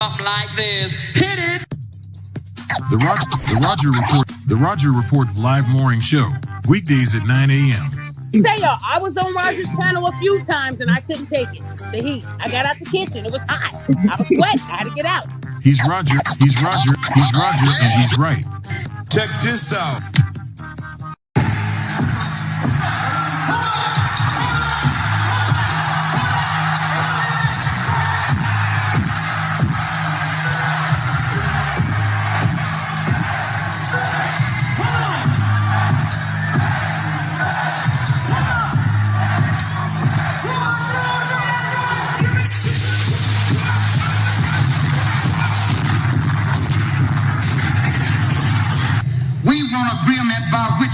Like this. Hit it. The Roger Report live morning show, weekdays at 9 a.m. Say y'all, I was on Roger's panel a few times and I couldn't take it. The heat. I got out the kitchen. It was hot. I was sweating. I had to get out. He's Roger, and he's right. Check this out.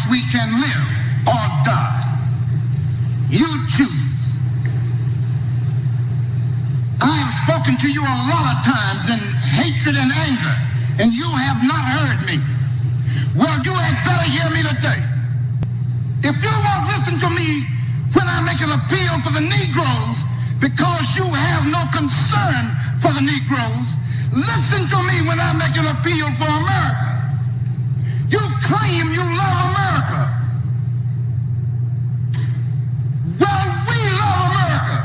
We can live or die. You choose. I have spoken to you a lot of times in hatred and anger, and you have not heard me. Well, you had better hear me today. If you won't listen to me when I make an appeal for the Negroes because you have no concern for the Negroes, listen to me when I make an appeal for America. You claim you love America. Well, we love America.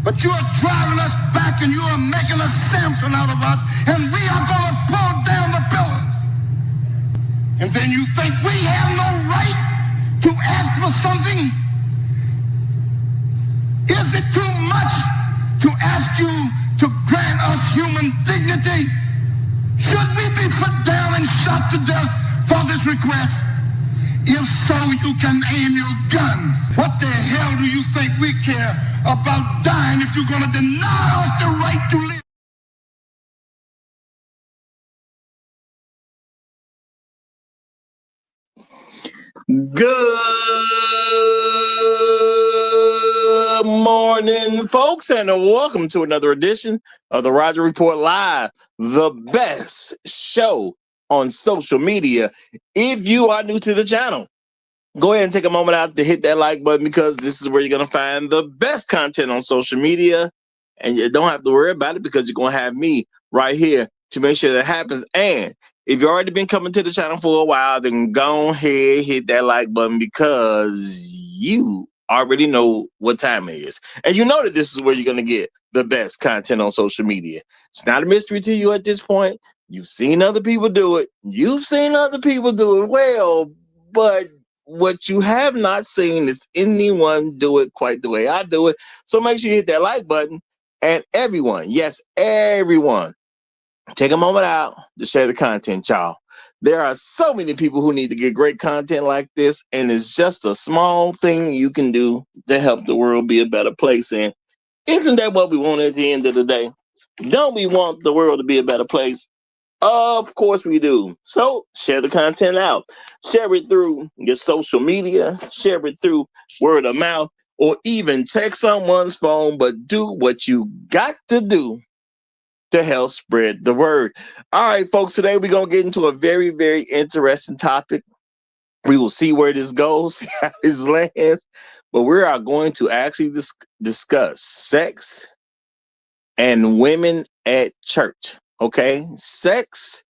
But you are driving us back and you are making a Samson out of us, and we are going to pull down the pillars. And then you think we have no right to ask for something? Is it too much to ask you to grant us human dignity? Should we be put down and shot to death for this request? If so, you can aim your guns. What the hell do you think we care about dying if you're going to deny us the right to live? Good morning, folks, and welcome to another edition of the Roger Report Live, the best show on social media. If you are new to the channel, go ahead and take a moment out to hit that like button, because this is where you're going to find the best content on social media, and you don't have to worry about it because you're going to have me right here to make sure that happens. And if you've already been coming to the channel for a while, then go ahead, hit that like button, because you already know what time it is. And you know that this is where you're going to get the best content on social media. It's not a mystery to you at this point. You've seen other people do it. You've seen other people do it well, but what you have not seen is anyone do it quite the way I do it. So make sure you hit that like button. And everyone, yes, everyone, take a moment out to share the content, y'all. There are so many people who need to get great content like this, and it's just a small thing you can do to help the world be a better place. And isn't that what we want at the end of the day? Don't we want the world to be a better place? Of course we do. So share the content out. Share it through your social media. Share it through word of mouth, or even check someone's phone. But do what you got to do to help spread the word. All right, folks, today we're going to get into a very, very interesting topic. We will see where this goes, how this lands, but we are going to actually discuss sex and women at church. Okay, sex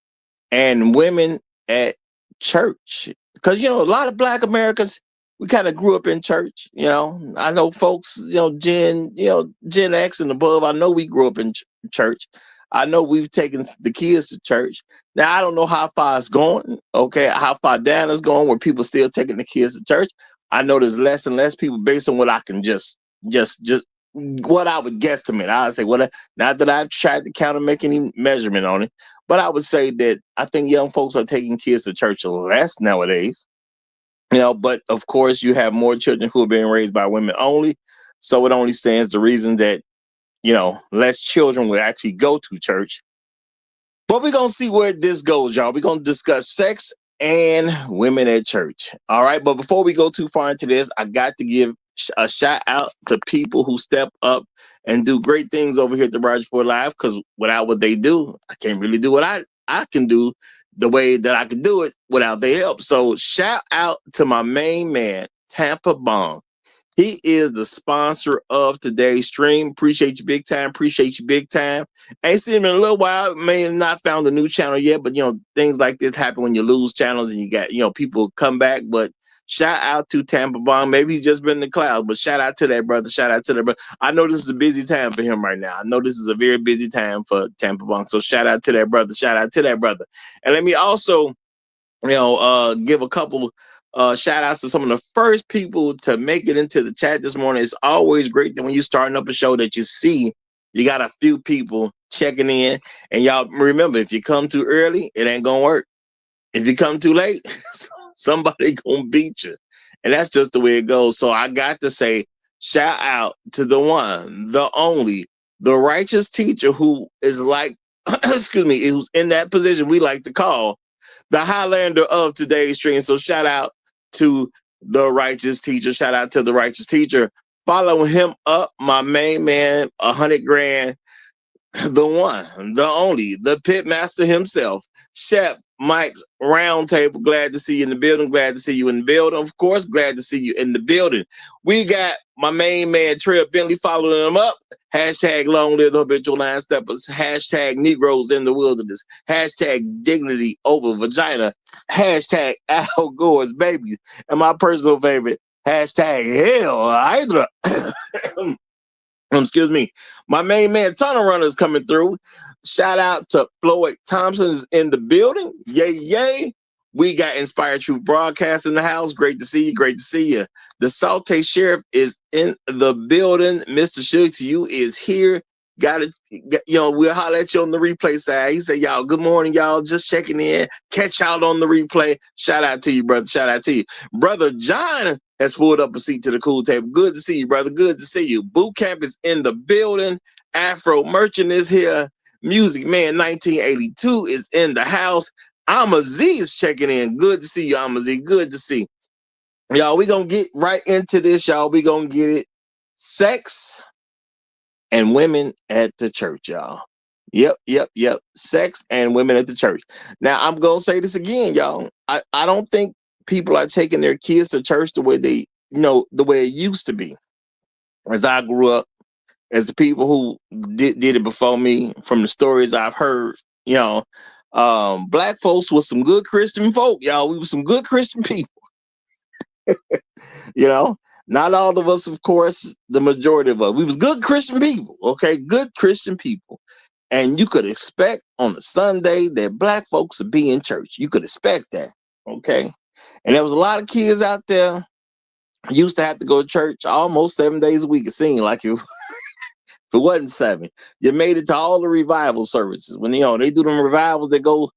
and women at church. Because, you know, a lot of Black Americans, we kind of grew up in church. You know, I know folks, Gen X and above, I know we grew up in church. I know we've taken the kids to church. Now, I don't know how far it's going, okay, how far down it's going, where people still taking the kids to church. I know there's less and less people, based on what I can just what I would guesstimate. I would say, not that I've tried to count and make any measurement on it, but I would say that I think young folks are taking kids to church less nowadays. But of course, you have more children who are being raised by women only. So it only stands to reason that, less children will actually go to church. But we're going to see where this goes, y'all. We're going to discuss sex and women at church. All right. But before we go too far into this, I got to give a shout out to people who step up and do great things over here at the Roger Report Live, because without what they do, I can't really do what I can do the way that I can do it without their help. So shout out to my main man, Tampa Bong. He is the sponsor of today's stream. Appreciate you big time. Appreciate you big time. Ain't seen him in a little while. May have not found a new channel yet, but things like this happen when you lose channels and you got people come back. But shout out to Tampa Bong. Maybe he's just been in the clouds, but shout out to that brother. Shout out to that brother. I know this is a busy time for him right now. I know this is a very busy time for Tampa Bong. So shout out to that brother. Shout out to that brother. And let me also give a couple shout outs to some of the first people to make it into the chat this morning. It's always great that when you're starting up a show that you see you got a few people checking in. And y'all remember, if you come too early, it ain't gonna work. If you come too late, somebody gonna beat you. And that's just the way it goes. So I got to say, shout out to the one, the only, the righteous teacher who is like, excuse me, who's in that position we like to call the Highlander of today's stream. So shout out to the righteous teacher. Shout out to the righteous teacher. Follow him up, my main man, 100 grand, the one, the only, the pit master himself, Shep Mike's Roundtable. Glad to see you in the building. Glad to see you in the building. Of course, glad to see you in the building. We got my main man, Trey Bentley, following him up. Hashtag long live the habitual line steppers. Hashtag Negroes in the wilderness. Hashtag dignity over vagina. Hashtag Al Gore's babies. And my personal favorite, hashtag hell Hydra. Excuse me. My main man, Tunnel Runner, is coming through. Shout out to Floyd Thompson is in the building. Yay, yay. We got Inspired Truth Broadcast in the house. Great to see you. Great to see you. The Salte Sheriff is in the building. Mr. Shooks, you is here. Got it. We'll holler at you on the replay side. He said, y'all, good morning, y'all. Just checking in. Catch y'all on the replay. Shout out to you, brother. Shout out to you. Brother John has pulled up a seat to the cool table. Good to see you, brother. Good to see you. Boot Camp is in the building. Afro Merchant is here. Music Man 1982 is in the house. Amazi is checking in. Good to see you, Amazi. Good to see. Y'all, we gonna get right into this, y'all. We gonna get it. Sex and women at the church, y'all. Yep. Sex and women at the church. Now, I'm gonna say this again, y'all. I don't think people are taking their kids to church the way the way it used to be. As I grew up, as the people who did it before me, from the stories I've heard, black folks was some good Christian folk, y'all. We were some good Christian people. Not all of us, of course, the majority of us. We was good Christian people, okay? Good Christian people. And you could expect on a Sunday that black folks would be in church. You could expect that, okay? And there was a lot of kids out there used to have to go to church almost 7 days a week. It seemed like if it wasn't 7, you made it to all the revival services. When they do them revivals, they go,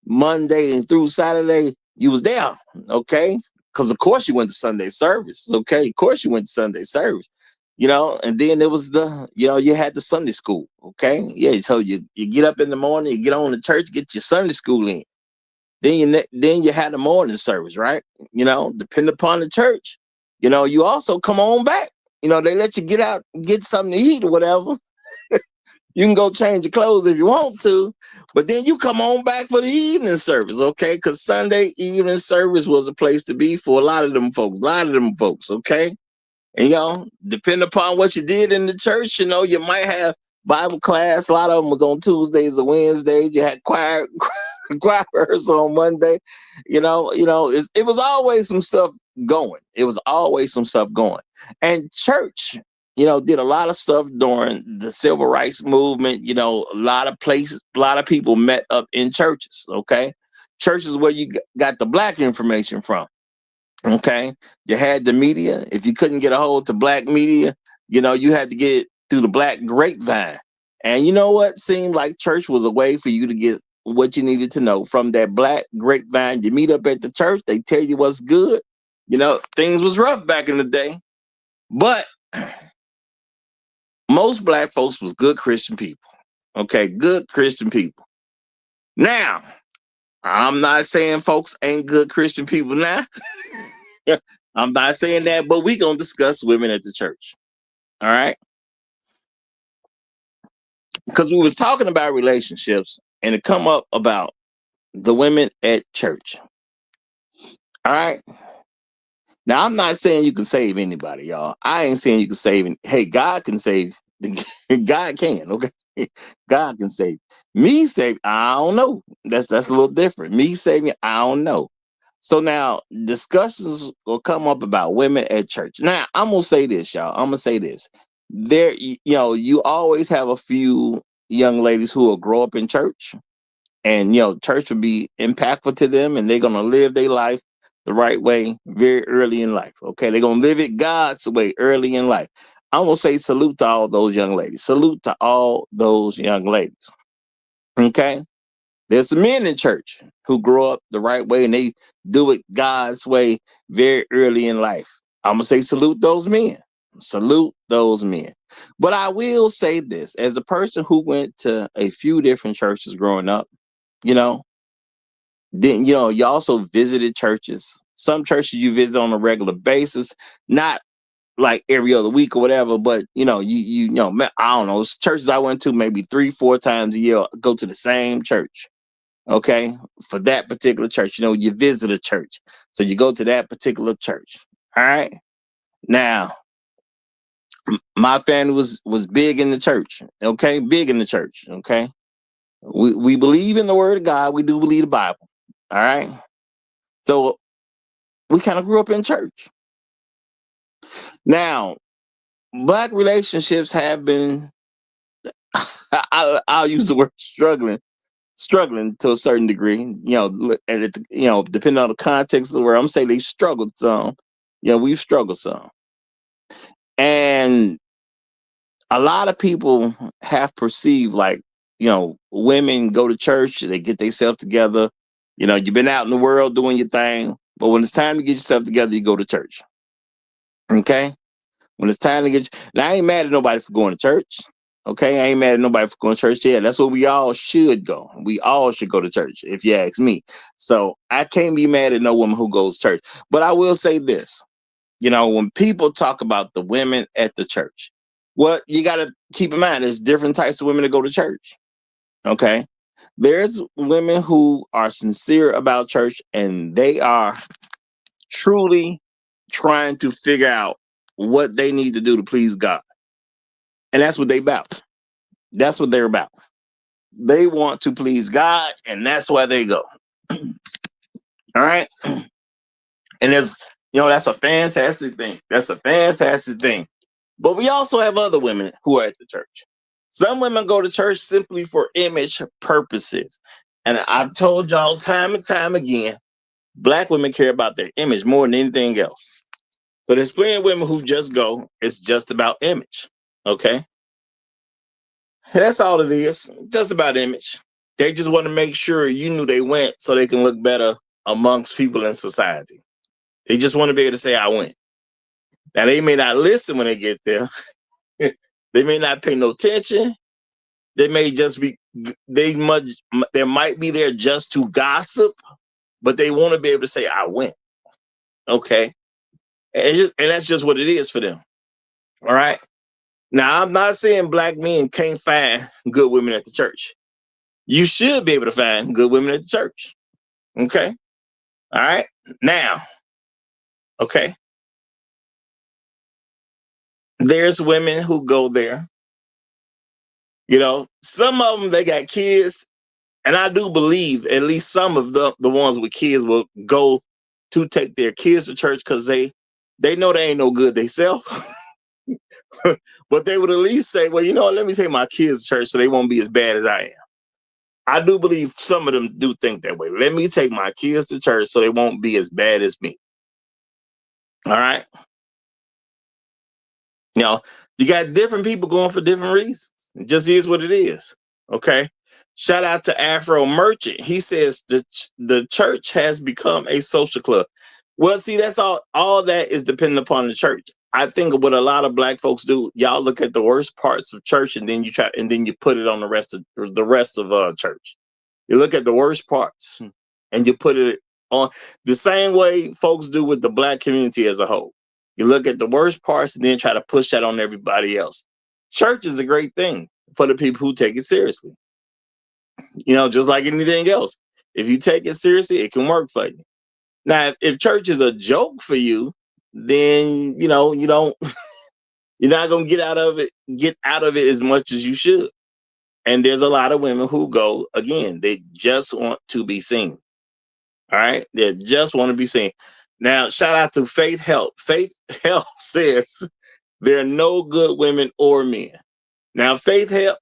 Monday and through Saturday, you was there, okay? Because of course you went to Sunday service, okay? Of course you went to Sunday service, and then there was you had the Sunday school, okay? Yeah, so you get up in the morning, you get on the church, get your Sunday school in. Then you had the morning service, right? Depending upon the church, you also come on back. They let you get out and get something to eat or whatever. You can go change your clothes if you want to, but then you come on back for the evening service, okay? Because Sunday evening service was a place to be for a lot of them folks, okay? And, depending upon what you did in the church, you might have Bible class. A lot of them was on Tuesdays or Wednesdays. You had choir rehearsal on Monday. It was always some stuff going. And church, did a lot of stuff during the civil rights movement. A lot of places, a lot of people met up in churches, okay? Churches where you got the black information from, okay? You had the media. If you couldn't get a hold to black media, you had to get through the black grapevine. And you know what? Seemed like church was a way for you to get what you needed to know from that black grapevine. You meet up at the church. They tell you what's good. Things was rough back in the day, but most black folks was good Christian people. Okay, good Christian people. Now, I'm not saying folks ain't good Christian people now. I'm not saying that, but we gonna discuss women at the church. All right. Because we was talking about relationships and it come up about the women at church. All right. Now, I'm not saying you can save anybody, y'all. I ain't saying you can save. Hey, God can save. God can. Okay, God can save. Me save. I don't know. That's a little different. Me saving. I don't know. So now discussions will come up about women at church. Now I'm gonna say this, y'all. I'm gonna say this. There, you always have a few young ladies who will grow up in church, and church will be impactful to them, and they're gonna live their life the right way very early in life. Okay, they're gonna live it God's way early in life. I'm gonna say salute to all those young ladies. Salute to all those young ladies. Okay, there's some men in church who grow up the right way and they do it God's way very early in life. I'm gonna say salute those men. Salute those men. But I will say this, as a person who went to a few different churches growing up, you know, then you also visited churches. Some churches you visit on a regular basis, not like every other week or whatever, but I don't know, churches I went to maybe 3-4 times a year, go to the same church. Okay, for that particular church, you visit a church, so you go to that particular church. All right. Now, my family was big in the church. Okay, big in the church. Okay, we believe in the word of God. We do believe the Bible. All right. So we kind of grew up in church. Now, black relationships have been, I'll use the word struggling to a certain degree. Depending on the context of the word, I'm saying they struggled some. We've struggled some, and a lot of people have perceived like, women go to church, they get themselves together. You've been out in the world doing your thing, but when it's time to get yourself together, you go to church. Okay. When it's time to get, now I ain't mad at nobody for going to church. Okay, I ain't mad at nobody for going to church. Yeah, that's what we all should go. We all should go to church, if you ask me. So I can't be mad at no woman who goes to church. But I will say this, when people talk about the women at the church, well, you got to keep in mind there's different types of women that go to church. Okay, there's women who are sincere about church and they are truly trying to figure out what they need to do to please God. And that's what they about. That's what they're about. They want to please God, and that's why they go. All right. And that's a fantastic thing. That's a fantastic thing. But we also have other women who are at the church. Some women go to church simply for image purposes. And I've told y'all time and time again, black women care about their image more than anything else. So there's plenty of women who just go, it's just about image. Okay. That's all it is. Just about image. They just want to make sure you knew they went so they can look better amongst people in society. They just want to be able to say, I went. Now, they may not listen when they get there. They may not pay no attention. They may just be, they might be there just to gossip, but they want to be able to say, I went. Okay. And that's just what it is for them. All right. Now, I'm not saying black men can't find good women at the church. You should be able to find good women at the church. Okay. All right. Now, okay. There's women who go there. Some of them, they got kids. And I do believe at least some of the ones with kids will go to take their kids to church because they know they ain't no good themselves. But they would at least say, well, let me take my kids to church so they won't be as bad as I am. I do believe some of them do think that way. Let me take my kids to church so they won't be as bad as me. All right. You got different people going for different reasons. It just is what it is. Okay. Shout out to Afro Merchant. He says the church has become a social club. Well, see, that's all that is dependent upon the church. I think what a lot of black folks do, y'all look at the worst parts of church and then you put it on the rest of church. You look at the worst parts and you put it on the same way folks do with the black community as a whole. You look at the worst parts and then try to push that on everybody else. Church is a great thing for the people who take it seriously. Just like anything else. If you take it seriously, it can work for you. Now, if church is a joke for you, then you know you don't you're not gonna get out of it as much as you should. And there's a lot of women who go again, they just want to be seen. All right, they just want to be seen. Now, shout out to Faith Help. Faith Help says there are no good women or men. Now,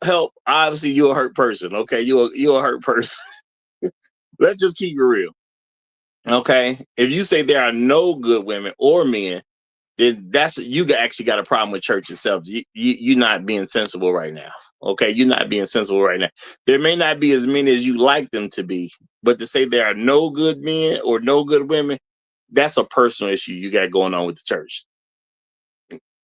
Help, obviously you're a hurt person. Okay, you're a hurt person. Let's just keep it real. Okay, if you say there are no good women or men, then that's you actually got a problem with church itself. You're not being sensible right now. Okay, you're not being sensible right now. There may not be as many as you like them to be, but to say there are no good men or no good women, that's a personal issue you got going on with the church.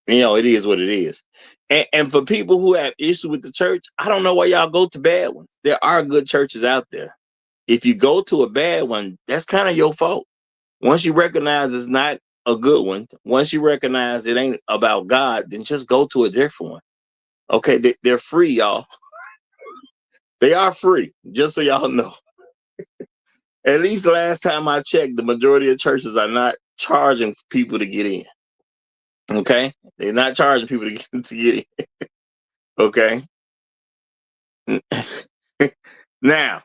You know, it is what it is. And for people who have issues with the church, I don't know why y'all go to bad ones. There are good churches out there. If you go to a bad one, that's kind of your fault. Once you recognize it's not a good one, once you recognize it ain't about God, then just go to a different one. Okay, they're free, y'all. They are free, just so y'all know. At least last time I checked, the majority of churches are not charging people to get in. Okay, they're not charging people to get in. Okay. Now,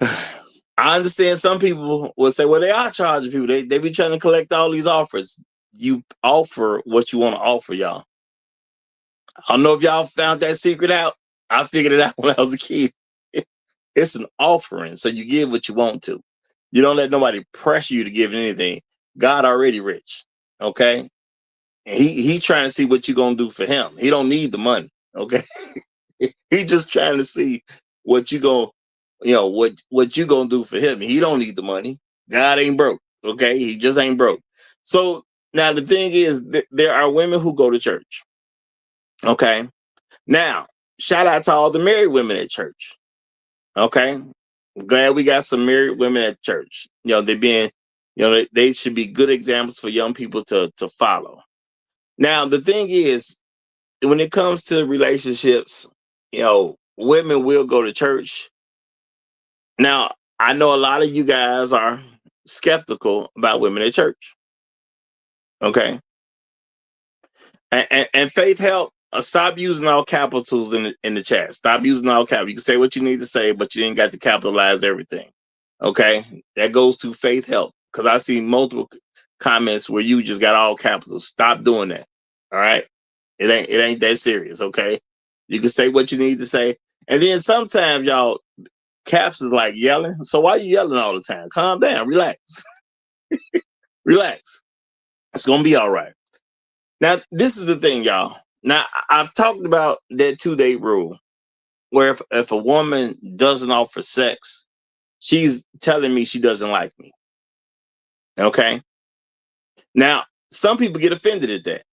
I understand some people will say, well, they are charging people. They be trying to collect all these offers. You offer what you want to offer, y'all. I don't know if y'all found that secret out. I figured it out when I was a kid. It's an offering, so you give what you want to. You don't let nobody pressure you to give anything. God already rich, okay? And he trying to see what you gonna do for him. He don't need the money, okay? He just trying to see what you gonna, what you gonna do for him. He don't need the money. God ain't broke, okay? He just ain't broke. So now the thing is, there are women who go to church, okay? Now, shout out to all the married women at church. Okay. I'm glad we got some married women at church. You know, they're being, they should be good examples for young people to follow. Now, the thing is, when it comes to relationships, women will go to church. Now, I know a lot of you guys are skeptical about women at church. Okay. And Faith Help, stop using all capitals in the chat. Stop using all capital. You can say what you need to say, but you ain't got to capitalize everything. Okay, that goes to Faith Help, because I see multiple comments where you just got all capitals. Stop doing that. All right, it ain't that serious. Okay, you can say what you need to say, and then sometimes y'all caps is like yelling. So why you yelling all the time? Calm down, relax, relax. It's gonna be all right. Now, this is the thing, y'all. Now, I've talked about that 2-day rule, where if a woman doesn't offer sex, she's telling me she doesn't like me. Okay. Now, some people get offended at that.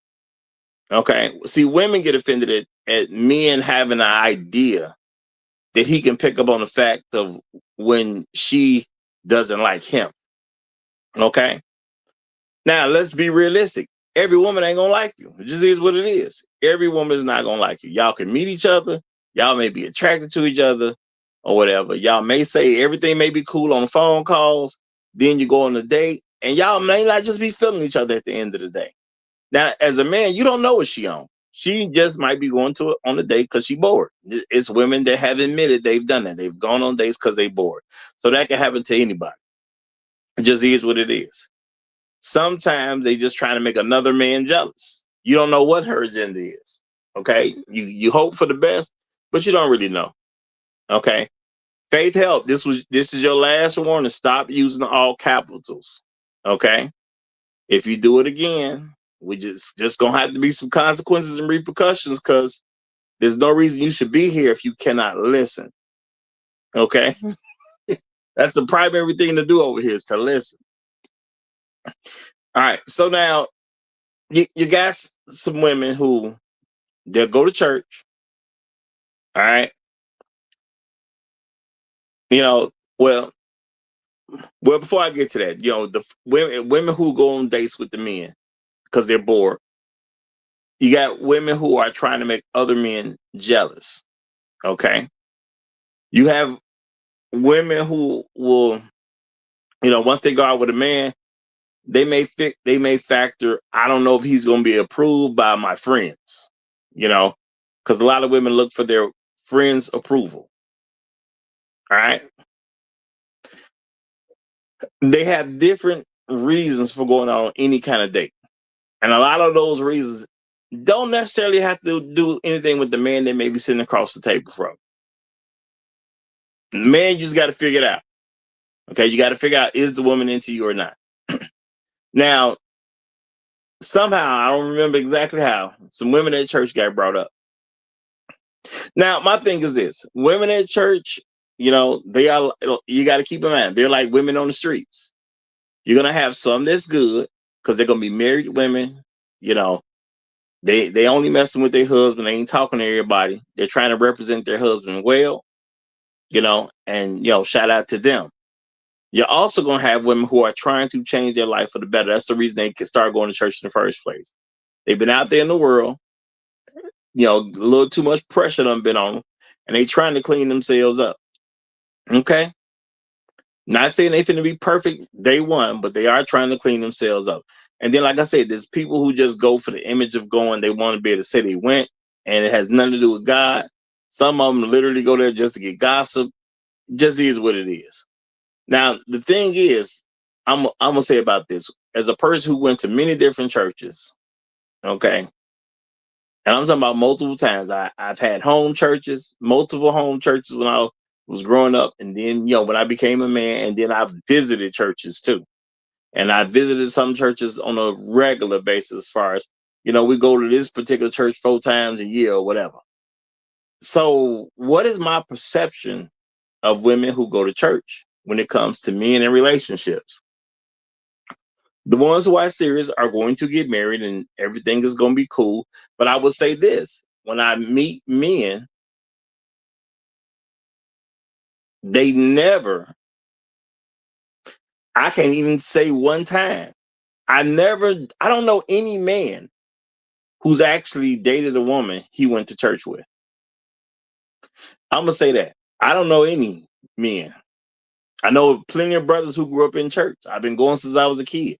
Okay. See, women get offended at men having an idea that he can pick up on the fact of when she doesn't like him. Okay. Now, let's be realistic. Every woman ain't gonna like you. It just is what it is. Every woman is not gonna like you. Y'all can meet each other. Y'all may be attracted to each other or whatever. Y'all may say everything may be cool on phone calls. Then you go on a date, and y'all may not just be feeling each other at the end of the day. Now, as a man, you don't know what she on. She just might be going to it on a date because she bored. It's women that have admitted they've done that. They've gone on dates because they bored. So that can happen to anybody. It just is what it is. Sometimes they just trying to make another man jealous. You don't know what her agenda is. Okay. You hope for the best, but you don't really know. Okay. Faith Help. This is your last warning. Stop using all capitals. Okay. If you do it again, we just gonna have to be some consequences and repercussions, because there's no reason you should be here if you cannot listen. Okay. That's the primary thing to do over here, is to listen. All right. So now you got some women who they'll go to church. All right. You know, well, before I get to that, the women who go on dates with the men because they're bored. You got women who are trying to make other men jealous. Okay. You have women who will, once they go out with a man, they may factor, I don't know if he's going to be approved by my friends, because a lot of women look for their friends' approval. All right. They have different reasons for going on any kind of date. And a lot of those reasons don't necessarily have to do anything with the man that may be sitting across the table from. The man, you just got to figure it out. Okay. You got to figure out, is the woman into you or not? Now, somehow, I don't remember exactly how, some women at church got brought up. Now, my thing is this: women at church, you got to keep in mind, they're like women on the streets. You're going to have some that's good because they're going to be married women. They only messing with their husband. They ain't talking to everybody. They're trying to represent their husband well, and, shout out to them. You're also going to have women who are trying to change their life for the better. That's the reason they can start going to church in the first place. They've been out there in the world, a little too much pressure done been on them, and they trying to clean themselves up. Okay. Not saying they finna be perfect day one, but they are trying to clean themselves up. And then, like I said, there's people who just go for the image of going. They want to be able to say they went, and it has nothing to do with God. Some of them literally go there just to get gossip. Just is what it is. Now, the thing is, I'm gonna say about this, as a person who went to many different churches, okay, and I'm talking about multiple times. I've had home churches, multiple home churches when I was growing up, and then when I became a man, and then I've visited churches too. And I visited some churches on a regular basis, as far as, we go to this particular church 4 times a year or whatever. So what is my perception of women who go to church when it comes to men and relationships? The ones who are serious are going to get married and everything is going to be cool. But I would say this: when I meet men, they never, I can't even say one time, I don't know any man who's actually dated a woman he went to church with. I'm going to say that. I don't know any men. I know plenty of brothers who grew up in church. I've been going since I was a kid.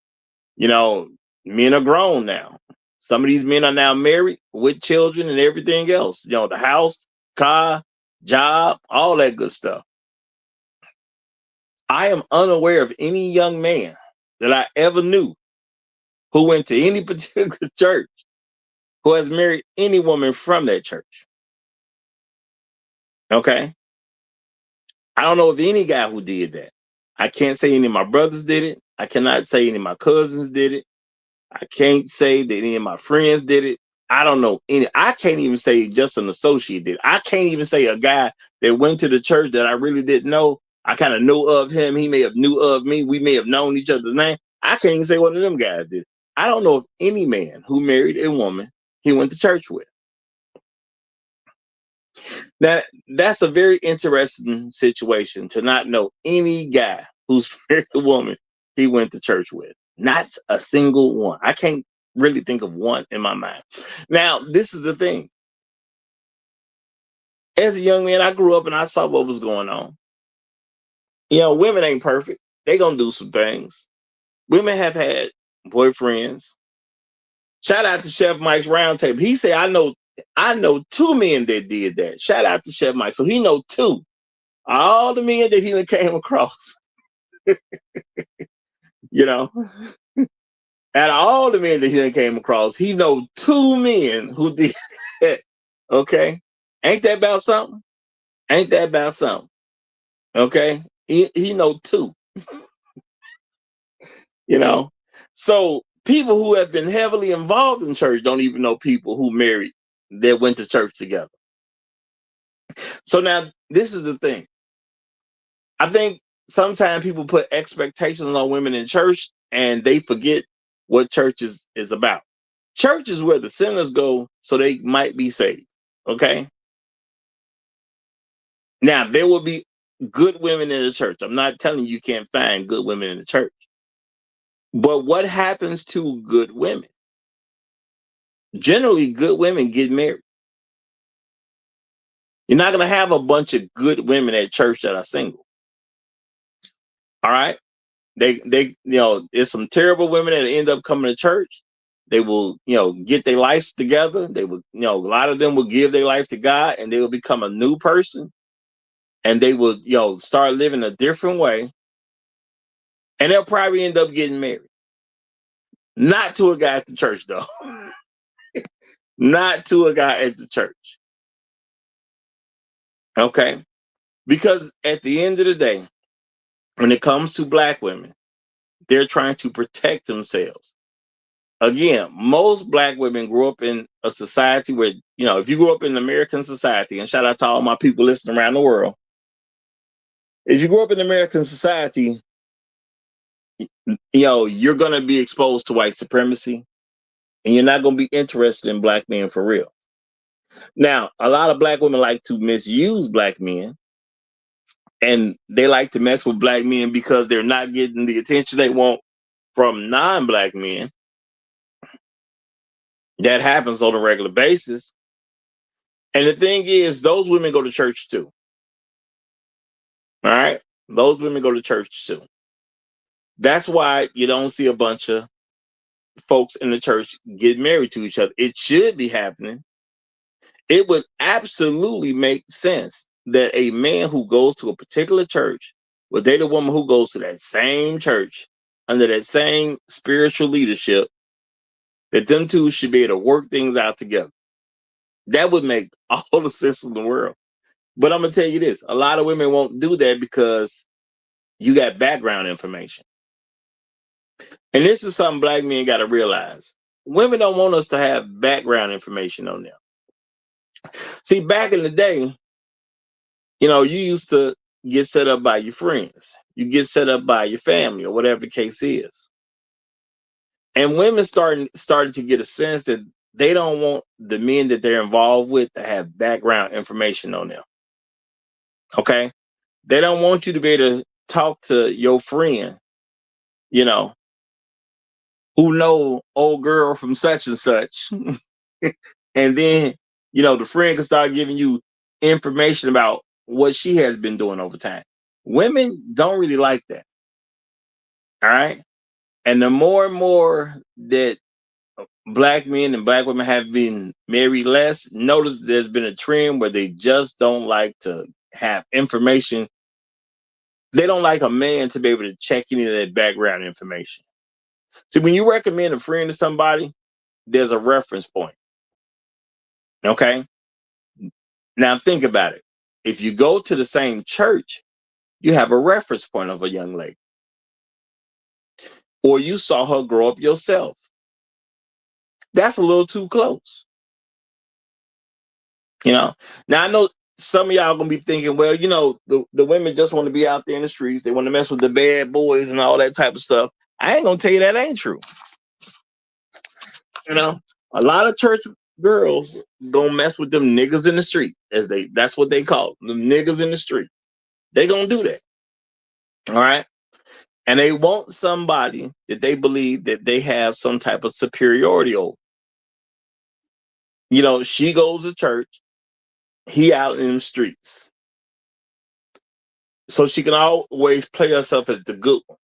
Men are grown now. Some of these men are now married with children and everything else. The house, car, job, all that good stuff. I am unaware of any young man that I ever knew who went to any particular church who has married any woman from that church. Okay? I don't know of any guy who did that. I can't say any of my brothers did it. I cannot say any of my cousins did it. I can't say that any of my friends did it. I don't know any. I can't even say just an associate did. I can't even say a guy that went to the church that I really didn't know. I kind of knew of him. He may have knew of me. We may have known each other's name. I can't even say one of them guys did. I don't know of any man who married a woman he went to church with. That's a very interesting situation, to not know any guy who's married a woman he went to church with. Not a single one. I can't really think of one in my mind. Now, this is the thing. As a young man, I grew up and I saw what was going on. Women ain't perfect. They gonna do some things. Women have had boyfriends. Shout out to Chef Mike's Roundtable. He said, I know 2 men that did that. Shout out to Chef Mike. So he know 2. All the men that he came across. Out of all the men that he came across, he know 2 men who did that. Okay. Ain't that about something? Ain't that about something? Okay. He know 2. So people who have been heavily involved in church don't even know people who married that went to church together. So now this is the thing. I think sometimes people put expectations on women in church and they forget what church is about. Church is where the sinners go so they might be saved. Okay. Now, there will be good women in the church. I'm not telling you can't find good women in the church. But what happens to good women? Generally, good women get married. You're not going to have a bunch of good women at church that are single. All right. It's some terrible women that end up coming to church. They will, get their lives together. They will, a lot of them will give their life to God, and they will become a new person, and they will, start living a different way, and they'll probably end up getting married. Not to a guy at the church, though. Not to a guy at the church. Okay? Because at the end of the day, when it comes to black women, they're trying to protect themselves. Again, most black women grew up in a society where, if you grew up in American society, and shout out to all my people listening around the world, if you grew up in American society, you're going to be exposed to white supremacy, and you're not going to be interested in black men for real. Now, a lot of black women like to misuse black men, and they like to mess with black men because they're not getting the attention they want from non-black men. That happens on a regular basis. And the thing is, those women go to church too. All right? Those women go to church too. That's why you don't see a bunch of folks in the church get married to each other. It should be happening. It would absolutely make sense that a man who goes to a particular church would date a woman who goes to that same church under that same spiritual leadership, that them two should be able to work things out together. That would make all the sense in the world. But I'm going to tell you this. A lot of women won't do that because you got background information. And this is something black men got to realize. Women don't want us to have background information on them. See, back in the day, you used to get set up by your friends. You get set up by your family or whatever the case is. And women started to get a sense that they don't want the men that they're involved with to have background information on them. Okay? They don't want you to be able to talk to your friend, who know old girl from such and such. And then, the friend can start giving you information about what she has been doing over time. Women don't really like that. All right. And the more and more that black men and black women have been married less, notice there's been a trend where they just don't like to have information. They don't like a man to be able to check into that background information. See, when you recommend a friend to somebody, there's a reference point. Okay. Now think about it. If you go to the same church, you have a reference point of a young lady. Or you saw her grow up yourself. That's a little too close. Now I know some of y'all gonna be thinking, well, the women just want to be out there in the streets. They want to mess with the bad boys and all that type of stuff. I ain't gonna tell you that ain't true. A lot of church girls gonna mess with them niggas in the street, that's what they call them, niggas in the street. They gonna do that. All right. And they want somebody that they believe that they have some type of superiority over. She goes to church, he out in the streets. So she can always play herself as the good one,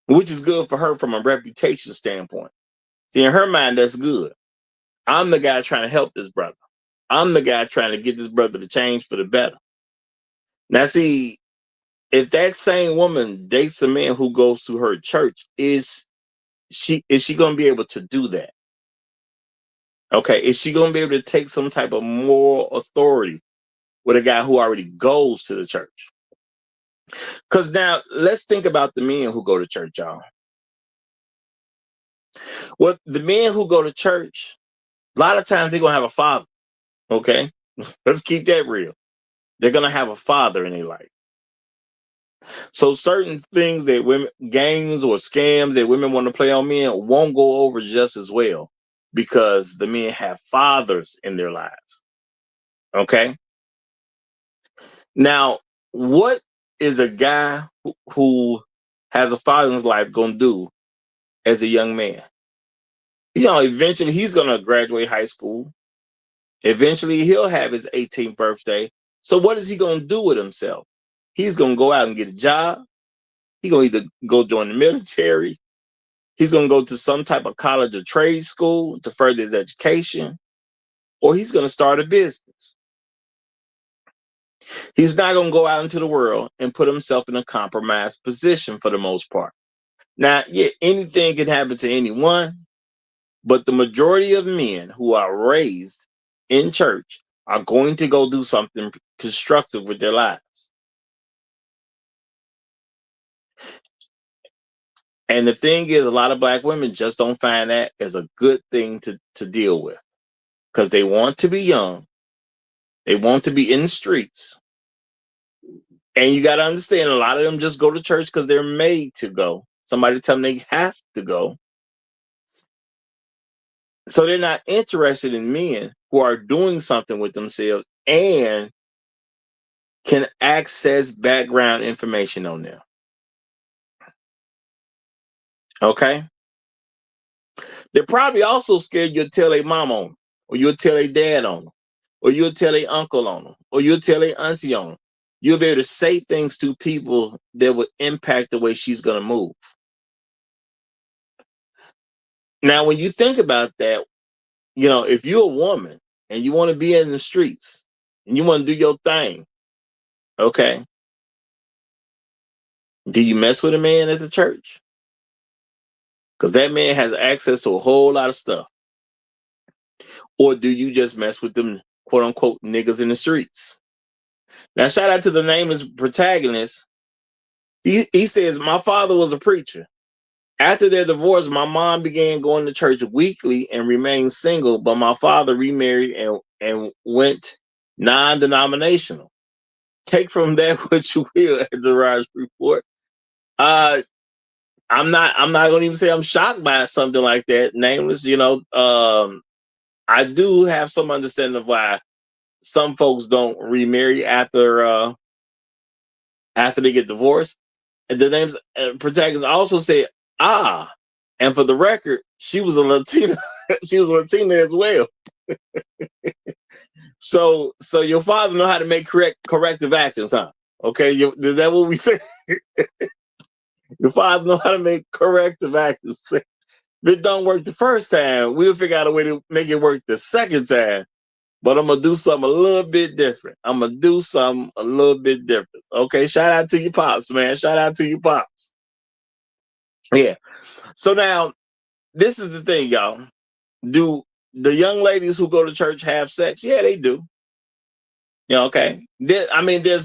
which is good for her from a reputation standpoint. See, in her mind, that's good. I'm the guy trying to help this brother. I'm the guy trying to get this brother to change for the better. Now, see, if that same woman dates a man who goes to her church, is she going to be able to do that? Okay, is she going to be able to take some type of moral authority with a guy who already goes to the church? Because now let's think about the men who go to church, y'all. Well, the men who go to church, a lot of times they're going to have a father. Okay, let's keep that real. They're going to have a father in their life. So certain things that women, games or scams that women want to play on men won't go over just as well because the men have fathers in their lives. Okay. Now, what is a guy who has a father in his life going to do as a young man? Eventually he's going to graduate high school. Eventually he'll have his 18th birthday. So what is he going to do with himself? He's going to go out and get a job. He's going to either go join the military, he's going to go to some type of college or trade school to further his education, or he's going to start a business. He's not going to go out into the world and put himself in a compromised position for the most part. Now, yeah, anything can happen to anyone, but the majority of men who are raised in church are going to go do something constructive with their lives. And the thing is, a lot of black women just don't find that as a good thing to deal with, because they want to be young. They want to be in the streets. And you got to understand, a lot of them just go to church because they're made to go. Somebody tell them they have to go. So they're not interested in men who are doing something with themselves and can access background information on them. Okay? They're probably also scared you'll tell a mom on them, or you'll tell a dad on them, or you'll tell a uncle on them, or you'll tell a auntie on them. You'll be able to say things to people that will impact the way she's going to move. Now, when you think about that, you know, if you're a woman and you want to be in the streets and you want to do your thing, okay, do you mess with a man at the church? Because that man has access to a whole lot of stuff. Or do you just mess with them, quote unquote, niggas in the streets? Now, shout out to the nameless protagonist. He says, my father was a preacher. After their divorce, my mom began going to church weekly and remained single, but my father remarried and went non-denominational. Take from that what you will at the Rise Report. I'm not gonna even say I'm shocked by something like that. Nameless, you know, I do have some understanding of why some folks don't remarry after they get divorced. And the name's protagonist also said, and for the record, she was a Latina. She was a Latina as well. So your father know how to make corrective actions, huh? Okay, is that what we say? Your father know how to make corrective actions. If it don't work the first time, we'll figure out a way to make it work the second time. But I'm gonna do something a little bit different. Okay, shout out to your pops, man. Shout out to your pops. Yeah. So now, this is the thing, y'all. Do the young ladies who go to church have sex? Yeah, they do. You know, okay. There's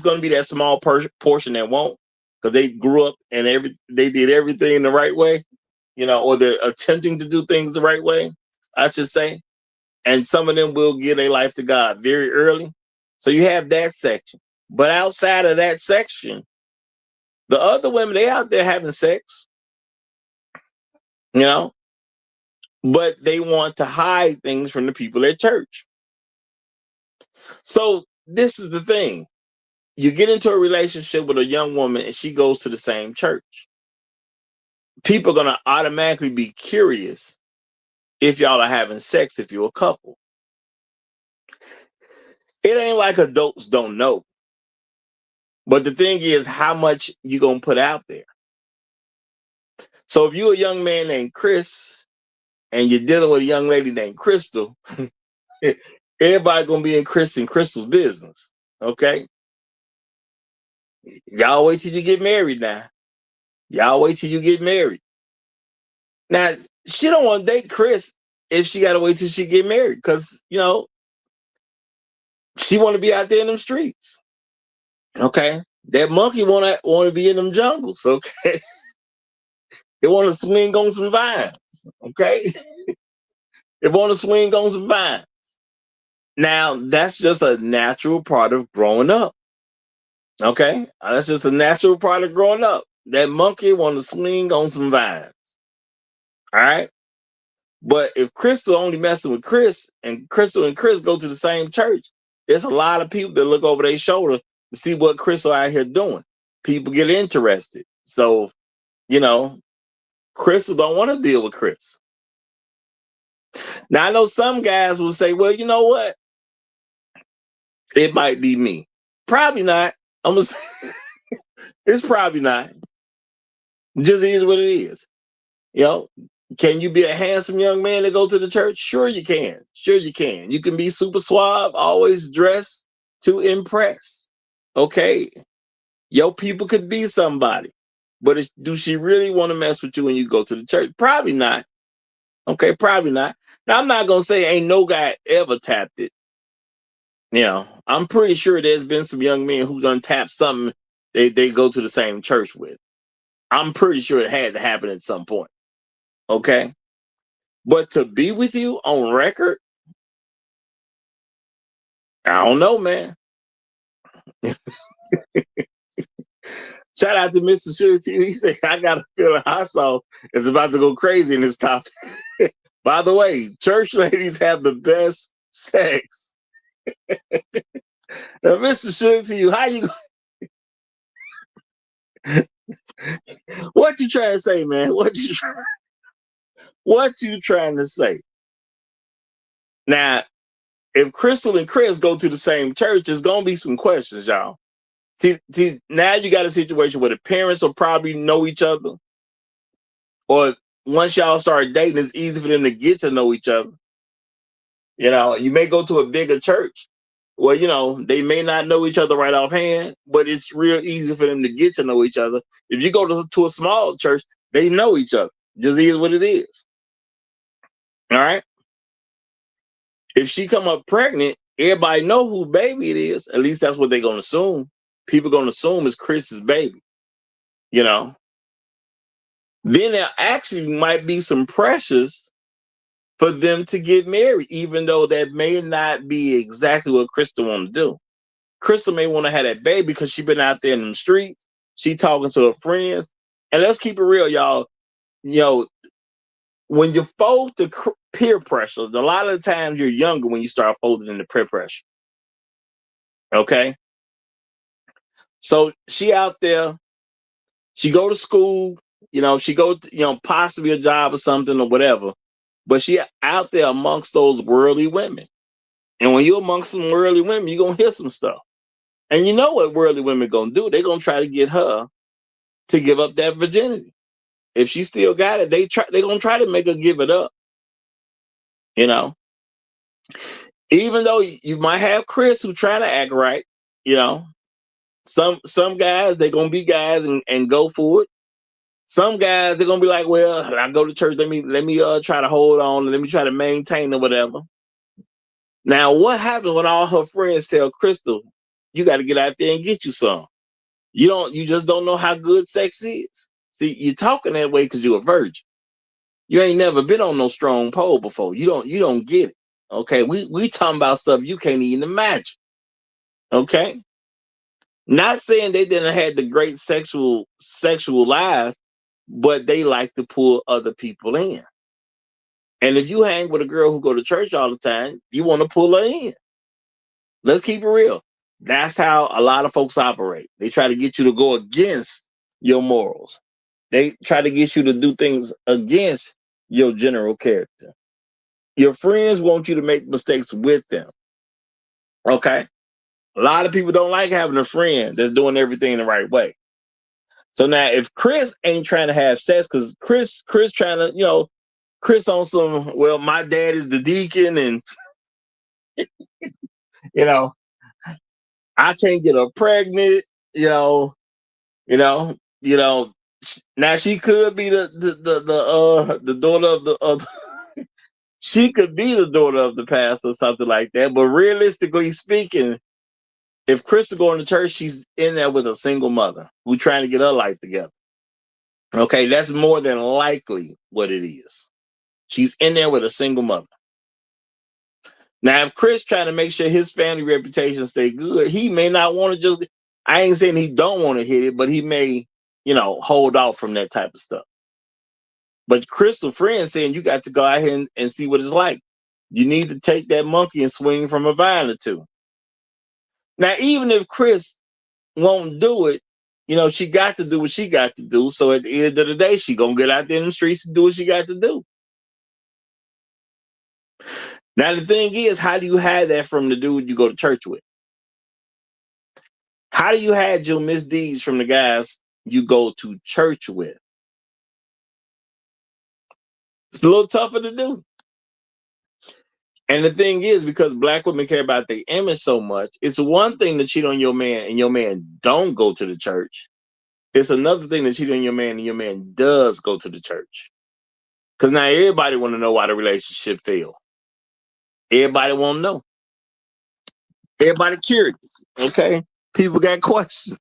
going to be that small portion that won't, because they grew up and they did everything the right way, you know, or they're attempting to do things the right way, I should say. And some of them will give their life to God very early. So you have that section. But outside of that section, the other women, they out there having sex, you know, but they want to hide things from the people at church. So this is the thing. You get into a relationship with a young woman and she goes to the same church. People are going to automatically be curious if y'all are having sex, if you're a couple. It ain't like adults don't know. But the thing is, how much you going to put out there? So if you're a young man named Chris and you're dealing with a young lady named Crystal, everybody going to be in Chris and Crystal's business. Okay? Y'all wait till you get married now. Y'all wait till you get married. Now, she don't want to date Chris if she got to wait till she get married, because, you know, she want to be out there in them streets. Okay? That monkey want to be in them jungles. Okay? They want to swing on some vines. Okay? They want to swing on some vines. Now, that's just a natural part of growing up. Okay? That's just a natural part of growing up. That monkey want to swing on some vines. All right? But if Crystal only messing with Chris and Crystal and Chris go to the same church, there's a lot of people that look over their shoulder to see what Crystal out here doing. People get interested. So, you know, Crystal don't want to deal with Chris. Now, I know some guys will say, well, you know what? It might be me. Probably not. I'm gonna say, it's probably not. Just is what it is. You know, can you be a handsome young man to go to the church? Sure you can. Sure you can. You can be super suave, always dressed to impress. Okay. Your people could be somebody. But do she really want to mess with you when you go to the church? Probably not. Okay, probably not. Now, I'm not going to say ain't no guy ever tapped it. You know, I'm pretty sure there's been some young men who's untapped something they go to the same church with. I'm pretty sure it had to happen at some point. Okay. But to be with you on record, I don't know, man. Shout out to Mr. Sugar T. He said, I got a feeling hot sauce is about to go crazy in this topic. By the way, church ladies have the best sex. Now, Mr. Sugar T, how you what you trying to say, man? What you trying to say? Now, if Crystal and Chris go to the same church, there's gonna be some questions, y'all. See, now you got a situation where the parents will probably know each other, or once y'all start dating, it's easy for them to get to know each other. You know, you may go to a bigger church where, you know, they may not know each other right offhand, but it's real easy for them to get to know each other. If you go to a small church, they know each other. Just is what it is. All right. If she come up pregnant, everybody know who baby it is. At least that's what they're gonna assume. People gonna assume it's Chris's baby. You know. Then there actually might be some pressures for them to get married, even though that may not be exactly what Crystal want to do. Crystal may want to have that baby because she been out there in the streets. She talking to her friends. And let's keep it real, y'all. You know, when you fold to peer pressure, a lot of the times you're younger when you start folding into peer pressure. Okay? So she out there, she go to school, you know, she go to, you know, possibly a job or something or whatever. But she out there amongst those worldly women. And when you're amongst some worldly women, you're going to hear some stuff. And you know what worldly women going to do? They're going to try to get her to give up that virginity. If she still got it, they're going to try to make her give it up. You know? Even though you might have Chris who trying to act right, you know, some guys, they're going to be guys and go for it. Some guys, they're going to be like, well, I go to church, let me try to hold on, let me try to maintain or whatever. Now, what happens when all her friends tell Crystal, you got to get out there and get you some? You just don't know how good sex is. See, you're talking that way because you're a virgin. You ain't never been on no strong pole before. You don't get it. Okay, we talking about stuff you can't even imagine. Okay, not saying they didn't have the great sexual lives, but they like to pull other people in. And if you hang with a girl who go to church all the time, you want to pull her in. Let's keep it real. That's how a lot of folks operate. They try to get you to go against your morals. They try to get you to do things against your general character. Your friends want you to make mistakes with them. Okay? A lot of people don't like having a friend that's doing everything the right way. So now if Chris ain't trying to have sex, because Chris trying to, you know, Chris on some, well, my dad is the deacon and you know, I can't get her pregnant, you know, you know, you know. Now she could be the daughter of the she could be the daughter of the pastor or something like that. But realistically speaking, if Crystal going to church, she's in there with a single mother who's trying to get her life together. Okay, that's more than likely what it is. She's in there with a single mother. Now, if Chris trying to make sure his family reputation stay good, he may not want to just. I ain't saying he don't want to hit it, but he may, you know, hold off from that type of stuff. But Crystal friend saying you got to go out here and see what it's like. You need to take that monkey and swing from a vine or two. Now, even if Chris won't do it, you know, she got to do what she got to do. So at the end of the day, she gonna get out there in the streets and do what she got to do. Now, the thing is, how do you hide that from the dude you go to church with? How do you hide your misdeeds from the guys you go to church with? It's a little tougher to do. And the thing is, because black women care about their image so much, it's one thing to cheat on your man and your man don't go to the church. It's another thing to cheat on your man and your man does go to the church. Because now everybody want to know why the relationship failed. Everybody want to know. Everybody curious. Okay? People got questions.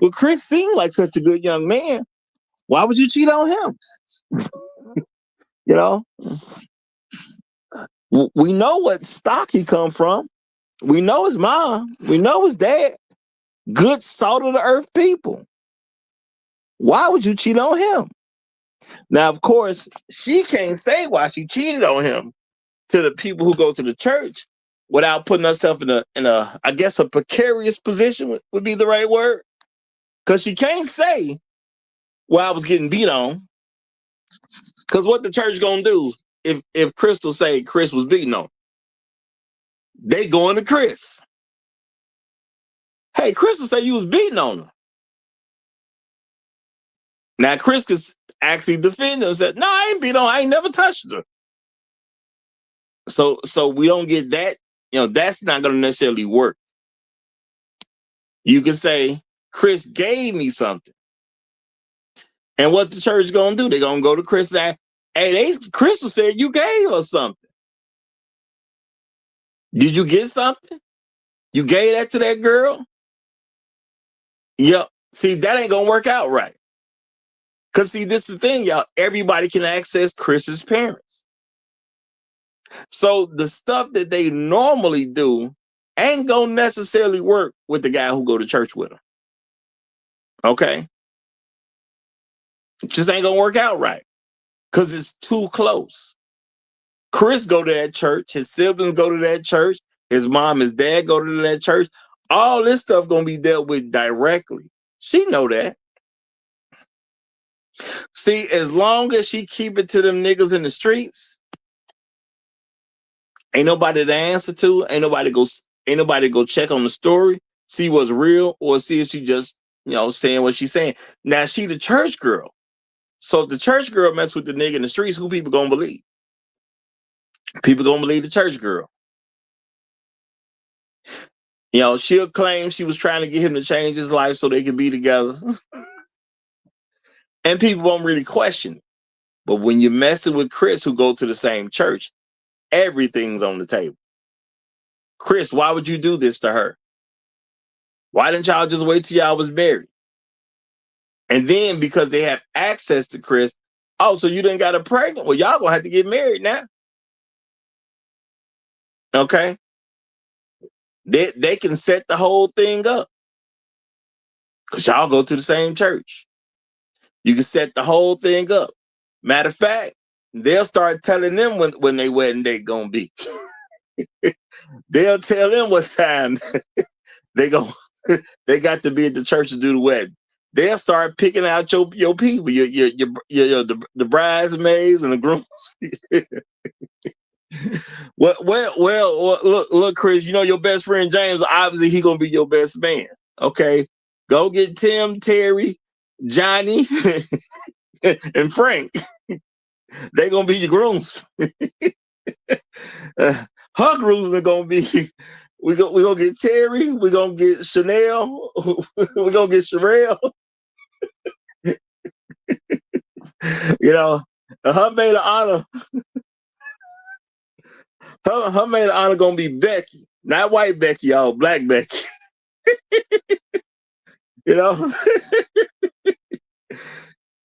Well, Chris seemed like such a good young man. Why would you cheat on him? You know? We know what stock he come from. We know his mom. We know his dad. Good salt of the earth people. Why would you cheat on him? Now, of course, she can't say why she cheated on him to the people who go to the church without putting herself in a I guess a precarious position would be the right word. Because she can't say, well, I was getting beat on. Because what the church gonna do if Crystal say Chris was beating on? They going to Chris. Hey, Crystal say you was beating on her. Now Chris could actually defend him and said, no, I ain't beat on her. I ain't never touched her. So we don't get that. You know, that's not gonna necessarily work. You can say, Chris gave me something. And what the church gonna do? They're gonna go to Chris and say, hey, Crystal said you gave us something. Did you get something? You gave that to that girl? Yep. See, that ain't gonna work out right. Because see, this is the thing, y'all. Everybody can access Chris's parents. So the stuff that they normally do ain't gonna necessarily work with the guy who go to church with them. Okay? It just ain't gonna work out right. Because it's too close. Chris go to that church. His siblings go to that church. His mom, his dad go to that church. All this stuff gonna be dealt with directly. She know that. See, as long as she keep it to them niggas in the streets, ain't nobody to answer to. Ain't nobody go check on the story, see what's real, or see if she just, saying what she's saying. Now she the church girl. So if the church girl mess with the nigga in the streets, who people gonna believe? People gonna believe the church girl. She'll claim she was trying to get him to change his life so they could be together. And people won't really question it. But when you're messing with Chris, who go to the same church, everything's on the table. Chris, why would you do this to her? Why didn't y'all just wait till y'all was married? And then because they have access to Chris, oh, so you done got her pregnant? Well, y'all gonna have to get married now. Okay? They can set the whole thing up. Because y'all go to the same church. You can set the whole thing up. Matter of fact, they'll start telling them when their wedding date gonna be. They'll tell them what time they got to be at the church to do the wedding. They'll start picking out your people, the bridesmaids and the grooms. well, look, Chris. Your best friend James. Obviously, he gonna be your best man. Okay, go get Tim, Terry, Johnny, and Frank. They gonna be your grooms. Her grooms are gonna be. We gonna get Terry. We gonna get Chanel. We gonna get Sherelle. Her maid of honor. Her maid of honor gonna be Becky, not white Becky, y'all, black Becky. They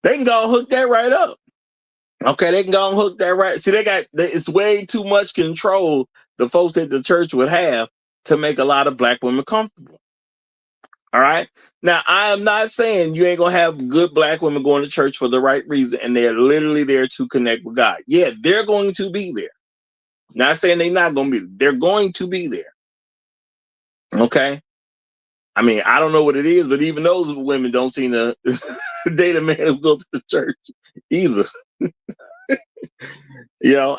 can go and hook that right up. Okay, they can go and hook that right. See, it's way too much control the folks at the church would have to make a lot of black women comfortable. All right. Now, I am not saying you ain't gonna have good black women going to church for the right reason, and they're literally there to connect with God. Yeah, they're going to be there. Not saying they're not gonna be. They're going to be there. Okay. I mean, I don't know what it is, but even those women don't seem to date a man who goes to the church either.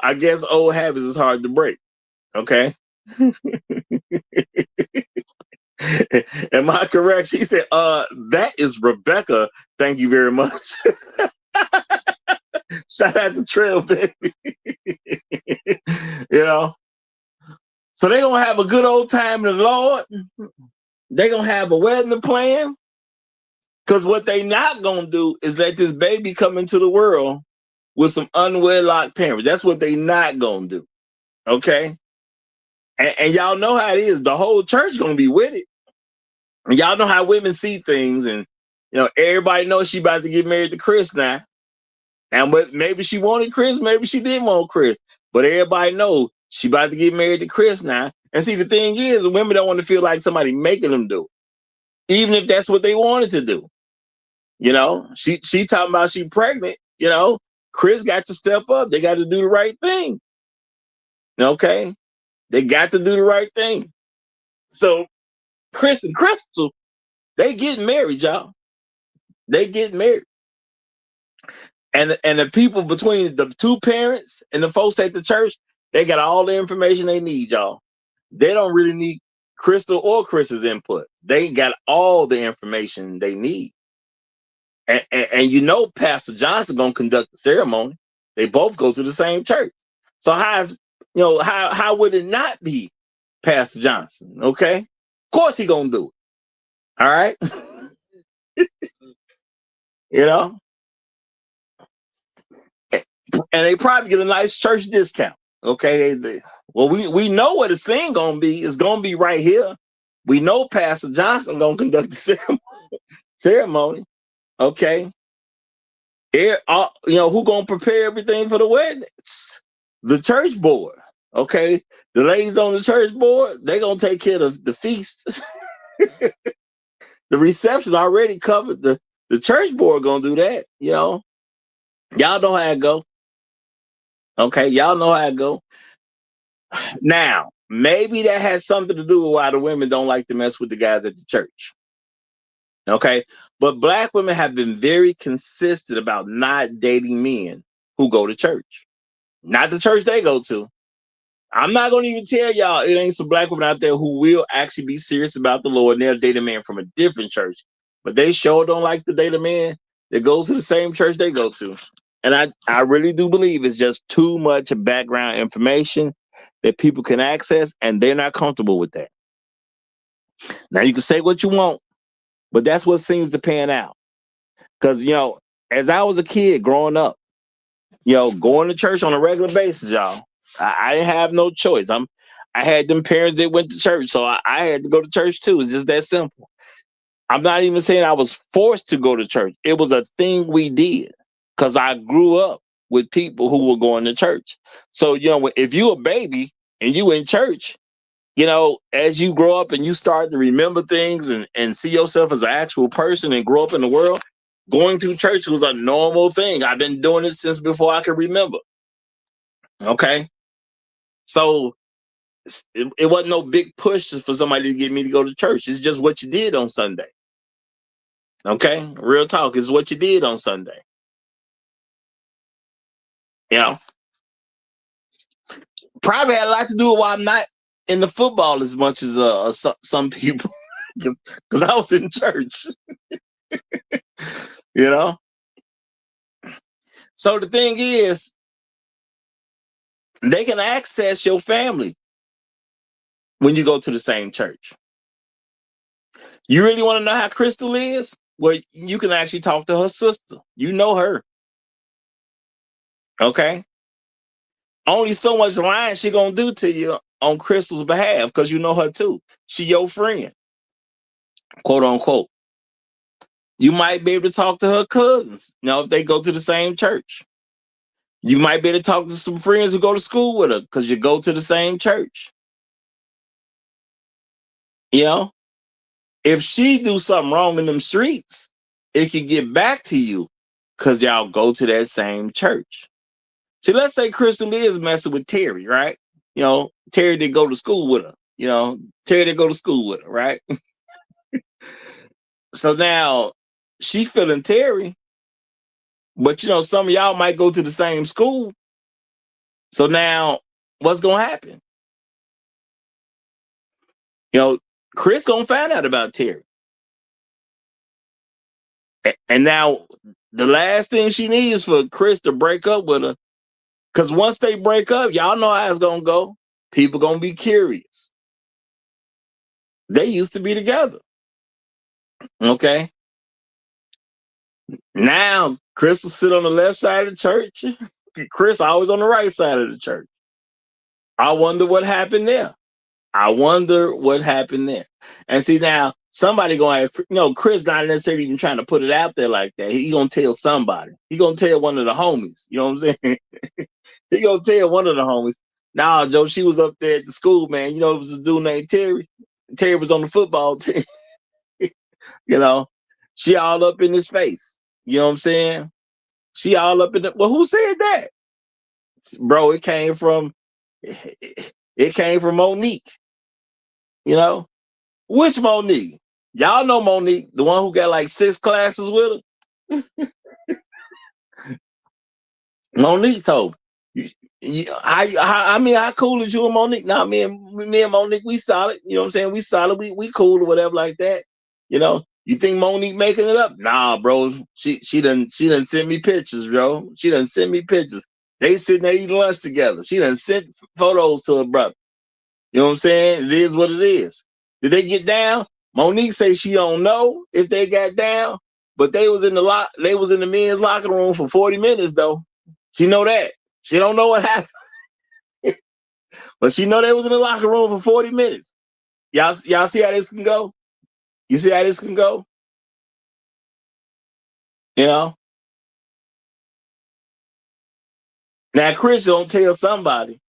I guess old habits is hard to break. Okay. Am I correct? She said, that is Rebecca. Thank you very much. Shout out to Trail, baby. You know, so they're gonna have a good old time in the Lord. They're gonna have a wedding plan. Because what they not gonna do is let this baby come into the world with some unwedlock parents. That's what they not gonna do. Okay. And y'all know how it is. The whole church gonna be with it. And y'all know how women see things, and everybody knows she about to get married to Chris now. And but maybe she wanted Chris, maybe she didn't want Chris. But everybody knows she about to get married to Chris now. And see, the thing is, women don't want to feel like somebody making them do it, even if that's what they wanted to do. She talking about she pregnant. Chris got to step up. They got to do the right thing. Okay, they got to do the right thing. So Chris and Crystal, they getting married, y'all. They getting married. And the people between the two parents and the folks at the church, they got all the information they need, y'all. They don't really need Crystal or Chris's input. They got all the information they need. And Pastor Johnson gonna conduct the ceremony. They both go to the same church. So how would it not be Pastor Johnson? Okay, of course he gonna do it. All right. And they probably get a nice church discount. Okay, well, we know what the scene gonna be. It's gonna be right here. We know Pastor Johnson gonna conduct the ceremony. Okay. Who gonna prepare everything for the wedding? The church board. Okay, the ladies on the church board, they gonna take care of the feast. The reception already covered. The church board gonna do that. Y'all know how it go. Okay, y'all know how it go. Now, maybe that has something to do with why the women don't like to mess with the guys at the church. Okay, but Black women have been very consistent about not dating men who go to church. Not the church they go to. I'm not going to even tell y'all it ain't some Black women out there who will actually be serious about the Lord and they'll date a man from a different church. But they sure don't like to date a man that goes to the same church they go to. And I really do believe it's just too much background information that people can access, and they're not comfortable with that. Now, you can say what you want, but that's what seems to pan out. Because, as I was a kid growing up, going to church on a regular basis, y'all, I didn't have no choice. I had them parents that went to church, so I had to go to church too. It's just that simple. I'm not even saying I was forced to go to church. It was a thing we did because I grew up with people who were going to church. So, if you a baby and you in church, as you grow up and you start to remember things and see yourself as an actual person and grow up in the world, going to church was a normal thing. I've been doing it since before I can remember. Okay. So it wasn't no big push for somebody to get me to go to church. It's just what you did on Sunday. Okay. Real talk is what you did on Sunday. Probably had a lot to do with why I'm not in the football as much as some people because I was in church. So the thing is, they can access your family when you go to the same church. You really want to know how Crystal is? Well, you can actually talk to her sister. You know her. Okay? Only so much lying she gonna do to you on Crystal's behalf because you know her too. She your friend, quote unquote. You might be able to talk to her cousins, if they go to the same church. You might be able to talk to some friends who go to school with her because you go to the same church. If she do something wrong in them streets, it can get back to you because y'all go to that same church. See, let's say Crystal is messing with Terry, right? Terry didn't go to school with her. Terry didn't go to school with her, right? So now she feeling Terry, but some of y'all might go to the same school. So now what's gonna happen? Chris gonna find out about Terry. And now the last thing she needs is for Chris to break up with her. Because once they break up, y'all know how it's going to go. People going to be curious. They used to be together. Okay. Now, Chris will sit on the left side of the church. Chris always on the right side of the church. I wonder what happened there. And see, now, somebody going to ask, Chris not necessarily even trying to put it out there like that. He going to tell somebody. He going to tell one of the homies. You know what I'm saying? He going to tell one of the homies. Nah, Joe, she was up there at the school, man. It was a dude named Terry. Terry was on the football team. She all up in his face. You know what I'm saying? She all up in the, well, who said that? Bro, it came from Monique. Which Monique? Y'all know Monique, the one who got like 6 classes with her. Monique told me. How cool is you and Monique? Nah, me and Monique, we solid. You know what I'm saying? We solid. We cool or whatever like that. You think Monique making it up? Nah, bro. She done send me pictures, bro. She done send me pictures. They sitting there eating lunch together. She done sent photos to her brother. You know what I'm saying? It is what it is. Did they get down? Monique say she don't know if they got down, but they was in the men's locker room for 40 minutes though. She know that. She don't know what happened. But she know they was in the locker room for 40 minutes. Y'all see how this can go? You see how this can go? Now Chris gonna tell somebody,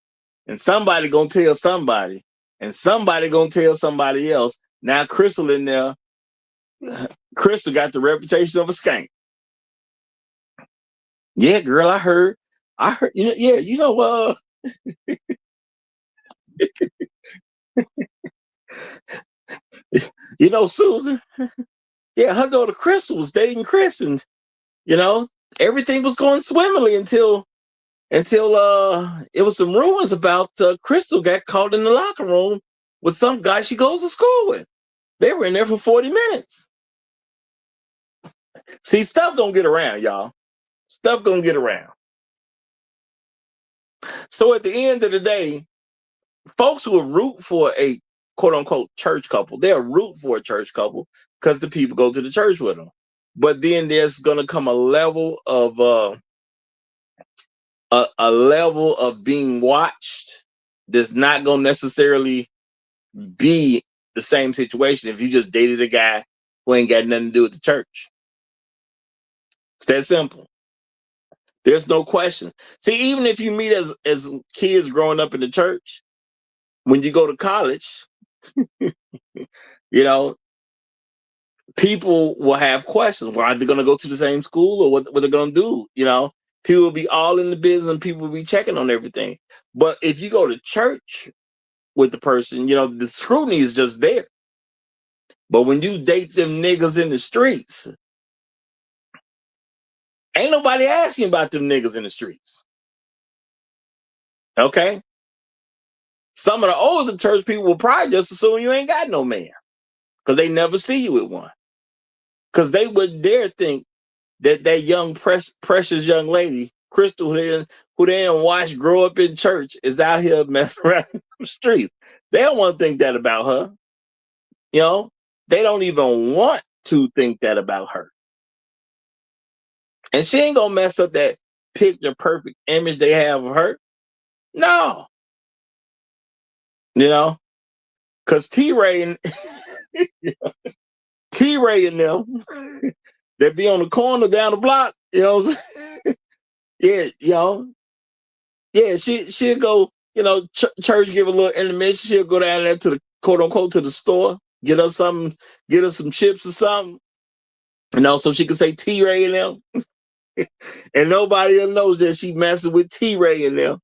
and somebody gonna tell somebody, and somebody gonna tell somebody else. Now Crystal in there. Crystal got the reputation of a skank. Yeah, girl, I heard, Susan. Yeah, her daughter Crystal was dating Chris, and everything was going swimmingly until it was some rumors about Crystal got caught in the locker room with some guy she goes to school with. They were in there for 40 minutes. See, stuff don't get around, y'all. Stuff gonna get around. So at the end of the day, folks who root for a quote unquote church couple, they'll root for a church couple because the people go to the church with them. But then there's gonna come a level of a level of being watched that's not gonna necessarily be the same situation if you just dated a guy who ain't got nothing to do with the church. It's that simple. There's no question. See, even if you meet as kids growing up in the church, when you go to college, people will have questions. Well, are they going to go to the same school or what they're going to do? People will be all in the business and people will be checking on everything. But if you go to church with the person, the scrutiny is just there. But when you date them niggas in the streets, ain't nobody asking about them niggas in the streets. Okay? Some of the older church people will probably just assume you ain't got no man because they never see you with one. Because they wouldn't dare think that young, precious young lady, Crystal, who they didn't watch grow up in church, is out here messing around the streets. They don't want to think that about her. They don't even want to think that about her. And she ain't going to mess up that picture perfect image they have of her. No. Because T-Ray and them, they be on the corner down the block, what I'm saying? Yeah, she'll go, church give a little intermission. She'll go down there to the quote unquote to the store, get her some chips or something, so she can say T-Ray and them. And nobody else knows that she messing with T-Ray and them.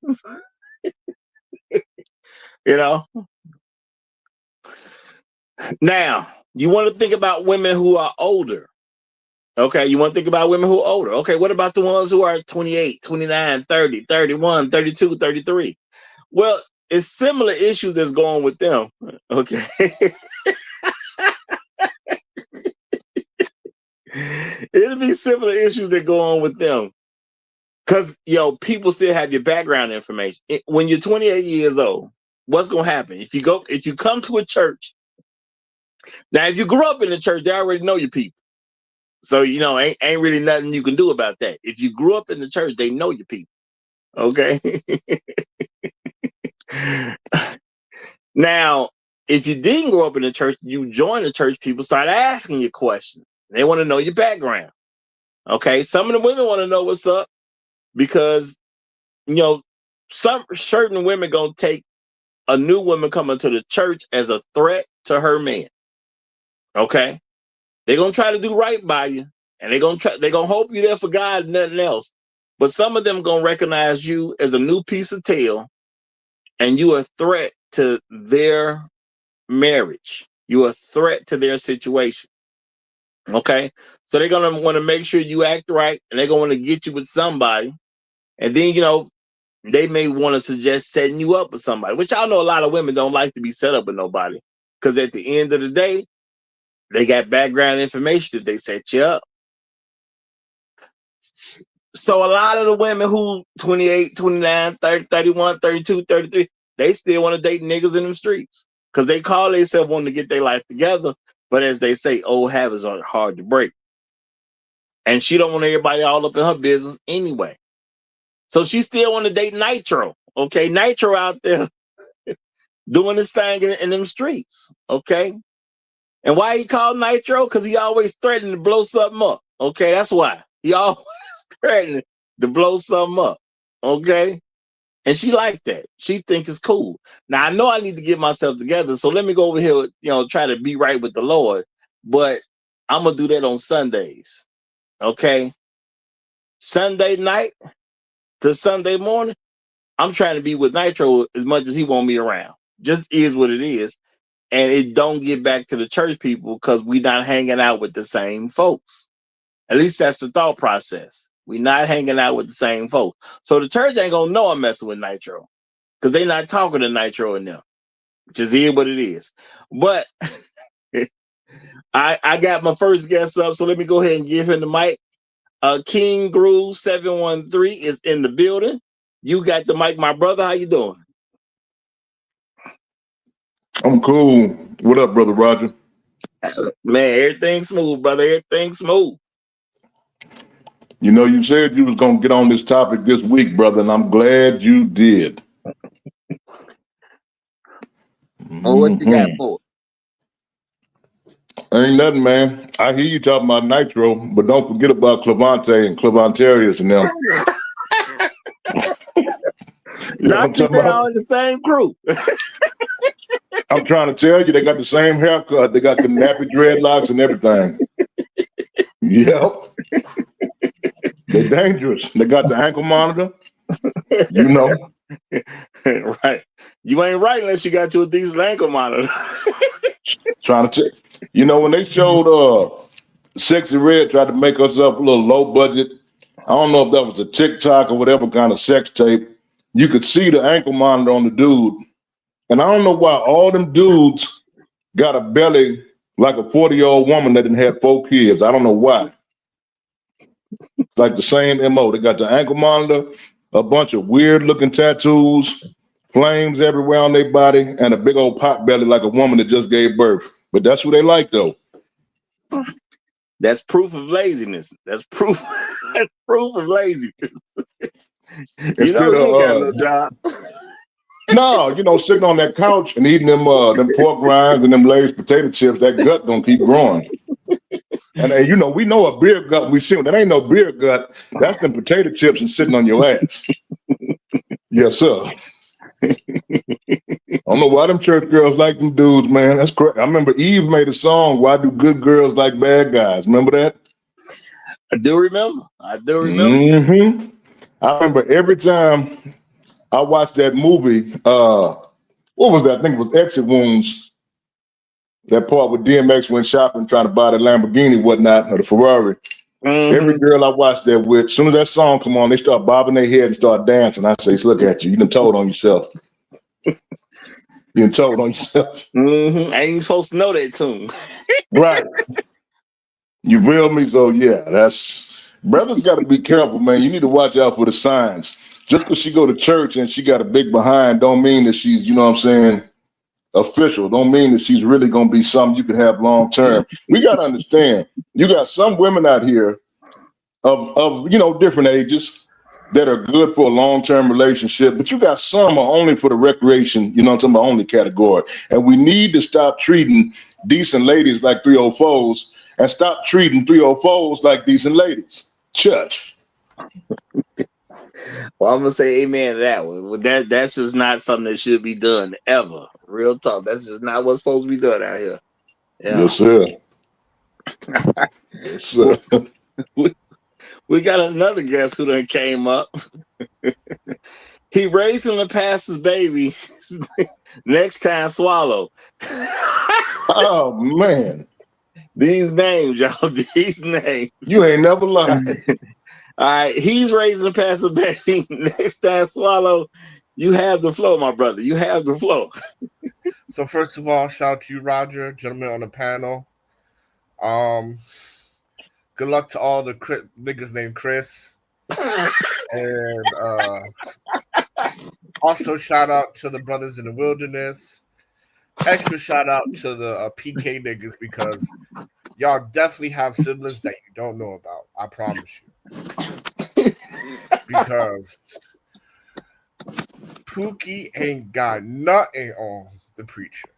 Now, you want to think about women who are older. Okay, you want to think about women who are older. Okay, what about the ones who are 28, 29, 30, 31, 32, 33? Well, it's similar issues that's going with them. Okay. It'll be similar some of the issues that go on with them. Because, people still have your background information. When you're 28 years old, what's going to happen? If you come to a church, now, if you grew up in the church, they already know your people. So, ain't really nothing you can do about that. If you grew up in the church, they know your people. Okay? Now, if you didn't grow up in the church, you join the church, people start asking you questions. They want to know your background. Okay? Some of the women want to know what's up because, some certain women going to take a new woman coming to the church as a threat to her man. Okay? They're going to try to do right by you. And they're going to hope you're there for God and nothing else. But some of them going to recognize you as a new piece of tail, and you a threat to their marriage. You a threat to their situation. Okay? So they're going to want to make sure you act right, and they're going to want to get you with somebody. And then, they may want to suggest setting you up with somebody, which I know a lot of women don't like to be set up with nobody. Because at the end of the day, they got background information if they set you up. So a lot of the women who 28, 29, 30, 31, 32, 33, they still want to date niggas in the streets because they call themselves wanting to get their life together. But as they say, old habits are hard to break. And she don't want everybody all up in her business anyway. So she still want to date Nitro. Okay, Nitro out there doing this thing in them streets. Okay. And why he called Nitro? Because he always threatening to blow something up. Okay, that's why. He always threatening to blow something up. Okay? And she like that. She think it's cool. Now, I know I need to get myself together, so let me go over here, try to be right with the Lord. But I'm going to do that on Sundays. Okay? Sunday night to Sunday morning, I'm trying to be with Nitro as much as he want me around. Just is what it is. And it don't get back to the church people because we not hanging out with the same folks. At least that's the thought process. We not hanging out with the same folks. So the church ain't gonna know I'm messing with Nitro because they not talking to Nitro and them. Just is what it is. But I got my first guest up, so let me go ahead and give him the mic. King Groove 713 is in the building. You got the mic, my brother. How you doing? I'm cool. What up, brother Roger? Man, everything's smooth, brother. Everything's smooth. You said you was gonna get on this topic this week, brother, and I'm glad you did. Oh, what you got for? Ain't nothing, man. I hear you talking about Nitro, but don't forget about Clevante and Clevantarius and them. Not that they're all in the same crew. I'm trying to tell you, they got the same haircut. They got the nappy dreadlocks and everything. Yep. They're dangerous. They got the ankle monitor. Right. You ain't right unless you got you a decent ankle monitor. Trying to check. When they showed Sexy Red tried to make us up a little low budget. I don't know if that was a TikTok or whatever kind of sex tape. You could see the ankle monitor on the dude. And I don't know why all them dudes got a belly like a 40-year-old woman that didn't have 4 kids. I don't know why. It's like the same MO. They got the ankle monitor, a bunch of weird looking tattoos, flames everywhere on their body, and a big old pot belly like a woman that just gave birth. But that's what they like, though. That's proof of laziness. That's proof. That's proof of laziness. You ain't got no job. No, sitting on that couch and eating them pork rinds and them Lay's potato chips, that gut gonna keep growing. And we know a beer gut. We see that ain't no beer gut. That's them potato chips and sitting on your ass. Yes, sir. I don't know why them church girls like them dudes, man. That's correct. I remember Eve made a song, "Why Do Good Girls Like Bad Guys?" Remember that? I do remember. Mm-hmm. I remember every time I watched that movie. What was that? I think it was Exit Wounds. That part where DMX went shopping trying to buy the Lamborghini, whatnot, or the Ferrari. Mm-hmm. Every girl I watched that with, as soon as that song come on, they start bobbing their head and start dancing. I say, look at you. You done told on yourself. You done told on yourself. Mm-hmm. Ain't even supposed to know that tune. Right. You feel me? So, yeah, that's Brothers got to be careful, man. You need to watch out for the signs. Just because she go to church and she got a big behind, don't mean that she's, you know what I'm saying, official. Don't mean that she's really gonna be something you can have long term. We got to understand. You got some women out here of different ages that are good for a long-term relationship, but you got some are only for the recreation, you know what I'm talking about, only category. And we need to stop treating decent ladies like 304s and stop treating 304s like decent ladies. Church. Well, I'm gonna say amen to that one. Well, that's just not something that should be done ever. Real talk. That's just not what's supposed to be done out here. Yeah. Yes, sir. Yes, sir. We got another guest who done came up. He raising the pastor's baby. Next time swallow. Oh man. These names, y'all. These names. You ain't never lied. All right, he's raising the pastor's baby. Next time swallow. You have the flow, my brother. You have the flow. So first of all, shout out to you, Roger, gentlemen on the panel. Good luck to all the niggas named Chris. And also shout out to the brothers in the wilderness. Extra shout out to the PK niggas because y'all definitely have siblings that you don't know about. I promise you. Because Pookie ain't got nothing on the preacher.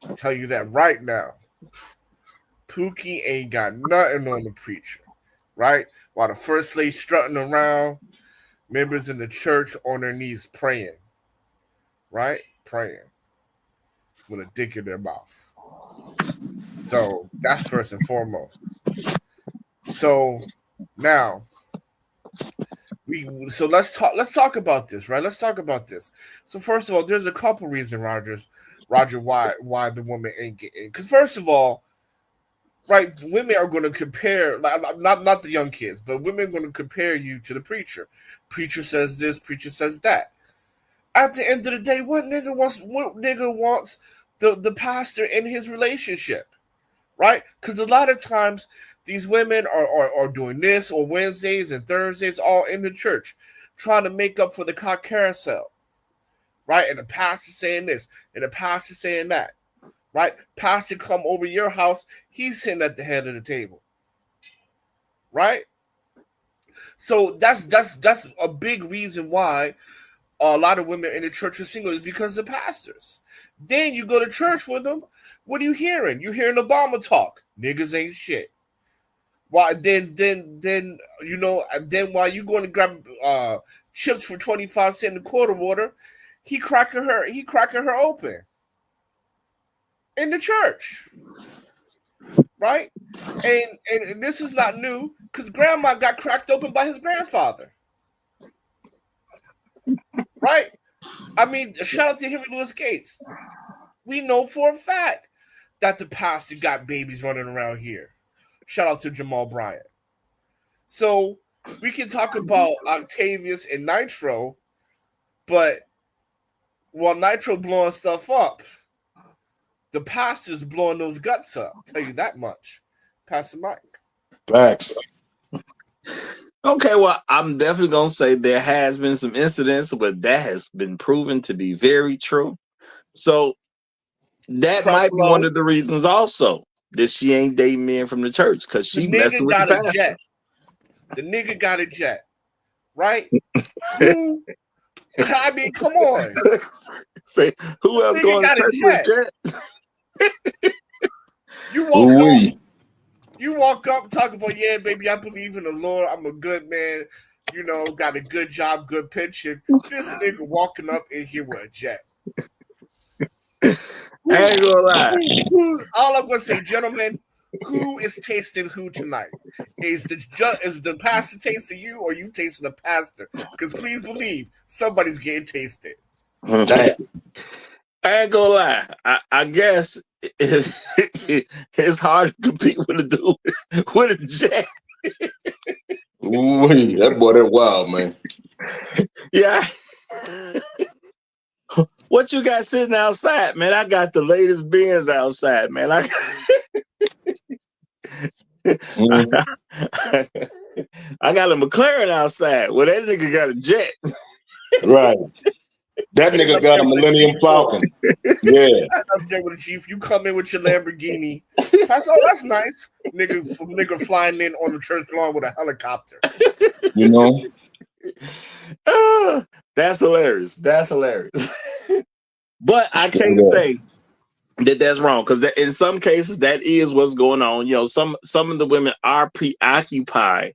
I'll tell you that right now. Pookie ain't got nothing on the preacher, right? While the first lady strutting around, members in the church on their knees praying, right? Praying with a dick in their mouth. So that's first and foremost. So now let's talk about this, right? Let's talk about this. So first of all, there's a couple reasons, Roger, why the woman ain't getting. Because first of all, right, women are going to compare, not the young kids, but women are going to compare you to the preacher. Preacher says this, preacher says that. At the end of the day, what nigga wants the pastor in his relationship, right? Because a lot of times these women are doing this on Wednesdays and Thursdays, all in the church, trying to make up for the cock carousel, right? And the pastor saying this, and the pastor saying that, right? Pastor come over your house, he's sitting at the head of the table, right? So that's a big reason why a lot of women in the church are single is because of the pastors. Then you go to church with them. What are you hearing? You're hearing Obama talk. Niggas ain't shit. Why then while you going to grab chips for 25 cents a quarter water, he cracking her open in the church. Right? And this is not new because grandma got cracked open by his grandfather. Right? I mean, shout out to Henry Louis Gates. We know for a fact that the pastor got babies running around here. Shout out to Jamal Bryant. So we can talk about Octavius and Nitro, but while Nitro blowing stuff up, the pastor's blowing those guts up. I'll tell you that much. Pastor Mike. Facts. Okay, well, I'm definitely going to say there has been some incidents, but that has been proven to be very true. So that might be one of the reasons also that she ain't dating men from the church because she messing with the pastor. Jet. The nigga got a jet, right? Who? I mean, come on. Say, who else going to church with Jet? You walk up, talk about, yeah, baby, I believe in the Lord. I'm a good man. You know, got a good job, good pension. This nigga walking up in here with a jet. I ain't gonna lie. All I'm gonna say, gentlemen, who is tasting who tonight? Is the pastor tasting you, or you tasting the pastor? Because please believe somebody's getting tasted. I ain't gonna lie. I guess it's hard to compete with a dude with a jet. Ooh, that boy, that wild, man. Yeah. What you got sitting outside, man? I got the latest Benz outside, man. I got a McLaren outside. Well, that nigga got a jet. Right. That nigga got a Millennium Falcon. Yeah. I'm there with the chief. You come in with your Lamborghini. Pastor, oh, that's nice. Nigga flying in on the church lawn with a helicopter. You know? That's hilarious. That's hilarious. But I can't say that that's wrong, because in some cases that is what's going on. You know, some of the women are preoccupied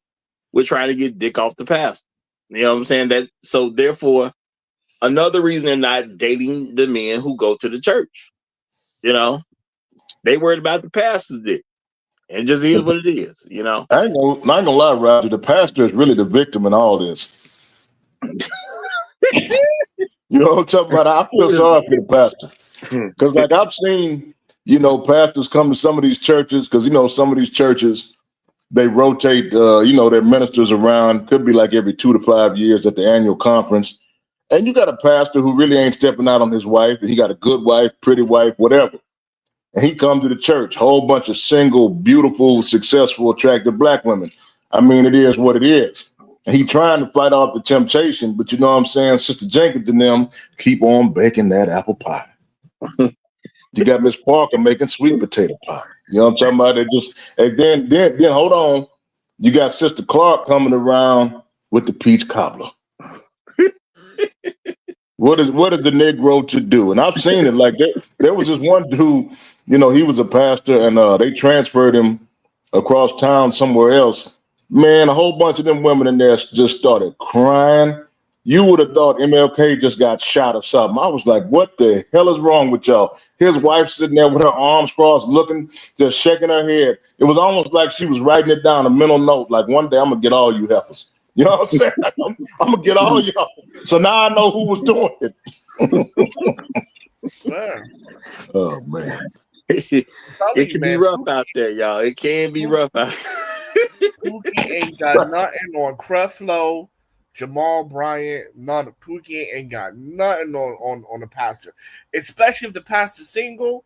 with trying to get dick off the pastor. You know what I'm saying? That so therefore, another reason they're not dating the men who go to the church. You know, they worried about the pastor's dick. It just is what it is. You know, I ain't gonna lie, Roger. The pastor is really the victim in all this. You know what I'm talking about? I feel sorry for the pastor, because like I've seen, you know, pastors come to some of these churches, because you know some of these churches they rotate, you know, their ministers around. Could be like every 2 to 5 years at the annual conference, and you got a pastor who really ain't stepping out on his wife, and he got a good wife, pretty wife, whatever. And he come to the church, whole bunch of single, beautiful, successful, attractive black women. I mean, it is what it is. And he trying to fight off the temptation, but you know what I'm saying? Sister Jenkins and them keep on baking that apple pie. You got Miss Parker making sweet potato pie. You know what I'm talking about? They just, and then hold on. You got Sister Clark coming around with the peach cobbler. What is the Negro to do? And I've seen it. Like there was this one dude, you know, he was a pastor, and they transferred him across town somewhere else. Man, a whole bunch of them women in there just started crying. You would have thought MLK just got shot or something. I was like, what the hell is wrong with y'all? His wife sitting there with her arms crossed, looking, just shaking her head. It was almost like she was writing it down, a mental note, like one day I'm going to get all you heifers. You know what I'm saying? I'm going to get all y'all. So now I know who was doing it. Man. Oh, man. It can be rough out there, y'all. It can be rough out there. Pookie ain't got nothing on Creflo, Jamal Bryant. None. Pookie ain't got nothing on the pastor, especially if the pastor's single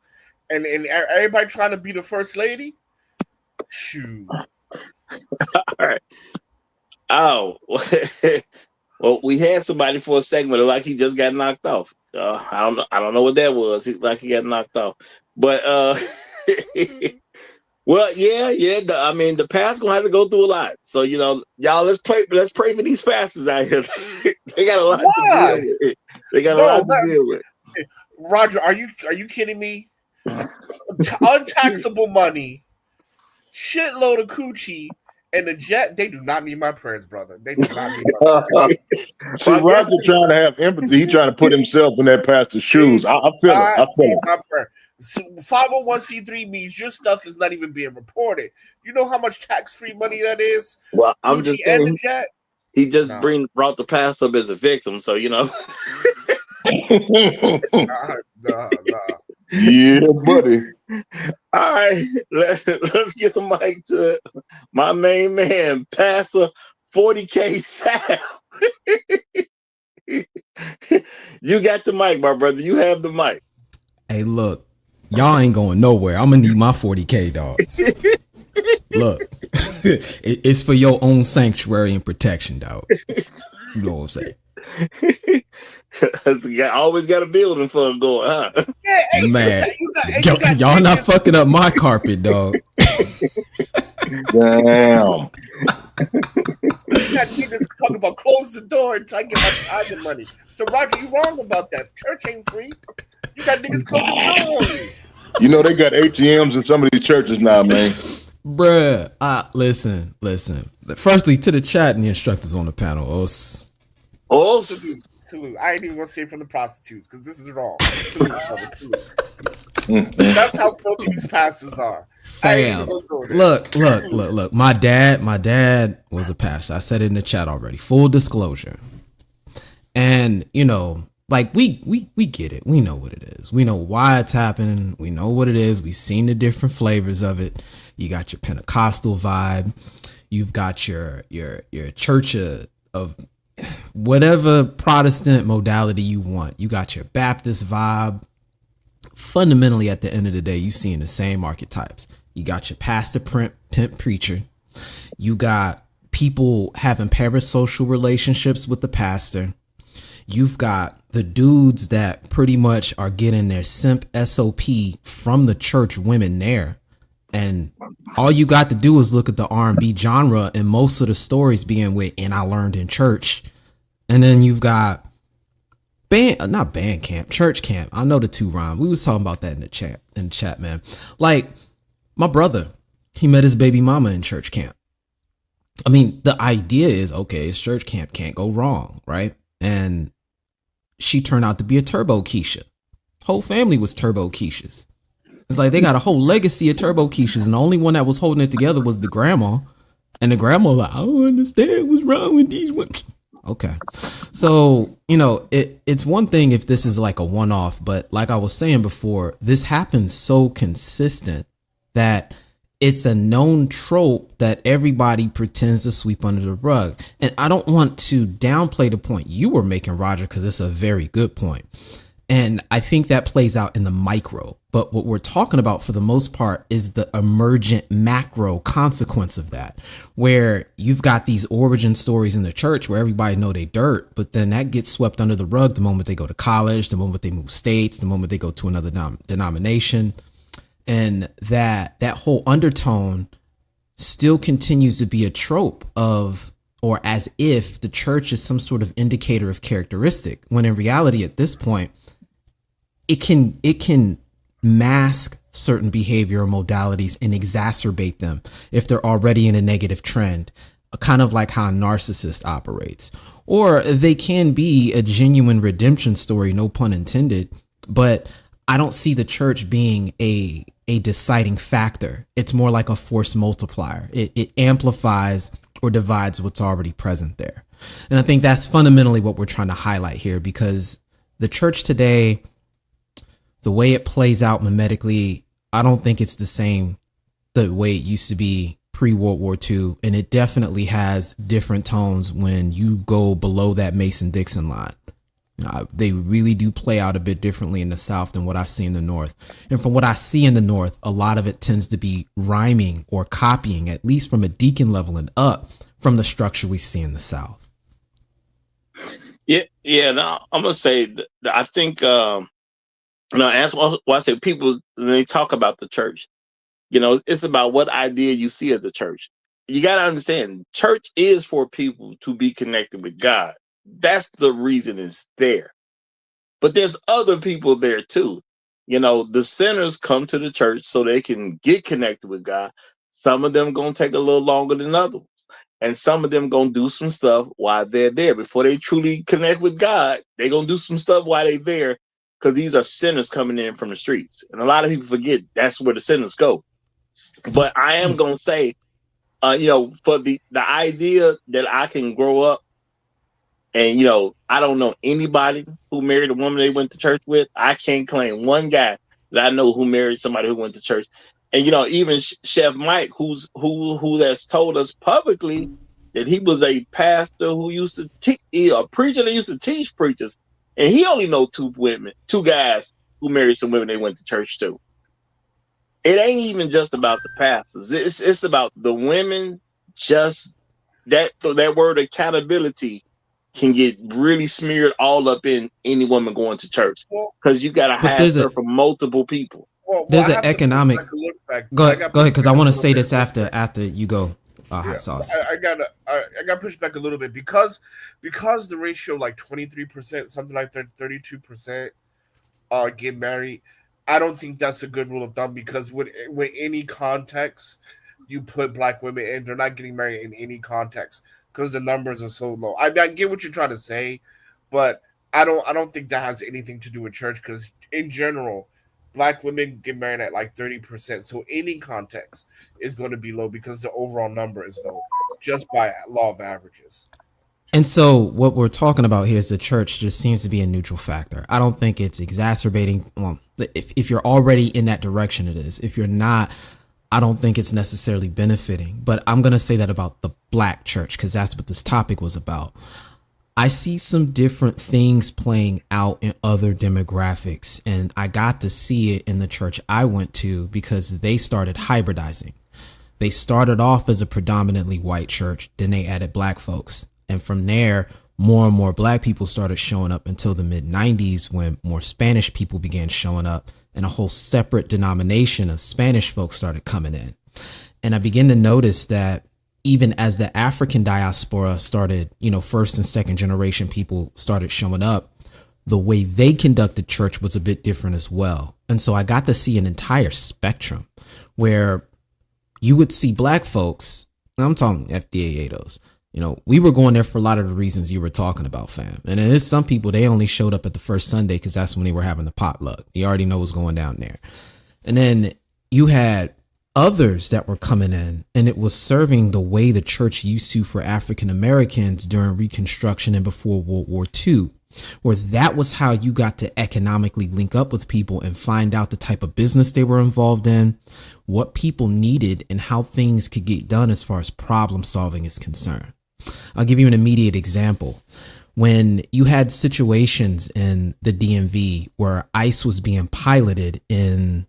and everybody trying to be the first lady. Shoot. All right. Oh, well, we had somebody for a segment like he just got knocked off. I don't know what that was. He got knocked off. But well, yeah. I mean, the pastor's gonna have to go through a lot. So you know, y'all, let's pray for these pastors out here. They got a lot to deal with. They got a lot to deal with. Roger, are you kidding me? Untaxable money, shitload of coochie. And the jet, they do not need my prayers, brother. They do not need my prayers. See, Roger trying to have empathy. He trying to put himself in that pastor's shoes. I feel it. I feel it. My prayer. So 501c3 means your stuff is not even being reported. You know how much tax-free money that is? Well, I'm just saying, and the jet? He just brought the pastor up as a victim, so you know. Nah. Yeah, buddy. All right, let's get the mic to my main man, Pastor 40K Sal. You got the mic, my brother. You have the mic. Hey, look, y'all ain't going nowhere. I'm gonna need my 40K, dog. Look, it's for your own sanctuary and protection, dog. You know what I'm saying? Always got a building fund going, huh? Yeah, hey, man, y'all not fucking up my carpet, dog. Damn. You got niggas talking about close the door until I get my tithing money. So Roger, you wrong about that. Church ain't free. You got niggas closing the door on you. You know they got ATMs in some of these churches now, man. Bruh, listen. Firstly, to the chat and the instructors on the panel. Salute. I ain't even gonna say from the prostitutes because this is wrong. Salute. That's how filthy these pastors are. Fam, look. My dad was a pastor. I said it in the chat already. Full disclosure. And you know, like we get it. We know what it is. We know why it's happening. We know what it is. We've seen the different flavors of it. You got your Pentecostal vibe. You've got your church of whatever Protestant modality you want. You got your Baptist vibe. Fundamentally, at the end of the day, you seeing the same archetypes. You got your pastor, pimp, preacher. You got people having parasocial relationships with the pastor. You've got the dudes that pretty much are getting their simp SOP from the church women there. And all you got to do is look at the R&B genre, and most of the stories being with, and I learned in church. And then you've got not band camp, church camp. I know the two rhyme. We was talking about that in the chat, man. Like my brother, he met his baby mama in church camp. I mean, the idea is, okay, it's church camp, can't go wrong, right? And she turned out to be a Turbo Keisha. Whole family was Turbo Keishas. It's like they got a whole legacy of Turbo Keishas, and the only one that was holding it together was the grandma. And the grandma like, I don't understand what's wrong with these women. Okay. So, it's one thing if this is like a one-off, but like I was saying before, this happens so consistent that it's a known trope that everybody pretends to sweep under the rug. And I don't want to downplay the point you were making, Roger, because it's a very good point. And I think that plays out in the micro. But what we're talking about for the most part is the emergent macro consequence of that, where you've got these origin stories in the church where everybody know they dirt, but then that gets swept under the rug the moment they go to college, the moment they move states, the moment they go to another denomination. And that whole undertone still continues to be a trope of, or as if the church is some sort of indicator of characteristic, when in reality at this point, it can mask certain behavioral modalities and exacerbate them if they're already in a negative trend, kind of like how a narcissist operates. Or they can be a genuine redemption story, no pun intended, but I don't see the church being a deciding factor. It's more like a force multiplier. It amplifies or divides what's already present there. And I think that's fundamentally what we're trying to highlight here, because the church today, the way it plays out mimetically, I don't think it's the same the way it used to be pre-World War II. And it definitely has different tones when you go below that Mason-Dixon line. They really do play out a bit differently in the South than what I see in the North. And from what I see in the North, a lot of it tends to be rhyming or copying, at least from a deacon level and up, from the structure we see in the South. Yeah. No, I'm gonna say I think as what I say, people when they talk about the church, it's about what idea you see of the church. You gotta understand, church is for people to be connected with God. That's the reason it's there. But there's other people there too. The sinners come to the church so they can get connected with God. Some of them going to take a little longer than others. And some of them going to do some stuff while they're there. Before they truly connect with God, they're going to do some stuff while they're there, because these are sinners coming in from the streets. And a lot of people forget that's where the sinners go. But I am going to say, for the idea that I can grow up and, I don't know anybody who married a woman they went to church with. I can't claim one guy that I know who married somebody who went to church. And, even Chef Mike, who has told us publicly that he was a pastor who used to teach, a preacher that used to teach preachers. And he only know two guys who married some women they went to church to. It ain't even just about the pastors. It's about the women. Just that word accountability can get really smeared all up in any woman going to church, because you got to have her from multiple people. There's an economic. Go ahead, because I want to say this after you go. Hot sauce. I got pushed back a little bit because the ratio like 23%, something like that, 32% get married. I don't think that's a good rule of thumb, because with any context you put black women in, they're not getting married in any context because the numbers are so low. I get what you're trying to say, but I don't think that has anything to do with church, because in general, black women get married at like 30%. So any context is going to be low because the overall number is low, just by law of averages. And so what we're talking about here is the church just seems to be a neutral factor. I don't think it's exacerbating. Well, if you're already in that direction, it is. If you're not, I don't think it's necessarily benefiting. But I'm going to say that about the black church, because that's what this topic was about. I see some different things playing out in other demographics, and I got to see it in the church I went to because they started hybridizing. They started off as a predominantly white church, then they added black folks. And from there, more and more black people started showing up until the mid 90s when more Spanish people began showing up and a whole separate denomination of Spanish folks started coming in. And I began to notice that even as the African diaspora started, first and second generation people started showing up, the way they conducted church was a bit different as well. And so I got to see an entire spectrum where you would see black folks, I'm talking FDAAs, we were going there for a lot of the reasons you were talking about, fam. And then there's some people, they only showed up at the first Sunday because that's when they were having the potluck. You already know what's going down there. And then you had others that were coming in, and it was serving the way the church used to for African Americans during Reconstruction and before World War II, where that was how you got to economically link up with people and find out the type of business they were involved in, what people needed, and how things could get done as far as problem solving is concerned. I'll give you an immediate example. When you had situations in the DMV where ICE was being piloted in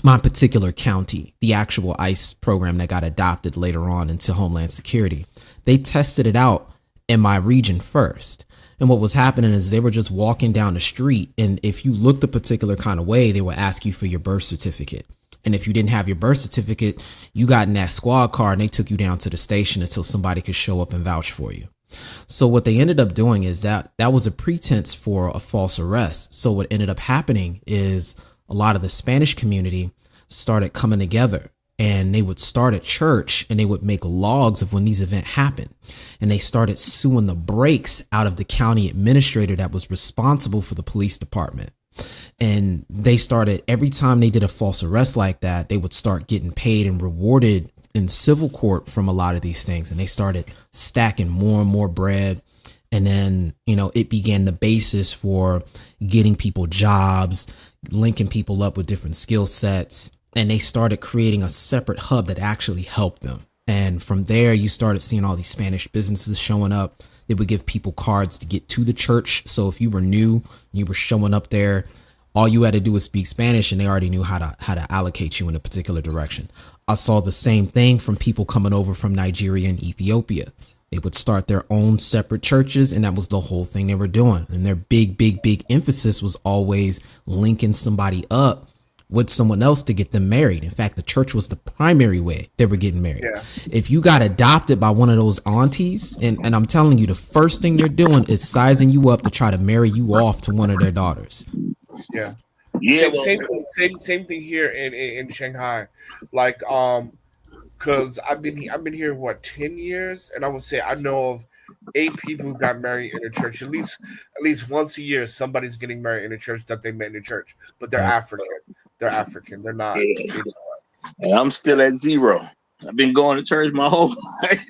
my particular county, the actual ICE program that got adopted later on into Homeland Security, they tested it out in my region first. And what was happening is they were just walking down the street, and if you looked a particular kind of way, they would ask you for your birth certificate. And if you didn't have your birth certificate, you got in that squad car and they took you down to the station until somebody could show up and vouch for you. So what they ended up doing is that was a pretense for a false arrest. So what ended up happening is a lot of the Spanish community started coming together, and they would start at church and they would make logs of when these events happened. And they started suing the brakes out of the county administrator that was responsible for the police department. And they started, every time they did a false arrest like that, they would start getting paid and rewarded in civil court from a lot of these things. And they started stacking more and more bread. And then, it began the basis for getting people jobs, linking people up with different skill sets. And they started creating a separate hub that actually helped them. And from there, you started seeing all these Spanish businesses showing up. They would give people cards to get to the church. So if you were new, you were showing up there, all you had to do was speak Spanish and they already knew how to allocate you in a particular direction. I saw the same thing from people coming over from Nigeria and Ethiopia. They would start their own separate churches, and that was the whole thing they were doing. And their big emphasis was always linking somebody up with someone else to get them married. In fact, the church was the primary way they were getting married. Yeah. If you got adopted by one of those aunties, and I'm telling you, the first thing they're doing is sizing you up to try to marry you off to one of their daughters. Yeah. Yeah. Same thing here in Shanghai. Like, because I've been here 10 years, and I would say I know of 8 people who got married in a church. At least once a year, somebody's getting married in a church that they met in a church, but they're African. They're African. They're not. Yeah. And I'm still at 0. I've been going to church my whole life.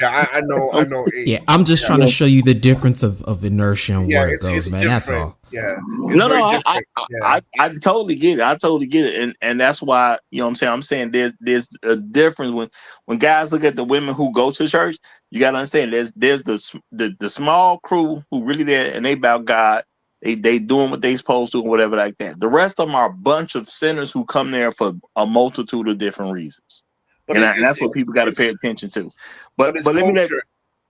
Yeah, I know. Yeah, I'm just trying to show you the difference of inertia and where it goes, man. That's all. Yeah. No, I totally get it. I totally get it. And that's why, what I'm saying? I'm saying there's a difference when guys look at the women who go to church. You got to understand there's the small crew who really there and they about God. They doing what they supposed to and whatever like that. The rest of them are a bunch of sinners who come there for a multitude of different reasons. But and that's what people got to pay attention to. But let me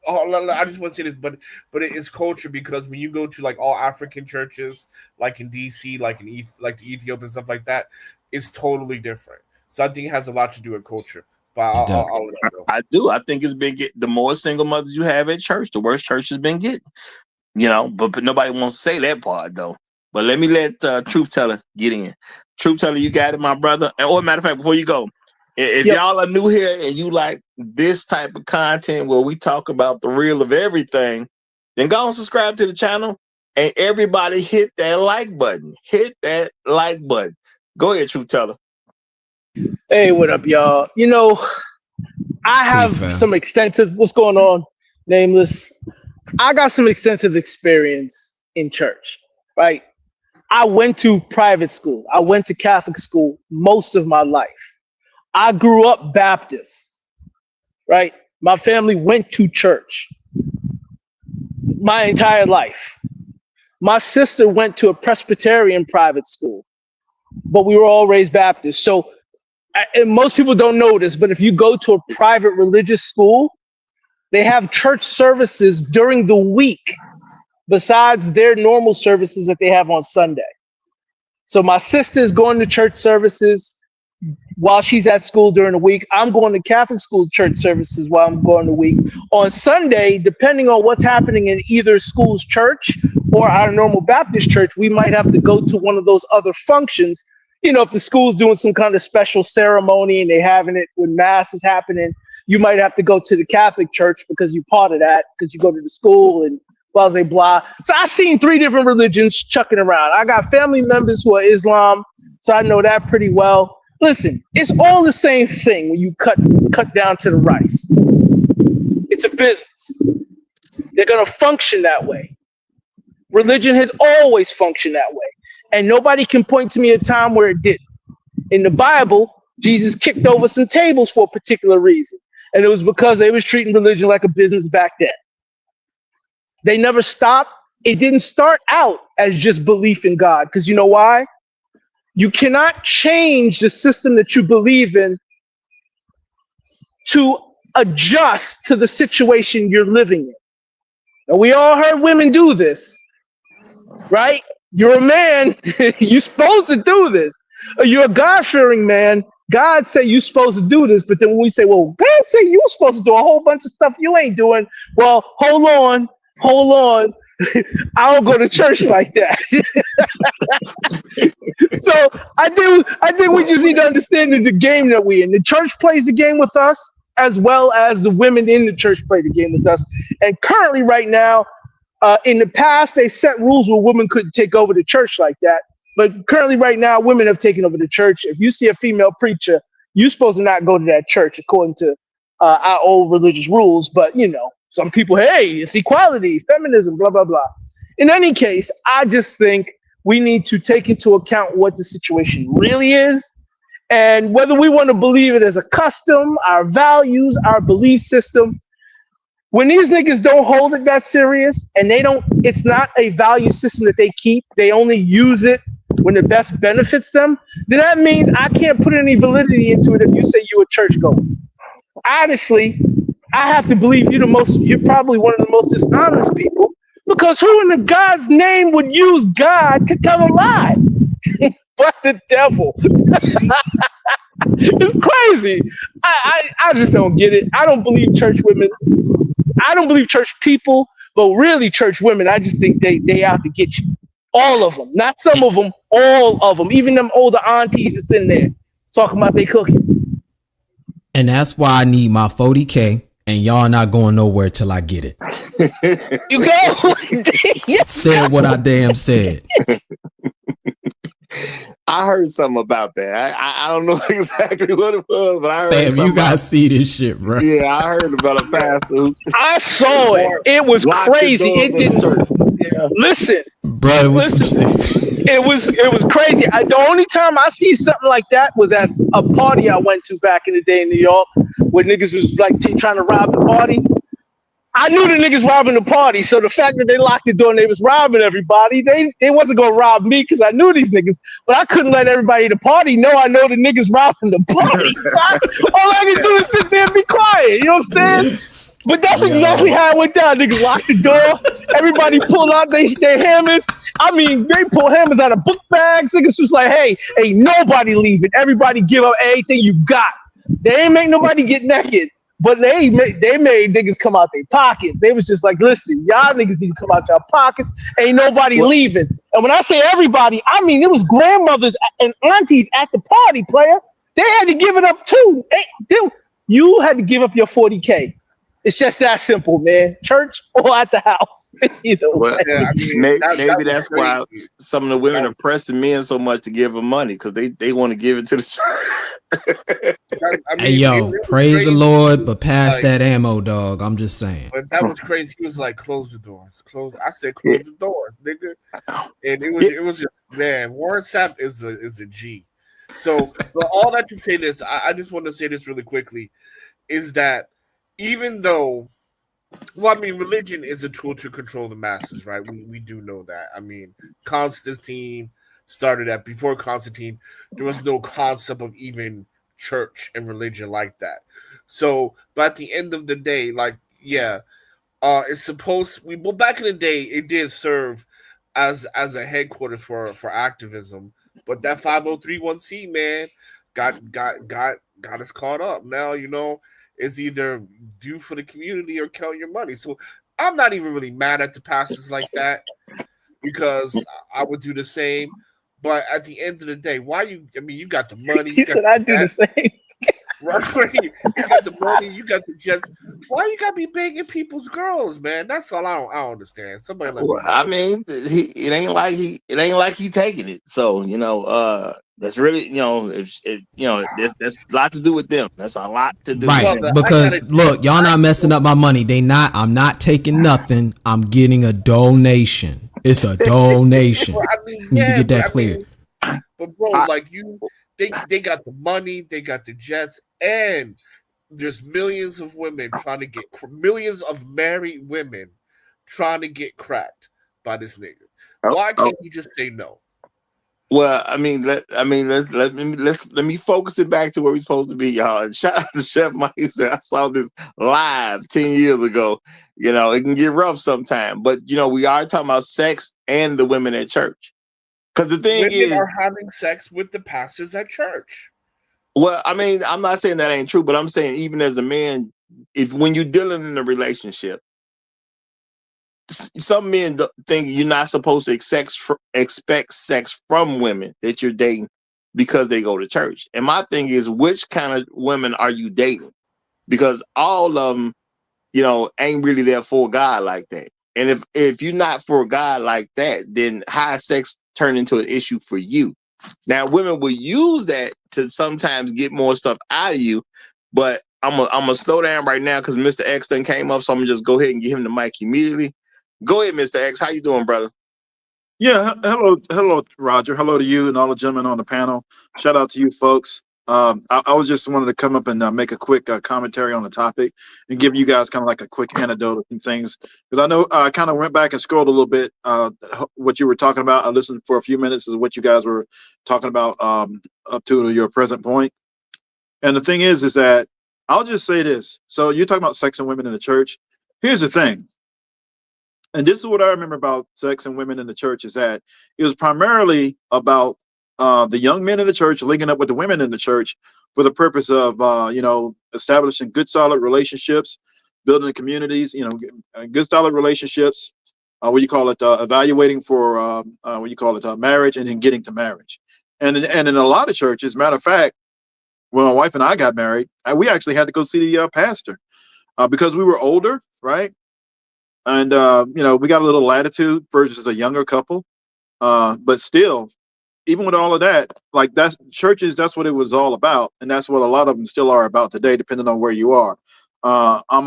I just want to say this, but it is culture, because when you go to like all African churches, like in DC, like the Ethiopian stuff like that, it's totally different. So I think it has a lot to do with culture. But I'll let you know. I do. I think it's been the more single mothers you have at church, the worse church has been getting. But nobody wants to say that part though. But let me let Truth Teller get in. Truth Teller, you got it, my brother. And matter of fact, before you go, if y'all are new here and you like this type of content where we talk about the real of everything, then go and subscribe to the channel and everybody hit that like button. Hit that like button. Go ahead, Truth Teller. Hey, what up, y'all? I have some extensive, what's going on, Nameless? I got some extensive experience in church, right? I went to private school. I went to Catholic school most of my life. I grew up Baptist, right? My family went to church my entire life. My sister went to a Presbyterian private school, but we were all raised Baptist. So and most people don't know this, but if you go to a private religious school, they have church services during the week besides their normal services that they have on Sunday. So my sister is going to church services while she's at school during the week. I'm going to Catholic school church services while I'm going the week. On Sunday, depending on what's happening in either school's church or our normal Baptist church, we might have to go to one of those other functions. You know, if the school's doing some kind of special ceremony and they're having it when mass is happening, you might have to go to the Catholic church because you're part of that, because you go to the school and blah, blah, blah. So I've seen 3 different religions chucking around. I got family members who are Islam, so I know that pretty well. Listen, it's all the same thing when you cut down to the rice. It's a business. They're going to function that way. Religion has always functioned that way. And nobody can point to me a time where it didn't. In the Bible, Jesus kicked over some tables for a particular reason. And it was because they was treating religion like a business back then. They never stopped. It didn't start out as just belief in God. Because you know why? You cannot change the system that you believe in to adjust to the situation you're living in. And we all heard women do this, right? You're a man, you're supposed to do this. You're a God-fearing man. God said you're supposed to do this, but then when we say, well, God said you're supposed to do a whole bunch of stuff you ain't doing. Well, hold on. I don't go to church like that. So I think we just need to understand the game that we in. The church plays the game with us as well as the women in the church play the game with us. And currently right now, in the past, they set rules where women couldn't take over the church like that. But currently right now, women have taken over the church. If you see a female preacher, you're supposed to not go to that church according to our old religious rules. But, you know, some people, hey, it's equality, feminism, blah, blah, blah. In any case, I just think we need to take into account what the situation really is. And whether we want to believe it as a custom, our values, our belief system, when these niggas don't hold it that serious and they don't, it's not a value system that they keep, they only use it when it best benefits them, then that means I can't put any validity into it if you say you're a churchgoer. Honestly, I have to believe you're probably one of the most dishonest people, because who in the God's name would use God to tell a lie? But the devil. It's crazy. I just don't get it. I don't believe church women. I don't believe church people, but really church women, I just think they out to get you. All of them. Not some of them, all of them. Even them older aunties that's in there talking about they cooking. And that's why I need my 40K, and y'all not going nowhere till I get it. You go. Said what I damn said. I heard something about that. I don't know exactly what it was, but I heard something. You gotta see this shit, bro. Yeah, I heard about a pastor. I saw it. It was crazy. It didn't. Yeah. Listen, bro. It was it was crazy. The only time I see something like that was at a party I went to back in the day in New York, where niggas was like trying to rob the party. I knew the niggas robbing the party, so the fact that they locked the door and they was robbing everybody, they wasn't gonna rob me because I knew these niggas, but I couldn't let everybody at the party know I know the niggas robbing the party. All I can do is sit there and be quiet, you know what I'm saying? But that's exactly how it went down. Niggas locked the door, everybody pulled out their hammers. I mean, they pull hammers out of book bags. Niggas was like, hey, ain't nobody leaving. Everybody give up everything you got. They ain't make nobody get naked. But they made niggas come out their pockets. They was just like, listen, y'all niggas need to come out your pockets. Ain't nobody leaving. And when I say everybody, I mean it was grandmothers and aunties at the party, player. They had to give it up too. You had to give up your 40K. It's just that simple, man. Church or at the house. It's either way. Yeah, I mean, maybe that's why some of the women are pressing men so much to give them money, because they want to give it to the church. Hey, yo, praise the Lord, but pass that ammo, dog. I'm just saying. But that was crazy. He was like, close the doors. I said, close the door, nigga. And it was just, man, Warren Sapp is a G. So, but all that to say this, I just want to say this really quickly, is that even though, well, I mean, religion is a tool to control the masses, right? We do know that. I mean, Constantine started that. Before Constantine, there was no concept of even church and religion like that. So, but at the end of the day, like, yeah, it's supposed. Well, back in the day, it did serve as a headquarters for activism. But that 5031C, man, got us caught up. Now, it's either do for the community or count your money. So I'm not even really mad at the pastors like that, because I would do the same. But at the end of the day, why you? I mean, you got the money. He said I do the same. Right? You got the money. You got the jets. Why you gotta be begging people's girls, man? That's all I don't understand. Somebody let me know. I mean, it ain't like he taking it. So that's really that's a lot to do with them. That's a lot to do with Right, them. because look, y'all not messing up my money. I'm not taking nothing. I'm getting a donation. It's a donation. Well, I mean, Need to get that clear. But bro, like they got the money, they got the jets, and there's millions of women trying to get millions of married women trying to get cracked by this nigga. Why can't you just say no? Well, let me focus it back to where we're supposed to be, y'all. And shout out to Chef Mike, who said I saw this live 10 years ago. It can get rough sometimes, but we are talking about sex and the women at church. Because the thing women is, are having sex with the pastors at church. Well, I mean, I'm not saying that ain't true, but I'm saying even as a man, when you're dealing in a relationship, some men think you're not supposed to expect sex from women that you're dating because they go to church. And my thing is, which kind of women are you dating? Because all of them, ain't really there for God like that. And if you're not for God like that, then high sex turn into an issue for you. Now, women will use that to sometimes get more stuff out of you, but I'm gonna slow down right now because Mr. X then came up, so I'm gonna just go ahead and give him the mic immediately. Go ahead, Mr. X. How you doing, brother? Yeah, hello, Roger. Hello to you and all the gentlemen on the panel. Shout out to you, folks. I was just wanted to come up and make a quick commentary on the topic and give you guys kind of like a quick anecdote of some things, because I know I kind of went back and scrolled a little bit what you were talking about. I listened for a few minutes of what you guys were talking about up to your present point. And the thing is that I'll just say this. So you're talking about sex and women in the church. Here's the thing. And this is what I remember about sex and women in the church, is that it was primarily about the young men in the church linking up with the women in the church for the purpose of, establishing good, solid relationships, building communities, good, solid relationships, evaluating for, marriage, and then getting to marriage. And in a lot of churches, matter of fact, when my wife and I got married, we actually had to go see the pastor because we were older, right? And we got a little latitude versus a younger couple, but still, even with all of that, like that's churches, that's what it was all about, and that's what a lot of them still are about today, depending on where you are. I'm not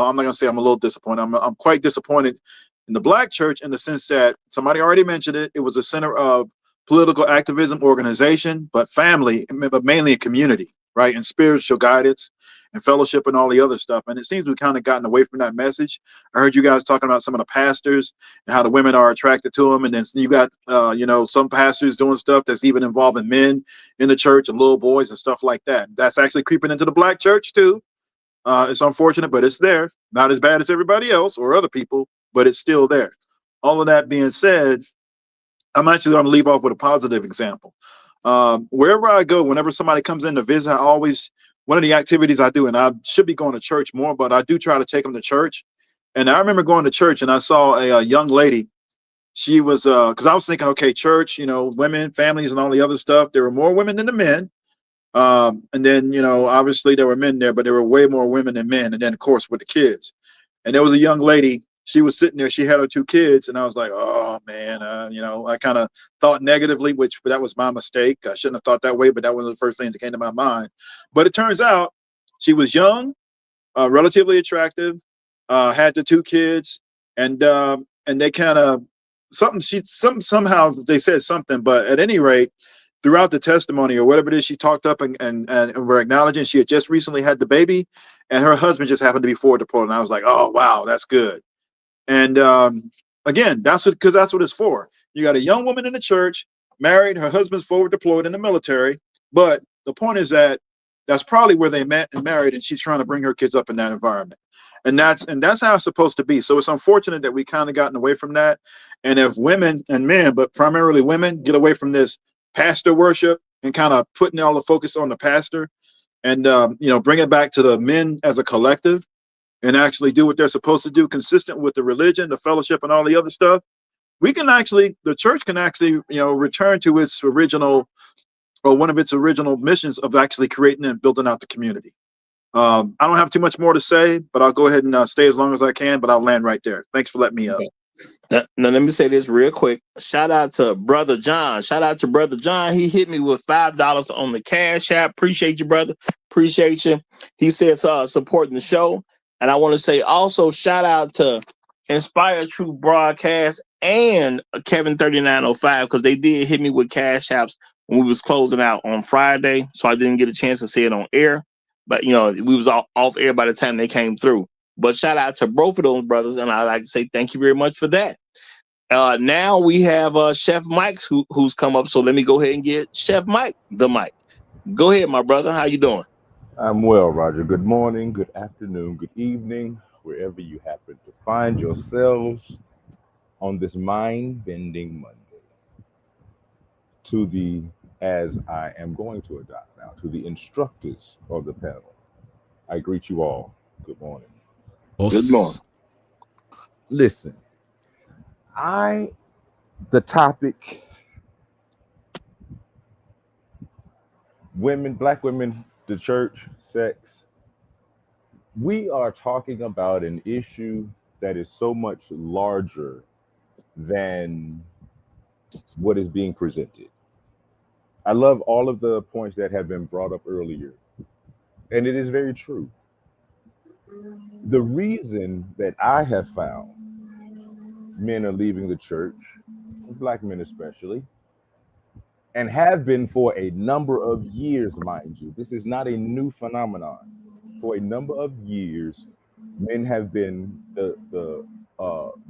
gonna say I'm a little disappointed. I'm quite disappointed in the black church, in the sense that somebody already mentioned it. It was a center of political activism, organization, but family, but mainly a community, right, and spiritual guidance and fellowship and all the other stuff. And it seems we've kind of gotten away from that message. I heard you guys talking about some of the pastors and how the women are attracted to them, and then you got some pastors doing stuff that's even involving men in the church and little boys and stuff like that. That's actually creeping into the black church too. It's unfortunate, but it's there. Not as bad as everybody else or other people, but it's still there. All of that being said, I'm actually going to leave off with a positive example. Wherever I go, whenever somebody comes in to visit, one of the activities I do, and I should be going to church more, but I do try to take them to church. And I remember going to church and I saw a young lady. She was, because I was thinking, okay, church, women, families, and all the other stuff. There were more women than the men. And then, obviously there were men there, but there were way more women than men. And then, of course, with the kids. And there was a young lady. She was sitting there. She had her two kids, and I was like, "Oh man," I kind of thought negatively, but that was my mistake. I shouldn't have thought that way, but that was the first thing that came to my mind. But it turns out she was young, relatively attractive, had the two kids, and they kind of somehow they said something, but at any rate, throughout the testimony or whatever it is, she talked up and we're acknowledging she had just recently had the baby, and her husband just happened to be forward deployed. And I was like, oh wow, that's good. And again, because that's what it's for. You got a young woman in the church, married, her husband's forward deployed in the military. But the point is that that's probably where they met and married, and she's trying to bring her kids up in that environment. And that's how it's supposed to be. So it's unfortunate that we kind of gotten away from that. And if women and men, but primarily women, get away from this pastor worship and kind of putting all the focus on the pastor, and bring it back to the men as a collective, and actually do what they're supposed to do, consistent with the religion, the fellowship, and all the other stuff, the church can actually, return to its original, or one of its original missions of actually creating and building out the community. I don't have too much more to say, but I'll go ahead and stay as long as I can, but I'll land right there. Thanks for letting me up. Now, let me say this real quick. Shout out to Brother John. He hit me with $5 on the Cash App. Appreciate you, brother. Appreciate you. He says supporting the show. And I want to say also shout out to Inspire True Broadcast and Kevin 3905, because they did hit me with Cash Apps when we was closing out on Friday. So I didn't get a chance to say it on air. But, we was off air by the time they came through. But shout out to both of those brothers, and I'd like to say thank you very much for that. Now we have Chef Mike's who's come up, so let me go ahead and get Chef Mike the mic. Go ahead, my brother. How you doing? I'm well, Roger. Good morning, good afternoon, good evening, wherever you happen to find yourselves on this mind-bending Monday. As I am going to adopt now, to the instructors of the panel, I greet you all. Good morning. Good morning. Listen, the topic, women, black women, the church, sex, we are talking about an issue that is so much larger than what is being presented. I love all of the points that have been brought up earlier, and it is very true. The reason that I have found men are leaving the church, black men especially, and have been for a number of years, mind you, this is not a new phenomenon. For a number of years, men have been, the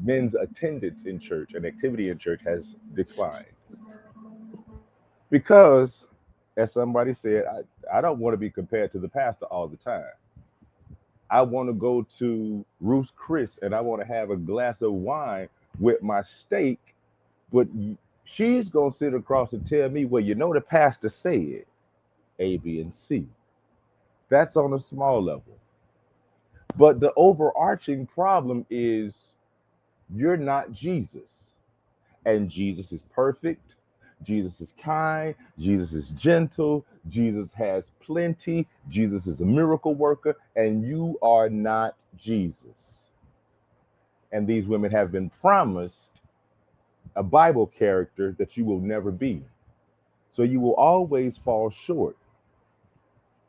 men's attendance in church and activity in church has declined. Because, as somebody said, I don't want to be compared to the pastor all the time. I want to go to Ruth's Chris and I want to have a glass of wine with my steak, but she's going to sit across and tell me, well, the pastor said A, B, and C. That's on a small level. But the overarching problem is you're not Jesus. And Jesus is perfect. Jesus is kind. Jesus is gentle. Jesus has plenty. Jesus is a miracle worker. And you are not Jesus. And these women have been promised a Bible character that you will never be. So you will always fall short.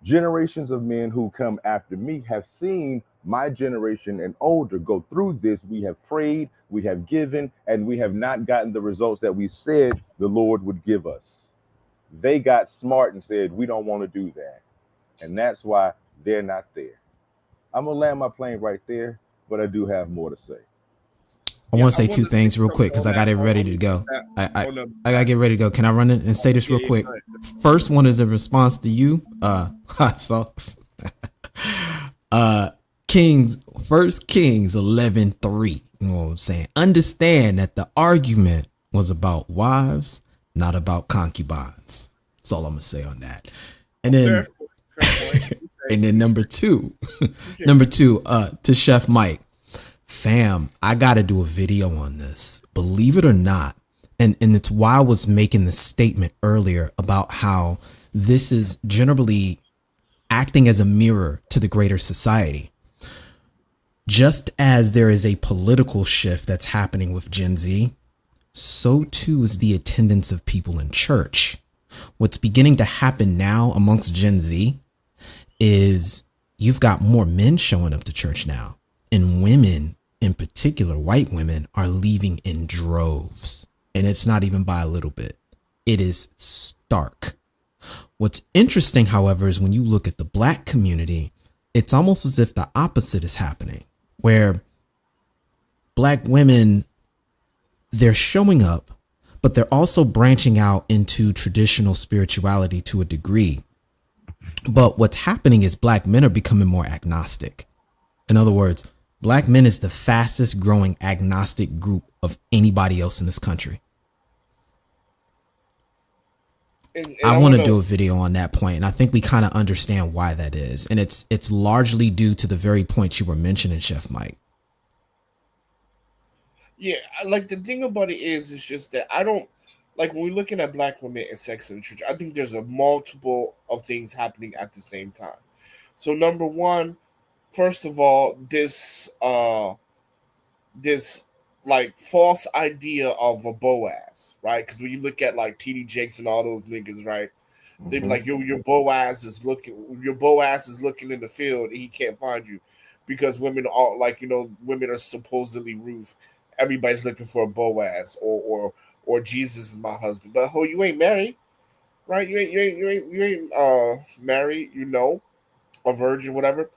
Generations of men who come after me have seen my generation and older go through this. We have prayed, we have given, and we have not gotten the results that we said the Lord would give us. They got smart and said, we don't want to do that. And that's why they're not there. I'm going to land my plane right there, but I do have more to say. I want to say two things real quick because I got it ready to go. I got to get ready to go. Can I run it and say this real quick? First one is a response to you, hot sauce. First Kings 11:3. You know what I'm saying? Understand that the argument was about wives, not about concubines. That's all I'm gonna say on that. And then, and then number two, to Chef Mike. Fam, I gotta do a video on this. Believe it or not. And it's why I was making the statement earlier about how this is generally acting as a mirror to the greater society. Just as there is a political shift that's happening with Gen Z, so too is the attendance of people in church. What's beginning to happen now amongst Gen Z is you've got more men showing up to church now, and women, in particular, white women, are leaving in droves. And it's not even by a little bit. It is stark. What's interesting, however, is when you look at the black community, it's almost as if the opposite is happening, where black women, they're showing up, but they're also branching out into traditional spirituality to a degree. But what's happening is black men are becoming more agnostic. In other words, black men is the fastest growing agnostic group of anybody else in this country. And I want to do a video on that point, and I think we kind of understand why that is. And it's largely due to the very point you were mentioning, Chef Mike. Yeah, like the thing about it is just that I don't like when we're looking at black women and sex in the church. I think there's a multiple of things happening at the same time. So number one, first of all, this like false idea of a Boaz, right? Because when you look at like TD Jakes and all those niggas, right? They be like, your Boaz is looking in the field and he can't find you because women are like, women are supposedly Ruth. Everybody's looking for a Boaz or Jesus is my husband. But you ain't married, right? You ain't married, a virgin, whatever.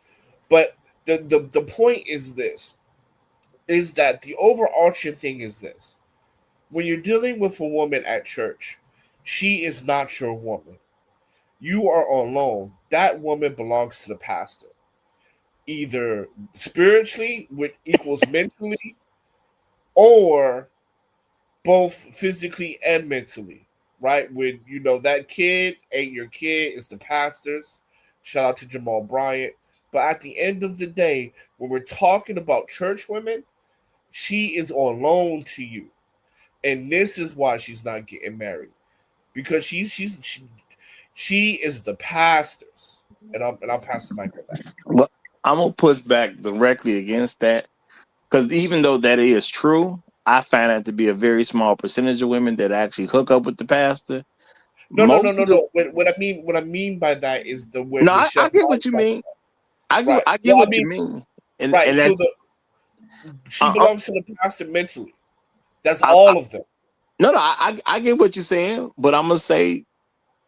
But the point is this, is that the overarching thing is this. When you're dealing with a woman at church, she is not your woman. You are on loan. That woman belongs to the pastor. Either spiritually, which equals mentally, or both physically and mentally, right? When that kid ain't your kid, it's the pastor's. Shout out to Jamal Bryant. But at the end of the day, when we're talking about church women, she is on loan to you. And this is why she's not getting married. Because she is the pastor's. And I'll pass the mic on that. Well, I'm gonna push back directly against that because even though that is true, I find that to be a very small percentage of women that actually hook up with the pastor. No. Most of the What I mean by that is no, the I chef. get what you mean. Right. I get No, I what you mean, mean, and right. So that's she I, belongs to the pastor mentally. That's I, all of them. no, I get what you're saying, but I'm gonna say,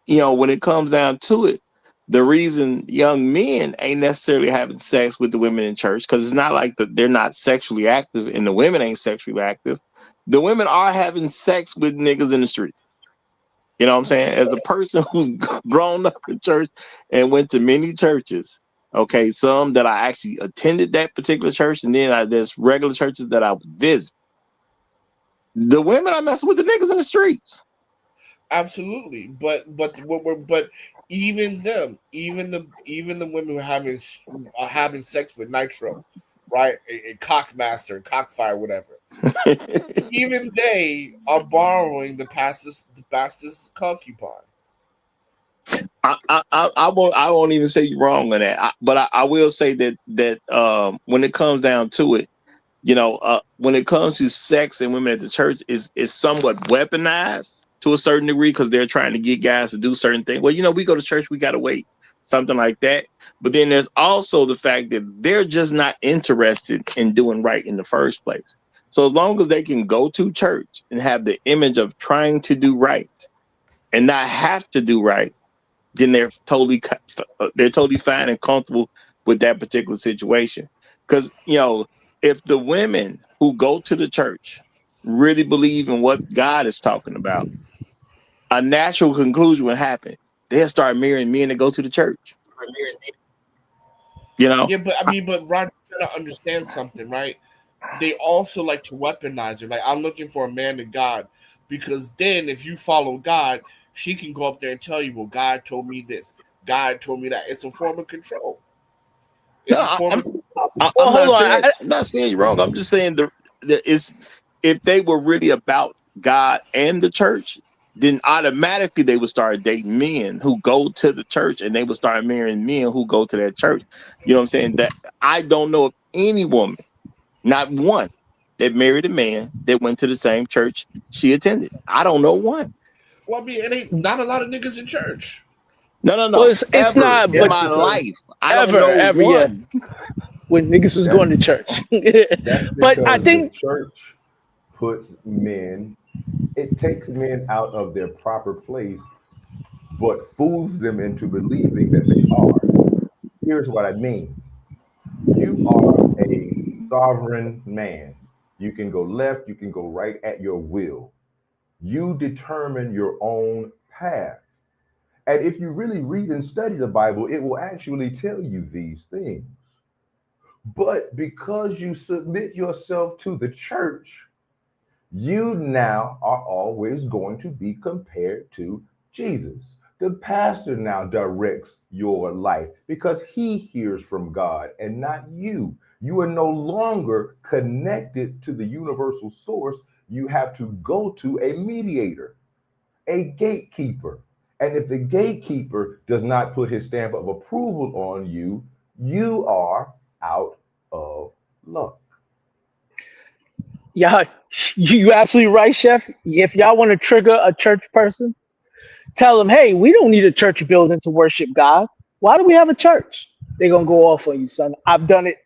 when it comes down to it, the reason young men ain't necessarily having sex with the women in church because it's not like they're not sexually active and the women ain't sexually active. The women are having sex with niggas in the street. You know what I'm saying? As a person who's grown up in church and went to many churches, okay, some that I actually attended that particular church, and then there's regular churches that I would visit. The women are messing with the niggas in the streets. Absolutely, but even the women who are having sex with Nitro, right? A cockmaster, cockfire, whatever. Even they are borrowing the pastor's concubine. I won't even say you're wrong on that. But I will say that when it comes down to it, when it comes to sex and women at the church, is somewhat weaponized to a certain degree because they're trying to get guys to do certain things. Well, we go to church, we gotta wait, something like that. But then there's also the fact that they're just not interested in doing right in the first place. So as long as they can go to church and have the image of trying to do right and not have to do right, then they're totally fine and comfortable with that particular situation. Because if the women who go to the church really believe in what God is talking about, a natural conclusion would happen. They'll start marrying men that go to the church. Yeah, but Roger, you gotta understand something, right? They also like to weaponize it. Like, I'm looking for a man of God because then if you follow God, she can go up there and tell you, well, God told me this, God told me that. It's a form of control. No, It's a form of Well, hold on. I'm not saying you're wrong. I'm just saying it's if they were really about God and the church, then automatically they would start dating men who go to the church and they would start marrying men who go to that church. You know what I'm saying? That I don't know of any woman, not one, that married a man that went to the same church she attended. I don't know one. Well, it ain't not a lot of niggas in church. No. Well, it's Ever not, in but my life, I don't know ever, yeah. one. When niggas was That's going to church, that's but I because the think church puts men, it takes men out of their proper place, but fools them into believing that they are. Here's what I mean. You are a sovereign man. You can go left, you can go right at your will. You determine your own path. And if you really read and study the Bible, it will actually tell you these things. But because you submit yourself to the church, you now are always going to be compared to Jesus. The pastor now directs your life because he hears from God and not you. You are no longer connected to the universal source. You have to go to a mediator, a gatekeeper. And if the gatekeeper does not put his stamp of approval on you, you are out of luck. Yeah, you absolutely right, Chef. If y'all want to trigger a church person, tell them, hey, we don't need a church building to worship God. Why do we have a church? They're gonna go off on you, son. I've done it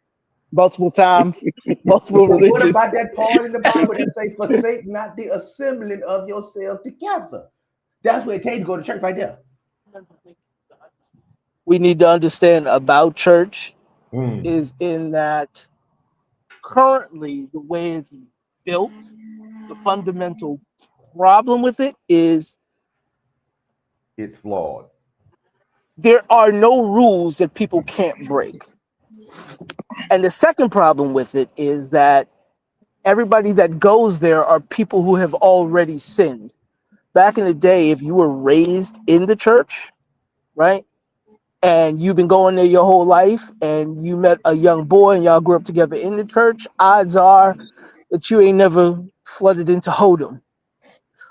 multiple times, multiple Well, what religions. about that part in the Bible that say, forsake not the assembling of yourself together? That's where it takes to go to church right there. We need to understand about church Mm. is in that currently the way it's built, the fundamental problem with it is It's flawed. there are no rules that people can't break. And the second problem with it is that everybody that goes there are people who have already sinned. Back in the day, if you were raised in the church, right, and you've been going there your whole life and you met a young boy and y'all grew up together in the church, odds are that you ain't never flooded into Hodom.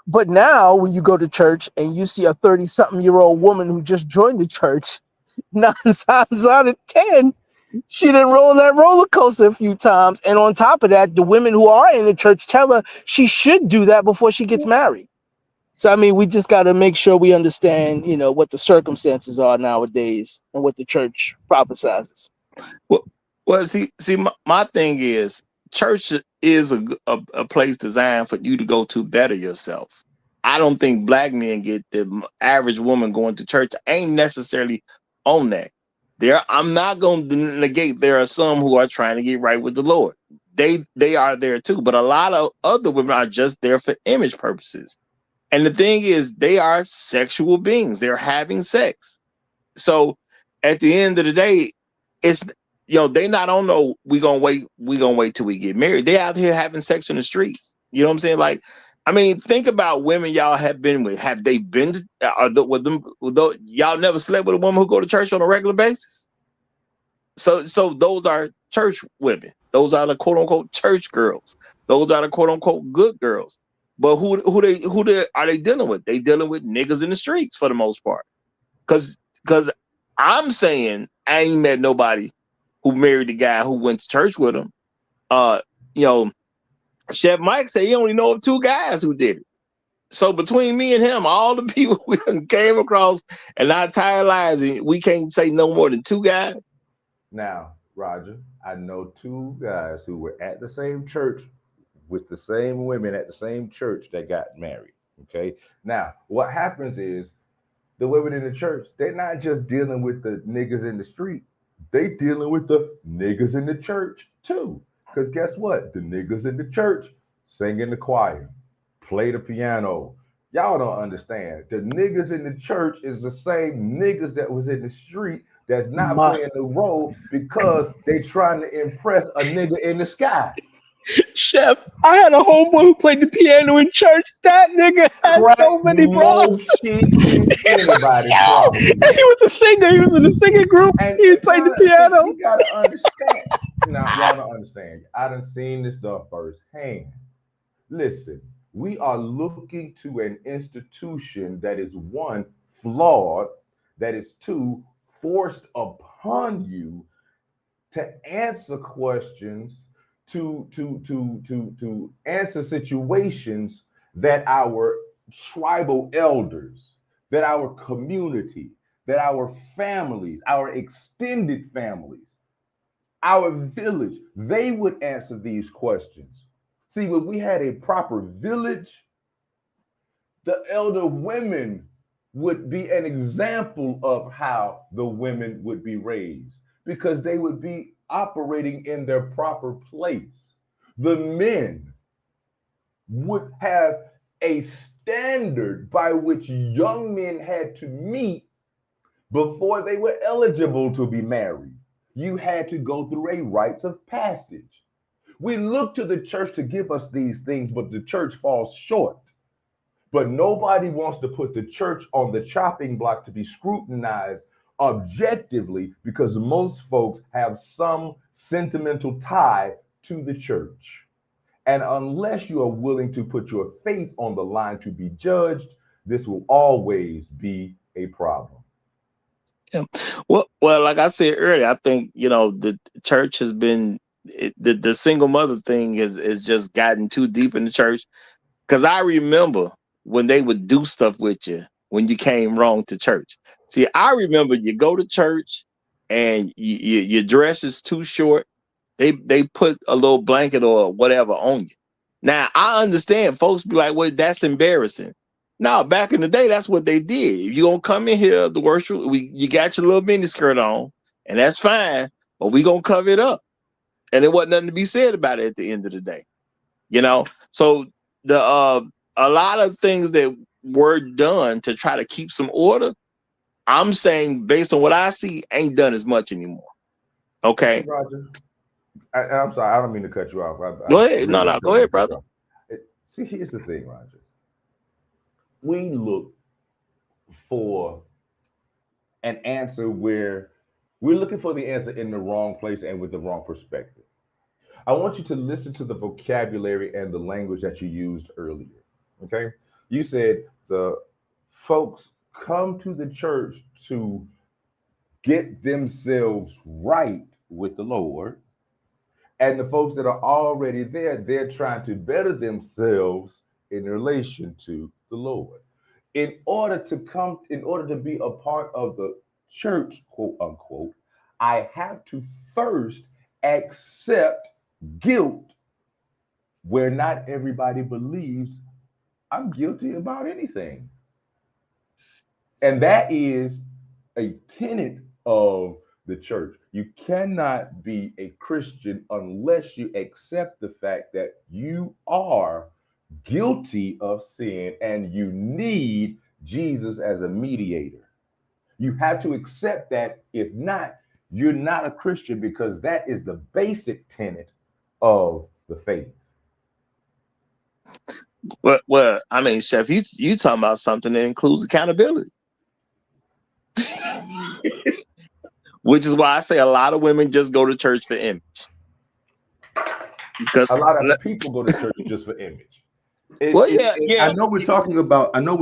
But now when you go to church and you see a 30-something-year-old woman who just joined the church, 9 times out of 10, she didn't roll that roller coaster a few times. And on top of that, the women who are in the church tell her she should do that before she gets married. So, I mean, we just got to make sure we understand, what the circumstances are nowadays and what the church prophesizes. Well, see, my thing is, church is a place designed for you to go to better yourself. I don't think black men get the average woman going to church ain't necessarily on that. I'm not going to negate there are some who are trying to get right with the Lord. They are there too, but a lot of other women are just there for image purposes. And the thing is, they are sexual beings. They're having sex. So at the end of the day, it's they not on no we gonna wait till we get married. They out here having sex in the streets. You know what I'm saying? Like, I mean, think about women y'all have been with. Have they been with them? Y'all never slept with a woman who go to church on a regular basis? So those are church women. Those are the quote unquote church girls. Those are the quote unquote good girls. But who are they dealing with? They dealing with niggas in the streets for the most part. Cause I'm saying I ain't met nobody who married the guy who went to church with him. Uh, Chef Mike said he only know of 2 guys who did it. So between me and him, all the people we came across in our entire lives, we can't say no more than 2 guys. Now, Roger, I know 2 guys who were at the same church with the same women at the same church that got married. Okay. Now, what happens is the women in the church, they're not just dealing with the niggas in the street, they dealing with the niggas in the church too. Because guess what? The niggas in the church sing in the choir, play the piano. Y'all don't understand. The niggas in the church is the same niggas that was in the street that's not My playing the role because they trying to impress a nigga in the sky. Chef, I had a homeboy who played the piano in church. That nigga had Crack so many broads. more cheeks than anybody, Yo, probably. and he was a singer. He was in a singing group. And He played the see, piano. you gotta understand. Now, y'all don't understand. I done seen this stuff firsthand. Listen, we are looking to an institution that is 1, flawed, that is 2, forced upon you to answer questions, to answer situations that our tribal elders, that our community, that our families, our extended families, our village, they would answer these questions. See, when we had a proper village, the elder women would be an example of how the women would be raised because they would be operating in their proper place. The men would have a standard by which young men had to meet before they were eligible to be married. You had to go through a rites of passage. We look to the church to give us these things, but the church falls short. But nobody wants to put the church on the chopping block to be scrutinized objectively because most folks have some sentimental tie to the church. And unless you are willing to put your faith on the line to be judged, this will always be a problem. Yeah. Well, like I said earlier, I think the church has been the single mother thing is just gotten too deep in the church. Because I remember when they would do stuff with you when you came wrong to church. See, I remember you go to church and your dress is too short. They put a little blanket or whatever on you. Now I understand folks be like, well, that's embarrassing. No, back in the day, that's what they did. If you gonna come in here to worship, you got your little mini skirt on, and that's fine, but we gonna cover it up. And there wasn't nothing to be said about it at the end of the day. So the a lot of things that were done to try to keep some order, I'm saying based on what I see, ain't done as much anymore. Okay. Hey, Roger, I'm sorry, I don't mean to cut you off. Go ahead. No, go ahead, brother. See, here's the thing, Roger. We look for an answer where we're looking for the answer in the wrong place and with the wrong perspective. I want you to listen to the vocabulary and the language that you used earlier. Okay. You said the folks come to the church to get themselves right with the Lord. And the folks that are already there, they're trying to better themselves in relation to the Lord. In order to be a part of the church, quote unquote, I have to first accept guilt where not everybody believes I'm guilty about anything. And that is a tenet of the church. You cannot be a Christian unless you accept the fact that you are guilty of sin and you need Jesus as a mediator. You have to accept that. If not, you're not a Christian, because that is the basic tenet of the faith. Well, I mean, Chef, you talking about something that includes accountability. Which is why I say a lot of women just go to church for image. Because a lot of people go to church just for image. Yeah. I know we're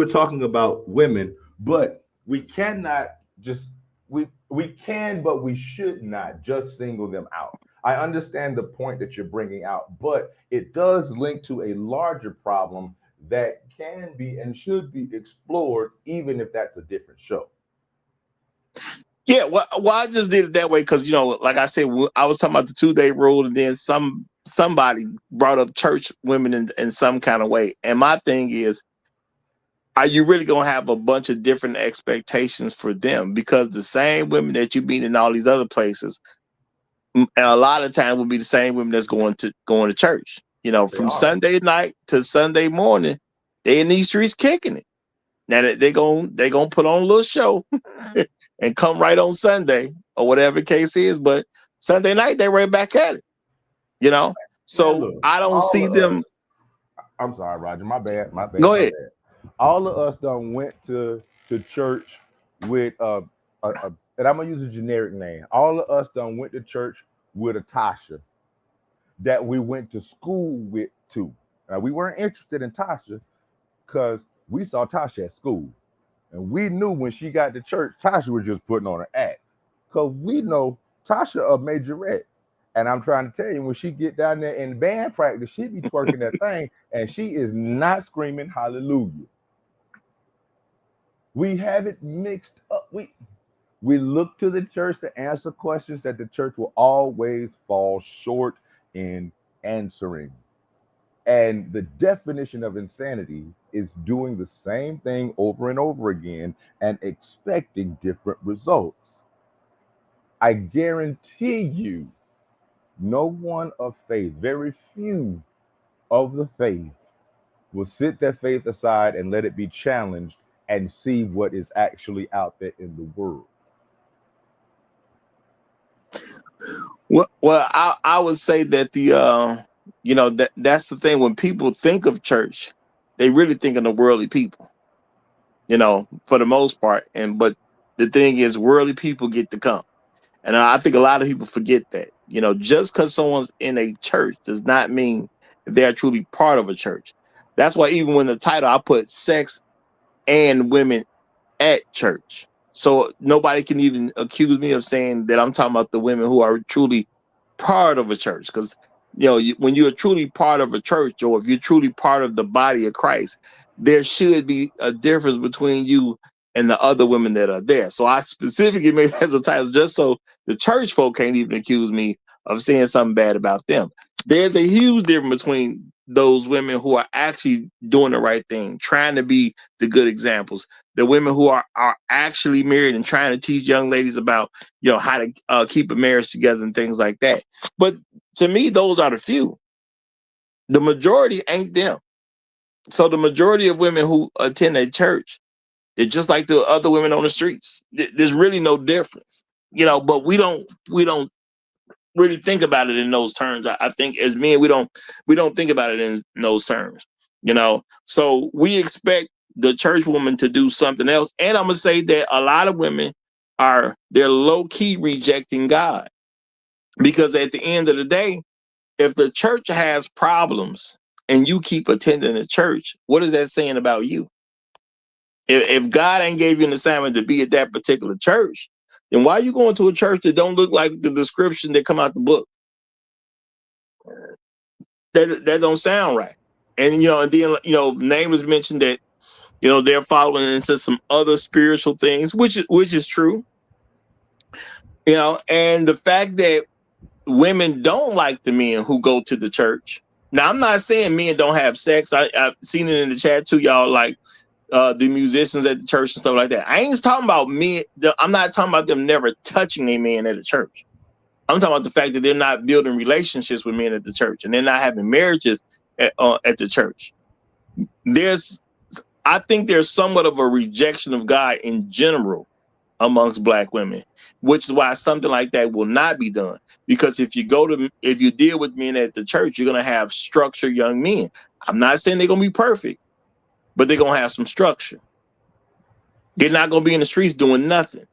talking about women, but we cannot just we can, but we should not just single them out. I understand the point that you're bringing out, but it does link to a larger problem that can be and should be explored, even if that's a different show. Yeah, well, I just did it that way because, like I said, I was talking about the 2-day rule, and then somebody brought up church women in some kind of way. And my thing is, are you really going to have a bunch of different expectations for them? Because the same women that you meet in all these other places, a lot of times will be the same women that's going to church. From Sunday night to Sunday morning, they in these streets kicking it. Now they gonna put on a little show and come right on Sunday or whatever the case is, but Sunday night they right back at it. So look, I don't see them. I'm sorry, Roger. My bad. Go ahead. All of us done went to church with and I'm gonna use a generic name. All of us done went to church with a Tasha that we went to school with too. Now, we weren't interested in Tasha because we saw Tasha at school, and we knew when she got to church, Tasha was just putting on an act, because we know Tasha a majorette. And I'm trying to tell you, when she get down there in band practice, she be twerking that thing, and she is not screaming hallelujah. We have it mixed up. We look to the church to answer questions that the church will always fall short in answering. And the definition of insanity is doing the same thing over and over again and expecting different results. I guarantee you, no one of faith, very few of the faith, will sit their faith aside and let it be challenged and see what is actually out there in the world. Well, I would say that that's the thing. When people think of church, they really think of the worldly people, for the most part. But the thing is, worldly people get to come. And I think a lot of people forget that, just because someone's in a church does not mean that they're truly part of a church. That's why even when the title, I put sex and women at church. So nobody can even accuse me of saying that I'm talking about the women who are truly part of a church. Because, when you're truly part of a church, or if you're truly part of the body of Christ, there should be a difference between you and the other women that are there. So I specifically made that as a title just so the church folk can't even accuse me of saying something bad about them. There's a huge difference between those women who are actually doing the right thing, trying to be the good examples, the women who are actually married and trying to teach young ladies about, how to keep a marriage together and things like that. But to me, those are the few. The majority ain't them. So the majority of women who attend a church, they're just like the other women on the streets. There's really no difference, but we don't really think about it in those terms. I think as men, we don't think about it in those terms, so we expect the church woman to do something else. And I'm gonna say that a lot of women they're low-key rejecting God, because at the end of the day, if the church has problems and you keep attending the church, what is that saying about you? If God ain't gave you an assignment to be at that particular church, then why are you going to a church that don't look like the description that come out the book? That don't sound right. And and then name was mentioned that they're following into some other spiritual things, which is true. And the fact that women don't like the men who go to the church. Now, I'm not saying men don't have sex. I've seen it in the chat too, y'all, like the musicians at the church and stuff like that. I ain't talking about men. I'm not talking about them never touching a man at a church. I'm talking about the fact that they're not building relationships with men at the church, and they're not having marriages at the church. I think there's somewhat of a rejection of God in general amongst Black women, which is why something like that will not be done. Because if you deal with men at the church, you're going to have structured young men. I'm not saying they're going to be perfect, but they're going to have some structure. They're not going to be in the streets doing nothing.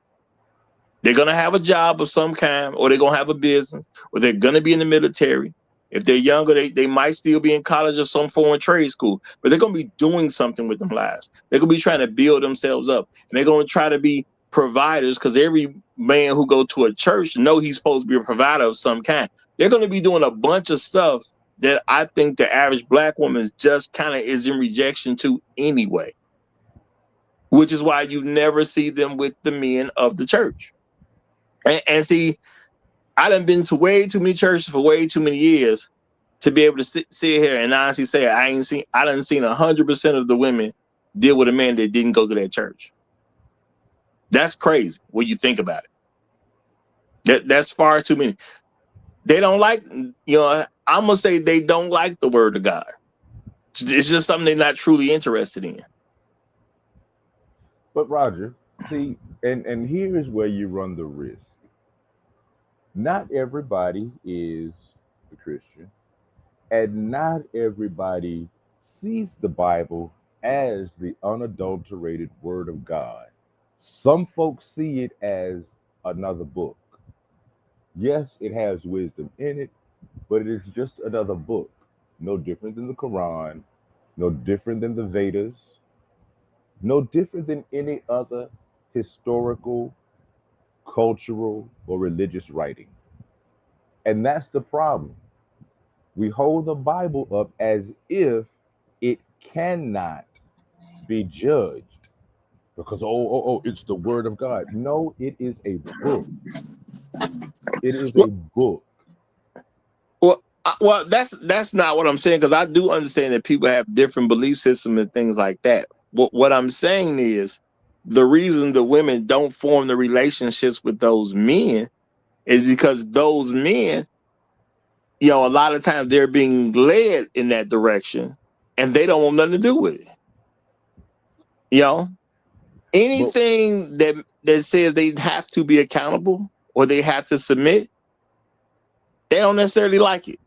They're going to have a job of some kind, or they're going to have a business, or they're going to be in the military. If they're younger, they might still be in college or some foreign trade school, but they're going to be doing something with them lives. They're going to be trying to build themselves up, and they're going to try to be providers, because every man who go to a church know he's supposed to be a provider of some kind. They're going to be doing a bunch of stuff that I think the average Black woman just kind of is in rejection to anyway, which is why you never see them with the men of the church. And see, I done been to way too many churches for way too many years to be able to sit here and honestly say I done seen 100% of the women deal with a man that didn't go to that church. That's crazy when you think about it. That's far too many. They don't like, I'm gonna say they don't like the word of God. It's just something they're not truly interested in. But Roger, see, and here's where you run the risk. Not everybody is a Christian, and not everybody sees the Bible as the unadulterated Word of God. Some folks see it as another book. Yes, it has wisdom in it, but it is just another book, no different than the Quran, no different than the Vedas, no different than any other historical, cultural, or religious writing. And that's the problem. We hold the Bible up as if it cannot be judged because, it's the word of God. No, it is a book. It is a book. Well, that's not what I'm saying, because I do understand that people have different belief systems and things like that. What I'm saying is the reason the women don't form the relationships with those men is because those men, a lot of times they're being led in that direction, and they don't want nothing to do with it. You know, anything that says they have to be accountable or they have to submit, they don't necessarily like it.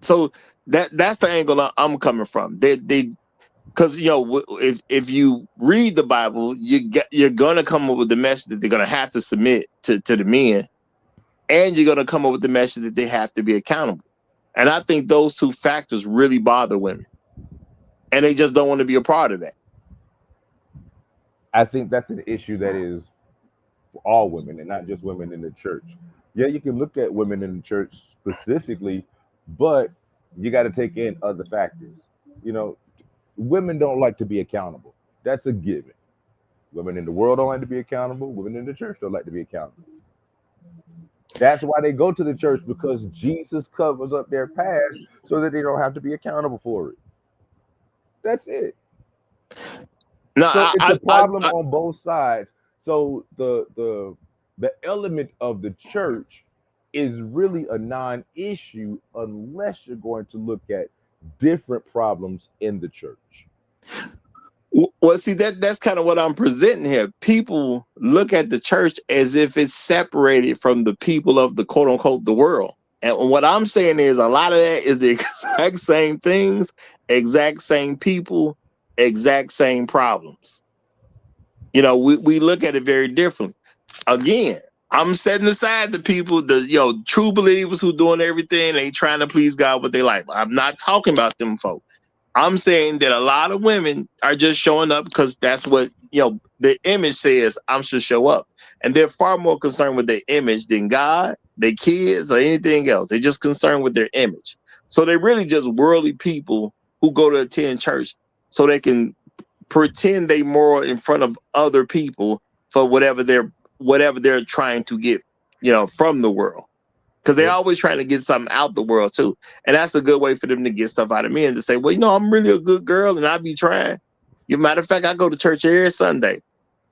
So that's the angle I'm coming from. They because if you read the Bible, you're gonna come up with the message that they're gonna have to submit to the men, and you're gonna come up with the message that they have to be accountable. And I think those two factors really bother women, and they just don't want to be a part of that. I think that's an issue that is for all women and not just women in the church. Yeah, you can look at women in the church specifically, but you got to take in other factors. Women don't like to be accountable. That's a given. Women in the world don't like to be accountable. Women in the church don't like to be accountable. That's why they go to the church, because Jesus covers up their past so that they don't have to be accountable for it. That's it. No, so it's a problem on both sides. So the element of the church is really a non-issue unless you're going to look at different problems in the church. Well, see, that's kind of what I'm presenting here. People look at the church as if it's separated from the people of the quote unquote the world. And what I'm saying is a lot of that is the exact same things, exact same people, exact same problems. We look at it very differently. Again, I'm setting aside the people, the true believers who doing everything, they trying to please God with their life. I'm not talking about them folks. I'm saying that a lot of women are just showing up because that's what the image says I'm should show up, and they're far more concerned with their image than God, their kids, or anything else. They're just concerned with their image. So they're really just worldly people who go to attend church so they can pretend they moral in front of other people for whatever they're trying to get, from the world. Because they're always trying to get something out the world too. And that's a good way for them to get stuff out of men, to say, well, I'm really a good girl and I be trying. As a matter of fact, I go to church every Sunday.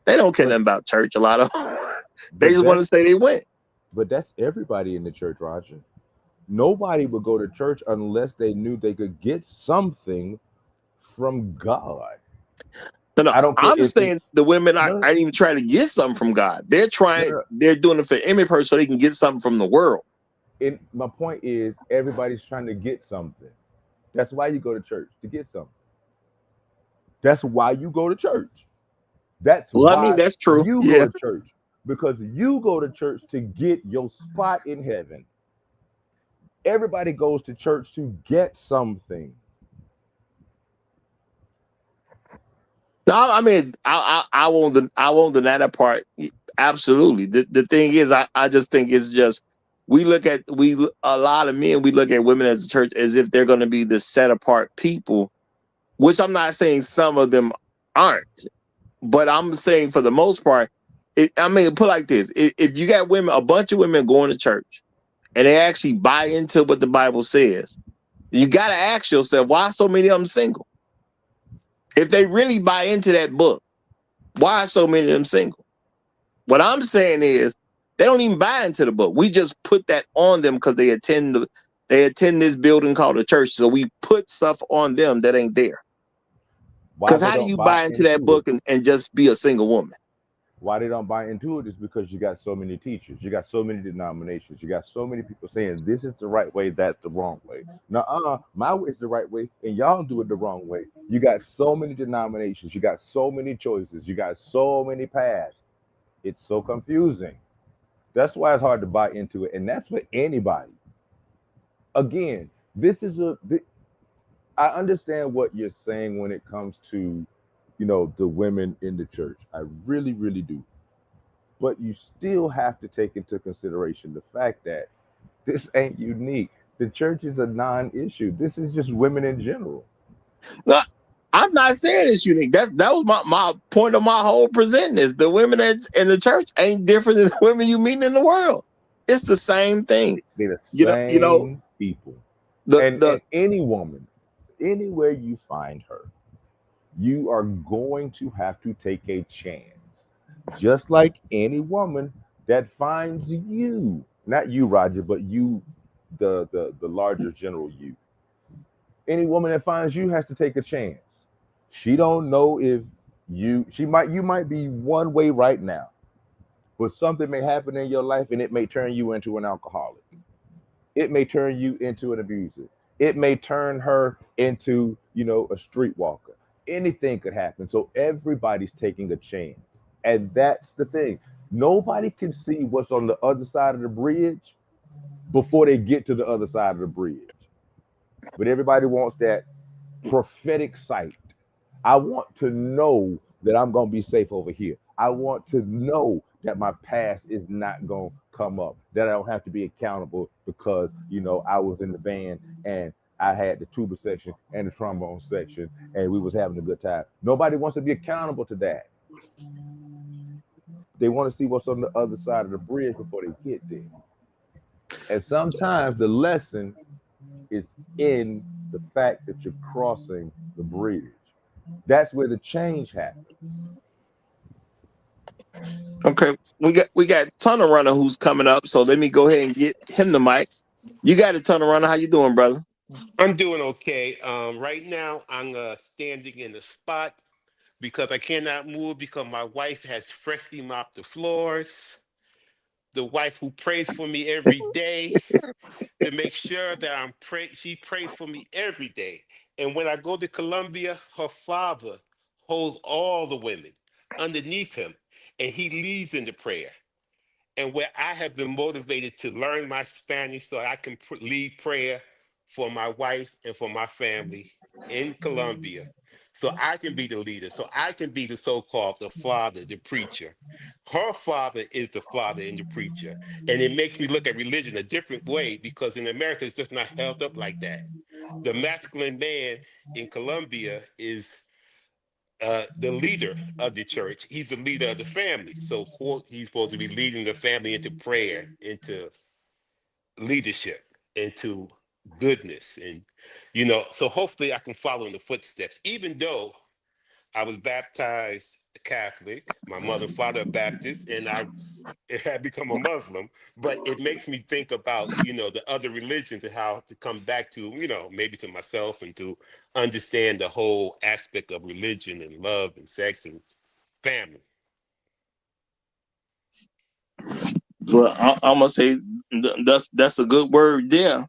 They don't care nothing about church, a lot of them. They just want to say they went. But that's everybody in the church, Roger. Nobody would go to church unless they knew they could get something from God. No, I'm saying the women aren't even trying to get something from God. They're doing it for image purpose so they can get something from the world. My point is, everybody's trying to get something. That's why you go to church, to get something. That's why you go to church. That's true. You go to church, because you go to church to get your spot in heaven. Everybody goes to church to get something. No, I mean, I won't deny that part. Absolutely. The thing is, I just think it's just a lot of men, we look at women as a church as if they're going to be the set apart people, which I'm not saying some of them aren't, but I'm saying for the most part, put it like this: if you got a bunch of women going to church, and they actually buy into what the Bible says, you got to ask yourself, why so many of them single? If they really buy into that book, why are so many of them single? What I'm saying is they don't even buy into the book. We just put that on them because they attend this building called a church. So we put stuff on them that ain't there. Because how do you buy into that book and just be a single woman? Why they don't buy into it is because you got so many teachers, you got so many denominations, you got so many people saying this is the right way, that's the wrong way. Now, my way is the right way, and y'all do it the wrong way. You got so many denominations, you got so many choices, you got so many paths. It's so confusing. That's why it's hard to buy into it, and that's for anybody. Again, I understand what you're saying when it comes to the women in the church. I really, really do. But you still have to take into consideration the fact that this ain't unique. The church is a non-issue. This is just women in general. No, I'm not saying it's unique. That was my point of my whole presenting is the women in the church ain't different than the women you meet in the world. It's the same thing. They're the same people. And any woman, anywhere you find her, you are going to have to take a chance. Just like any woman that finds you, not you, Roger, but you, the larger general you. Any woman that finds you has to take a chance. She don't know if you might be one way right now, but something may happen in your life and it may turn you into an alcoholic. It may turn you into an abuser. It may turn her into, a streetwalker. Anything could happen. So everybody's taking a chance. And that's the thing. Nobody can see what's on the other side of the bridge before they get to the other side of the bridge. But everybody wants that prophetic sight. I want to know that I'm going to be safe over here. I want to know that my past is not going to come up, that I don't have to be accountable because, I was in the band and I had the tuba section and the trombone section and we was having a good time. Nobody wants to be accountable to that. They want to see what's on the other side of the bridge before they get there. And sometimes the lesson is in the fact that you're crossing the bridge. That's where the change happens. Okay, we got Tunnel Runner who's coming up, so let me go ahead and get him the mic. You got it, Tunnel Runner. How you doing, brother? I'm doing okay. Right now, I'm standing in the spot because I cannot move because my wife has freshly mopped the floors. The wife who prays for me every day to make sure that she prays for me every day. And when I go to Colombia, her father holds all the women underneath him, and he leads in the prayer. And where I have been motivated to learn my Spanish so I can lead prayer for my wife and for my family in Colombia, so I can be the leader, so I can be the so-called the father, the preacher. Her father is the father and the preacher. And it makes me look at religion a different way because in America, it's just not held up like that. The masculine man in Colombia is the leader of the church. He's the leader of the family. So, quote, he's supposed to be leading the family into prayer, into leadership, into goodness. And, so hopefully I can follow in the footsteps, even though I was baptized Catholic, my mother and father are Baptist, and I had become a Muslim, but it makes me think about, the other religions and how to come back to, maybe to myself and to understand the whole aspect of religion and love and sex and family. Well, I'm gonna say that's a good word there,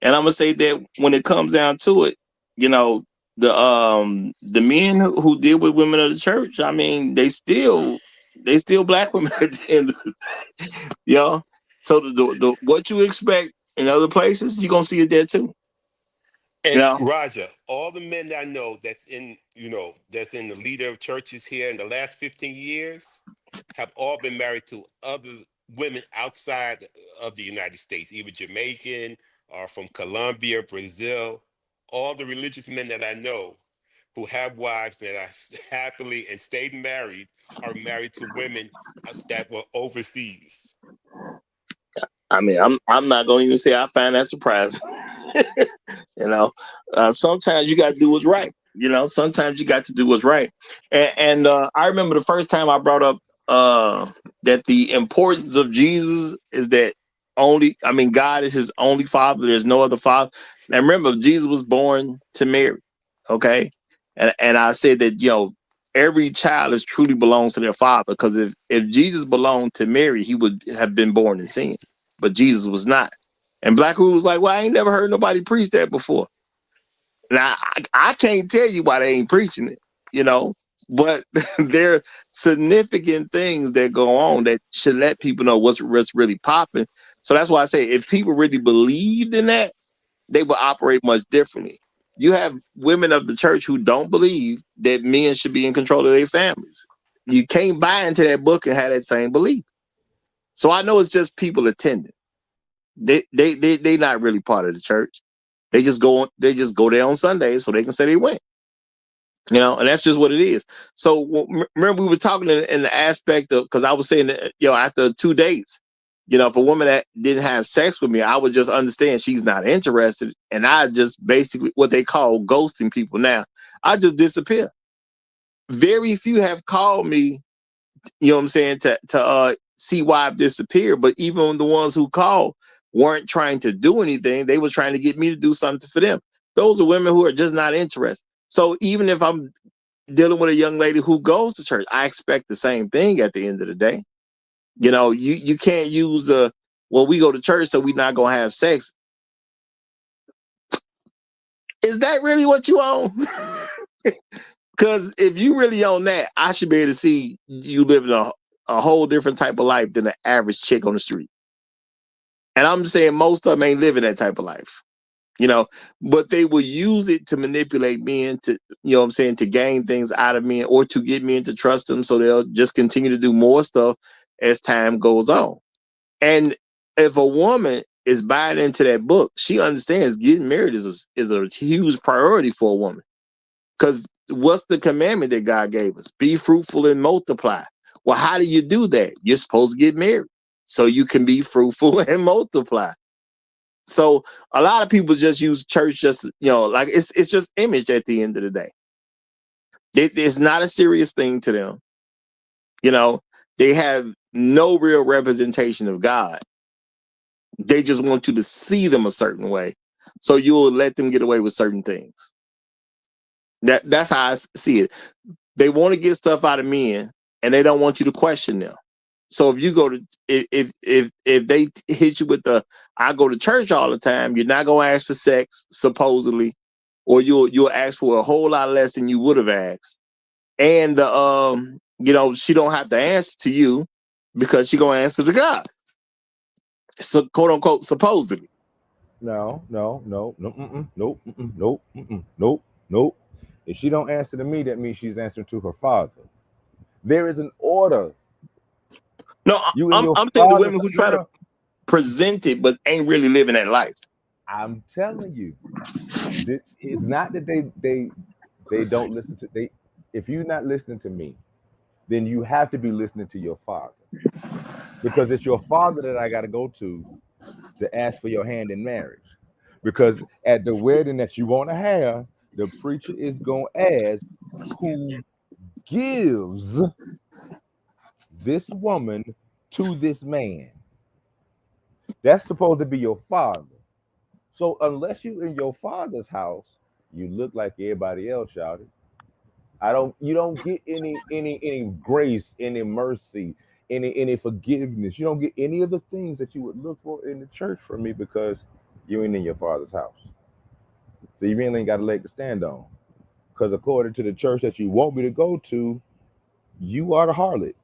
and I'm gonna say that when it comes down to it, the men who deal with women of the church, I mean, they still black women at the end of the day. So the what you expect in other places, you're gonna see it there too. And Raja, all the men that I know that's in the leader of churches here in the last 15 years have all been married to other women outside of the United States, either Jamaican or from Colombia, Brazil. All the religious men that I know who have wives that are happily and stayed married are married to women that were overseas. I mean, I'm not gonna even say I find that surprising. Sometimes you got to do what's right. Sometimes you got to do what's right. And I remember the first time I brought up that the importance of Jesus is that God is his only father. There's no other father. And remember, Jesus was born to Mary. Okay. And I said that, every child is truly belongs to their father. Because if Jesus belonged to Mary, he would have been born in sin. But Jesus was not. And Black Who was like, well, I ain't never heard nobody preach that before. Now, I can't tell you why they ain't preaching it, but there are significant things that go on that should let people know what's really popping. So that's why I say if people really believed in that, they would operate much differently. You have women of the church who don't believe that men should be in control of their families. You can't buy into that book and have that same belief. So I know it's just people attending. They not really part of the church. They just go there on Sundays so they can say they went. And that's just what it is. So remember we were talking in the aspect of, because I was saying that, after 2 dates, if a woman that didn't have sex with me, I would just understand she's not interested, and I just basically what they call ghosting people. Now I just disappear. Very few have called me, what I'm saying, to see why I've disappeared. But even the ones who called weren't trying to do anything. They were trying to get me to do something for them. Those are women who are just not interested. So even if I'm dealing with a young lady who goes to church, I expect the same thing at the end of the day. You can't use we go to church, so we're not gonna have sex. Is that really what you own? Because if you really own that, I should be able to see you living a whole different type of life than the average chick on the street. And I'm saying most of them ain't living that type of life, but they will use it to manipulate men to, to gain things out of men or to get men to trust them. So they'll just continue to do more stuff as time goes on. And if a woman is buying into that book, she understands getting married is a huge priority for a woman. Because what's the commandment that God gave us? Be fruitful and multiply. Well, how do you do that? You're supposed to get married so you can be fruitful and multiply. So a lot of people just use church just, like it's just image at the end of the day. It's not a serious thing to them. They have no real representation of God. They just want you to see them a certain way. So you'll let them get away with certain things. That's how I see it. They want to get stuff out of men and they don't want you to question them. So if you go to if they hit you with I go to church all the time, you're not gonna ask for sex, supposedly, or you'll ask for a whole lot less than you would have asked. And she don't have to answer to you because she gonna answer to God. So quote unquote supposedly. No, nope. If she don't answer to me, that means she's answering to her father. There is an order. No, I'm thinking the women who try to present it but ain't really living that life. I'm telling you, it's not that they don't listen to they. If you're not listening to me, then you have to be listening to your father, because it's your father that I got to go to ask for your hand in marriage. Because at the wedding that you want to have, the preacher is going to ask who gives this woman to this man. That's supposed to be your father. So unless you in your father's house, you look like everybody else, shouted. You don't get any grace, any mercy, any forgiveness. You don't get any of the things that you would look for in the church from me, because you ain't in your father's house. So you really ain't got a leg to stand on. Because according to the church that you want me to go to, you are the harlot.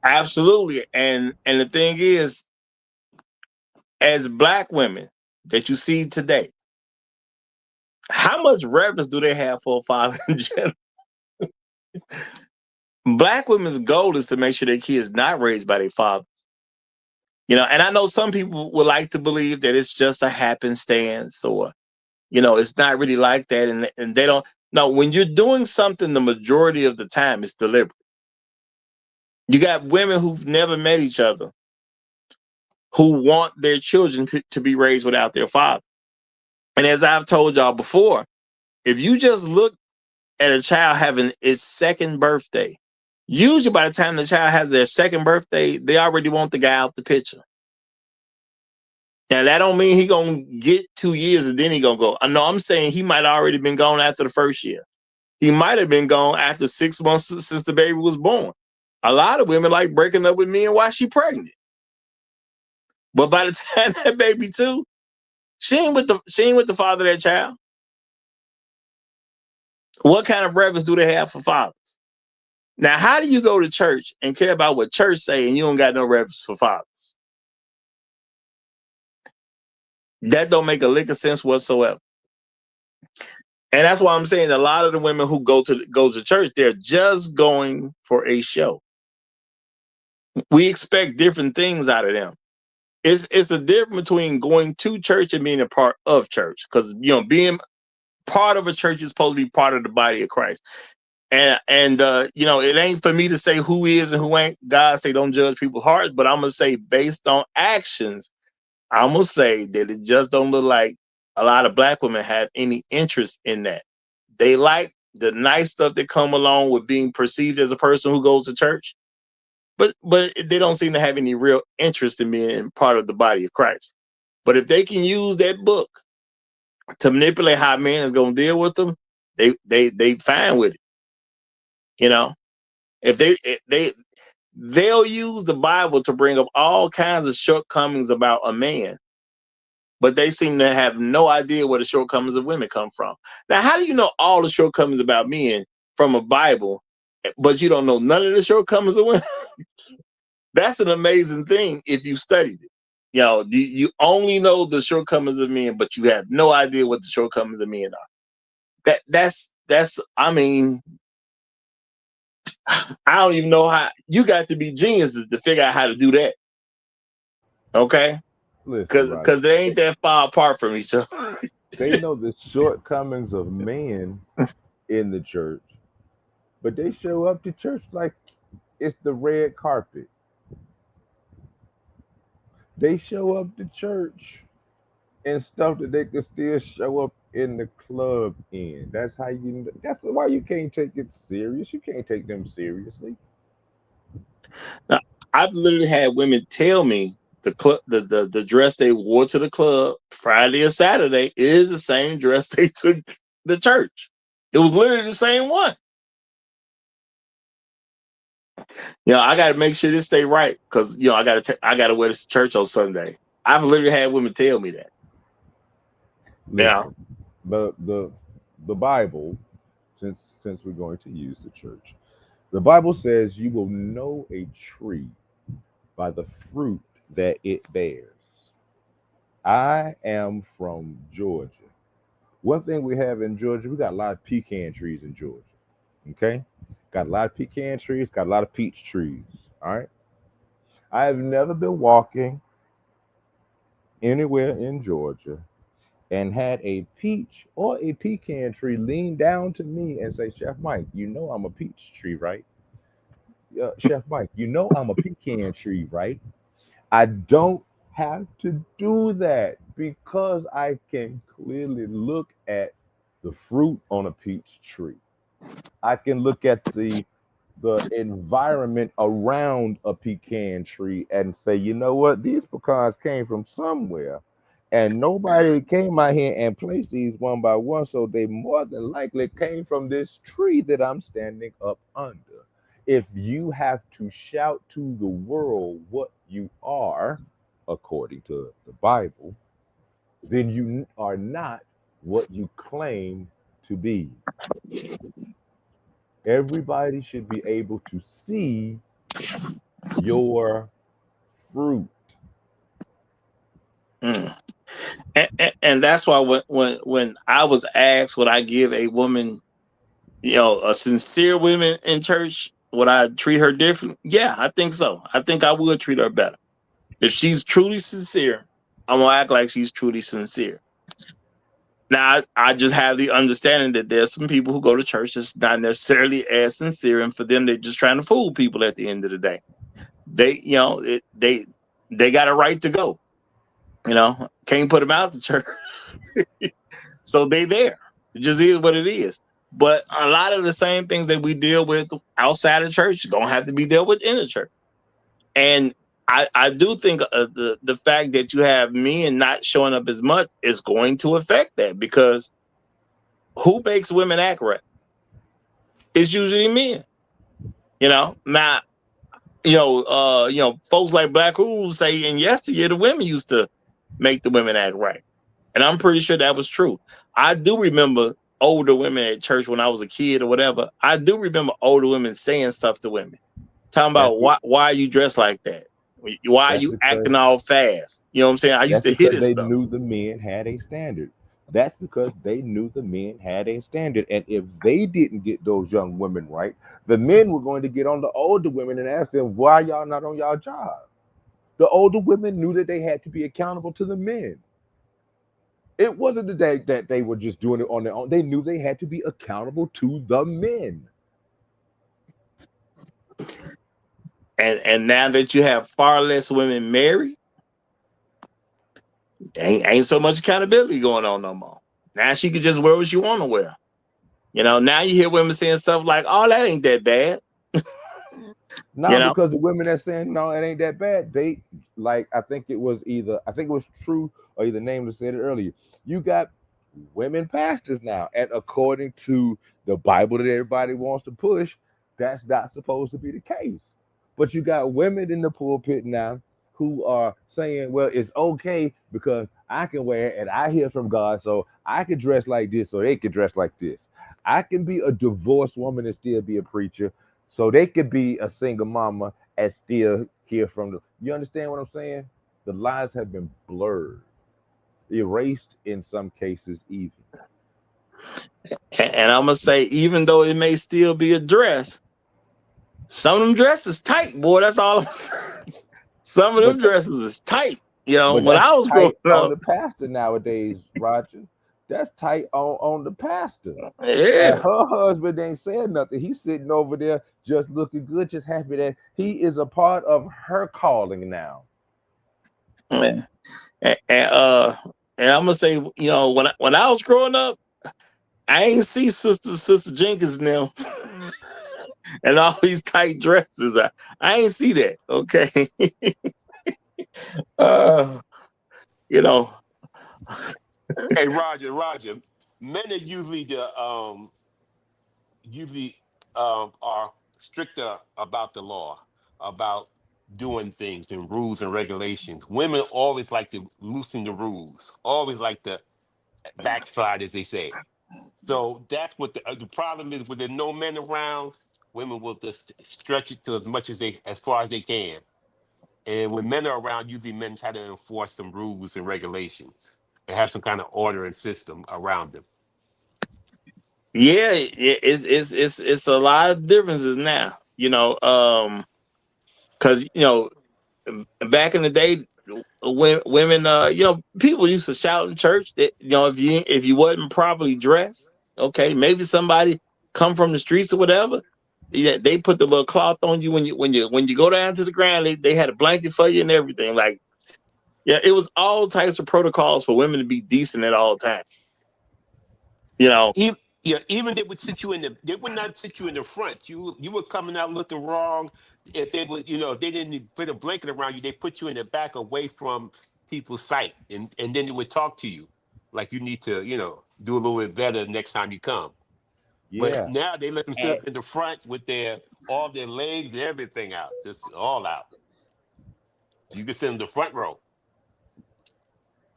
Absolutely. And the thing is, as Black women that you see today, how much reverence do they have for a father in general? Black women's goal is to make sure their kids not raised by their fathers. And I know some people would like to believe that it's just a happenstance, or, it's not really like that. And they don't know, when you're doing something, the majority of the time it's deliberate. You got women who've never met each other who want their children to be raised without their father. And as I've told y'all before, if you just look at a child having its second birthday, usually by the time the child has their second birthday, they already want the guy out the picture. Now, that don't mean he gonna get 2 years and then he gonna go. No, I'm saying he might already been gone after the first year. He might have been gone after 6 months since the baby was born. A lot of women like breaking up with men while she pregnant. But by the time that baby too, she ain't with the father of that child. What kind of reverence do they have for fathers? Now, how do you go to church and care about what church say and you don't got no reverence for fathers? That don't make a lick of sense whatsoever. And that's why I'm saying a lot of the women who go to church, they're just going for a show. We expect different things out of them. It's a difference between going to church and being a part of church. Because being part of a church is supposed to be part of the body of Christ. And it ain't for me to say who is and who ain't. God say don't judge people's hearts, but I'm gonna say based on actions, I'm gonna say that it just don't look like a lot of Black women have any interest in that. They like the nice stuff that come along with being perceived as a person who goes to church, but they don't seem to have any real interest in being part of the body of Christ. But if they can use that book to manipulate how men is gonna deal with them, they fine with it. You know, if they'll use the Bible to bring up all kinds of shortcomings about a man, but they seem to have no idea where the shortcomings of women come from. Now, how do you know all the shortcomings about men from a Bible, but you don't know none of the shortcomings of women? That's an amazing thing if you studied it. You know, you only know the shortcomings of men, but you have no idea what the shortcomings of men are. That's I mean, I don't even know how. You got to be geniuses to figure out how to do that. Okay, Listen, because Roger. they ain't that far apart from each other. They know the shortcomings of men in the church, but they show up to church like it's the red carpet. They show up to church and stuff that they can still show up in the club in. That's how you. That's why you can't take it serious. You can't take them seriously. Now, I've literally had women tell me the dress they wore to the club Friday or Saturday is the same dress they took the church. It was literally the same one. You know, I got to make sure this stay right because you know I got to wear this to church on Sunday. I've literally had women tell me that. Yeah. Listen, the Bible, since we're going to use the church, the Bible says you will know a tree by the fruit that it bears. I am from Georgia. One thing we have in Georgia, we got a lot of pecan trees in Georgia. Okay? Got a lot of pecan trees, got a lot of peach trees. All right. I have never been walking anywhere in Georgia and had a peach or a pecan tree lean down to me and say, Chef Mike, you know I'm a peach tree, right? Chef Mike, you know I'm a pecan tree, right? I don't have to do that because I can clearly look at the fruit on a peach tree. I can look at the environment around a pecan tree and say, you know what, these pecans came from somewhere. And nobody came out here and placed these one by one. So they more than likely came from this tree that I'm standing up under. If you have to shout to the world what you are, according to the Bible, then you are not what you claim to be. Everybody should be able to see your fruit. Mm. And that's why when I was asked would I give a woman, you know, a sincere woman in church, would I treat her different? Yeah, I think so. I think I would treat her better. If she's truly sincere, I'm gonna act like she's truly sincere. Now, I just have the understanding that there's some people who go to church that's not necessarily as sincere, and for them, they're just trying to fool people at the end of the day. They, you know, they got a right to go. You know, can't put them out the church, so they there. It just is what it is. But a lot of the same things that we deal with outside of church gonna have to be dealt with in the church. And I do think the fact that you have men not showing up as much is going to affect that because who makes women act right? It's usually men. You know, now folks like Black Rules say in yesteryear the women used to make the women act right, and I'm pretty sure that was true. I do remember older women at church when I was a kid or whatever. I do remember older women saying stuff to women, talking That's about be- why are you dressed like that? Why are that's you because acting all fast? You know what I'm saying? I used that's to hear because this they stuff. knew the men had a standard. That's because they knew the men had a standard. And if they didn't get those young women right, the men were going to get on the older women and ask them, why y'all not on y'all job? The older women knew that they had to be accountable to the men. It wasn't the day that they were just doing it on their own. They knew they had to be accountable to the men. And now that you have far less women married, ain't so much accountability going on no more. Now she could just wear what she want to wear. You know, now you hear women saying stuff like, "Oh, that ain't that bad." No, because the women that's saying no, it ain't that bad. They like I think it was True or either Nameless said it earlier. You got women pastors now, and according to the Bible that everybody wants to push, that's not supposed to be the case. But you got women in the pulpit now who are saying, well, it's okay because I can wear it and I hear from God, so I can dress like this, so they can dress like this. I can be a divorced woman and still be a preacher, so they could be a single mama and still hear from the. You understand what I'm saying? The lines have been blurred, erased in some cases, even. And I'm gonna say, even though it may still be a dress, some of them dresses tight, boy. That's all. Some of them dresses is tight. But When that's I was growing tight on up, the pastor nowadays, Roger. That's tight on the pastor. yeah. And her husband ain't saying nothing. He's sitting over there just looking good, just happy that he is a part of her calling now. Man. And I'm gonna say, when I was growing up, I ain't see Sister Jenkins now, and all these tight dresses. I ain't see that. Okay. You know. Hey, Roger, men are usually are stricter about the law, about doing things and rules and regulations. Women always like to loosen the rules, always like to backslide, as they say. So that's what the problem is. When there's no men around, women will just stretch it to as far as they can. And when men are around, usually men try to enforce some rules and regulations and have some kind of order and system around them. Yeah, it's a lot of differences now. Because back in the day, when women, people used to shout in church that if you wasn't properly dressed, okay, maybe somebody come from the streets or whatever. Yeah, they put the little cloth on you when you go down to the ground. They had a blanket for you and everything. Like, yeah, it was all types of protocols for women to be decent at all times. Even they would not sit you in the front. You were coming out looking wrong. If they would, if they didn't put a blanket around you, they put you in the back away from people's sight, and then they would talk to you like you need to, do a little bit better next time you come. But Yeah. now they let them sit up in the front with all their legs and everything out, just all out. You can sit in the front row.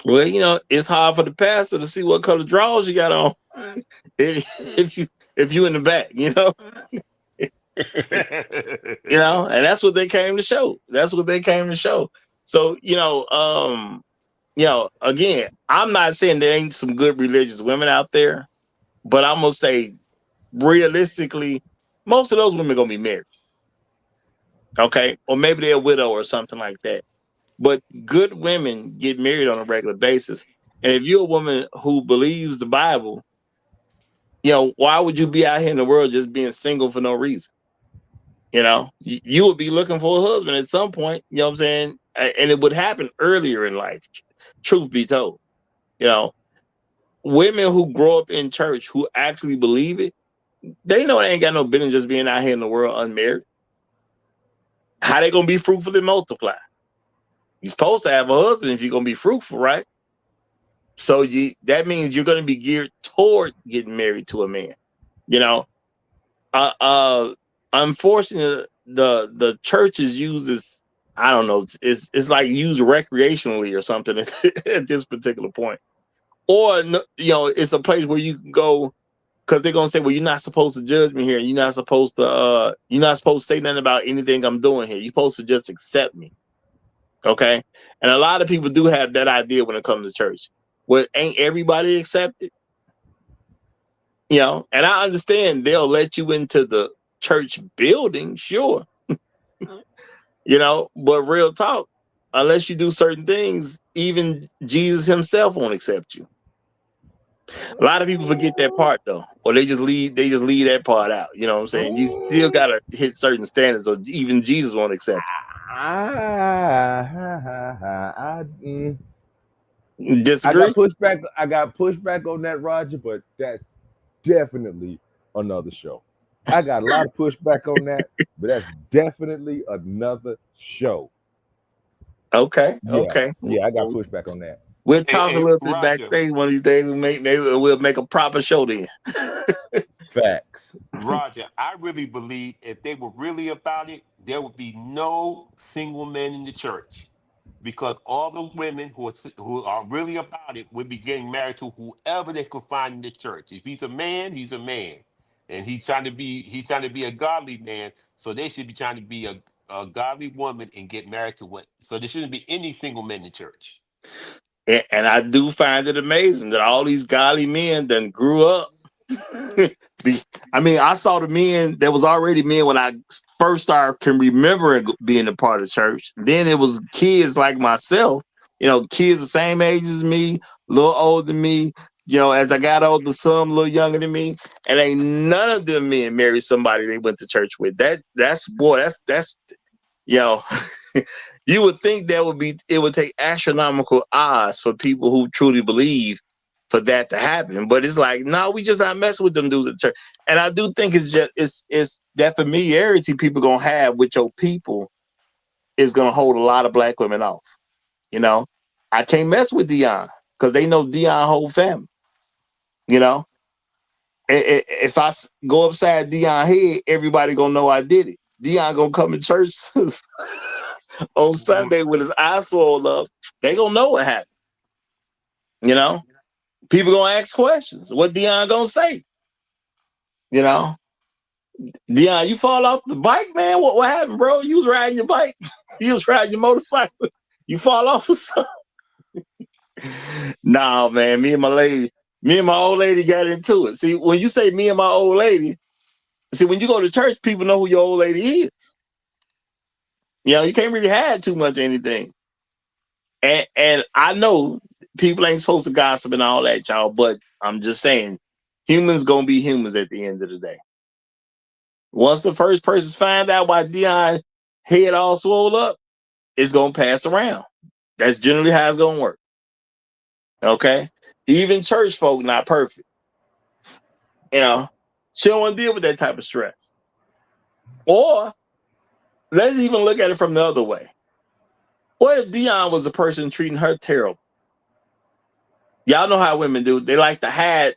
Well, it's hard for the pastor to see what color drawers you got on if you in the back, and that's what they came to show. That's what they came to show. So, again, I'm not saying there ain't some good religious women out there, but I'm gonna say realistically, most of those women gonna be married. Okay. Or maybe they're a widow or something like that. But good women get married on a regular basis. And if you're a woman who believes the Bible, why would you be out here in the world just being single for no reason? You would be looking for a husband at some point, you know what I'm saying? And it would happen earlier in life, truth be told. Women who grow up in church who actually believe it, they know they ain't got no business just being out here in the world unmarried. How they gonna be fruitful and multiply? You're supposed to have a husband if you're gonna be fruitful, right? So that means you're gonna be geared toward getting married to a man. You know, unfortunately, the church is used as, I don't know, it's like used recreationally or something at this particular point. Or it's a place where you can go because they're gonna say, well, you're not supposed to judge me here. You're not supposed to say nothing about anything I'm doing here. You're supposed to just accept me. Okay. And a lot of people do have that idea when it comes to church. Well, ain't everybody accepted? And I understand they'll let you into the church building, sure. But real talk, unless you do certain things, even Jesus himself won't accept you. A lot of people forget that part though, or they just leave that part out. You know what I'm saying? You still gotta hit certain standards, or even Jesus won't accept you. Disagree? I got pushback on that, Roger, but that's definitely another show. I got a lot of pushback on that, but that's definitely another show. Okay, Yeah, okay. yeah, I got pushback on that. We'll Hey, talk a hey, little bit Roger, backstage one of these days. Maybe we'll make a proper show then. Facts. Roger, I really believe if they were really about it, there would be no single men in the church, because all the women who are really about it would be getting married to whoever they could find in the church. If he's a man, he's a man, and he's trying to be a godly man. So they should be trying to be a godly woman and get married to what. So there shouldn't be any single men in the church. And I do find it amazing that all these godly men then grew up. I mean, I saw the men that was already men when I first started can remember being a part of church. Then it was kids like myself, kids the same age as me, a little older than me. As I got older, some a little younger than me, and ain't none of them men married somebody they went to church with. That's you know, you would think it would take astronomical odds for people who truly believe for that to happen. But it's like, no, we just not messing with them dudes at church. And I do think it's that familiarity people gonna have with your people is gonna hold a lot of black women off. I can't mess with Dion because they know Dion whole family. You know, if I go upside Dion head, everybody gonna know I did it. Dion gonna come to church on Sunday with his eyes swollen up. They gonna know what happened. People gonna ask questions. What Dion gonna say? Dion, you fall off the bike, man. What happened, bro? You was riding your bike. You was riding your motorcycle. You fall off or something? Nah, man. Me and my old lady got into it. See, when you say me and my old lady, when you go to church, people know who your old lady is. You can't really hide too much of anything. And I know people ain't supposed to gossip and all that, y'all, but I'm just saying, humans gonna be humans at the end of the day. Once the first person find out why Dion head all swole up, it's gonna pass around. That's generally how it's gonna work. Okay? Even church folk not perfect. She don't want to deal with that type of stress. Or let's even look at it from the other way. What if Dion was the person treating her terrible? Y'all know how women do. They like to hide,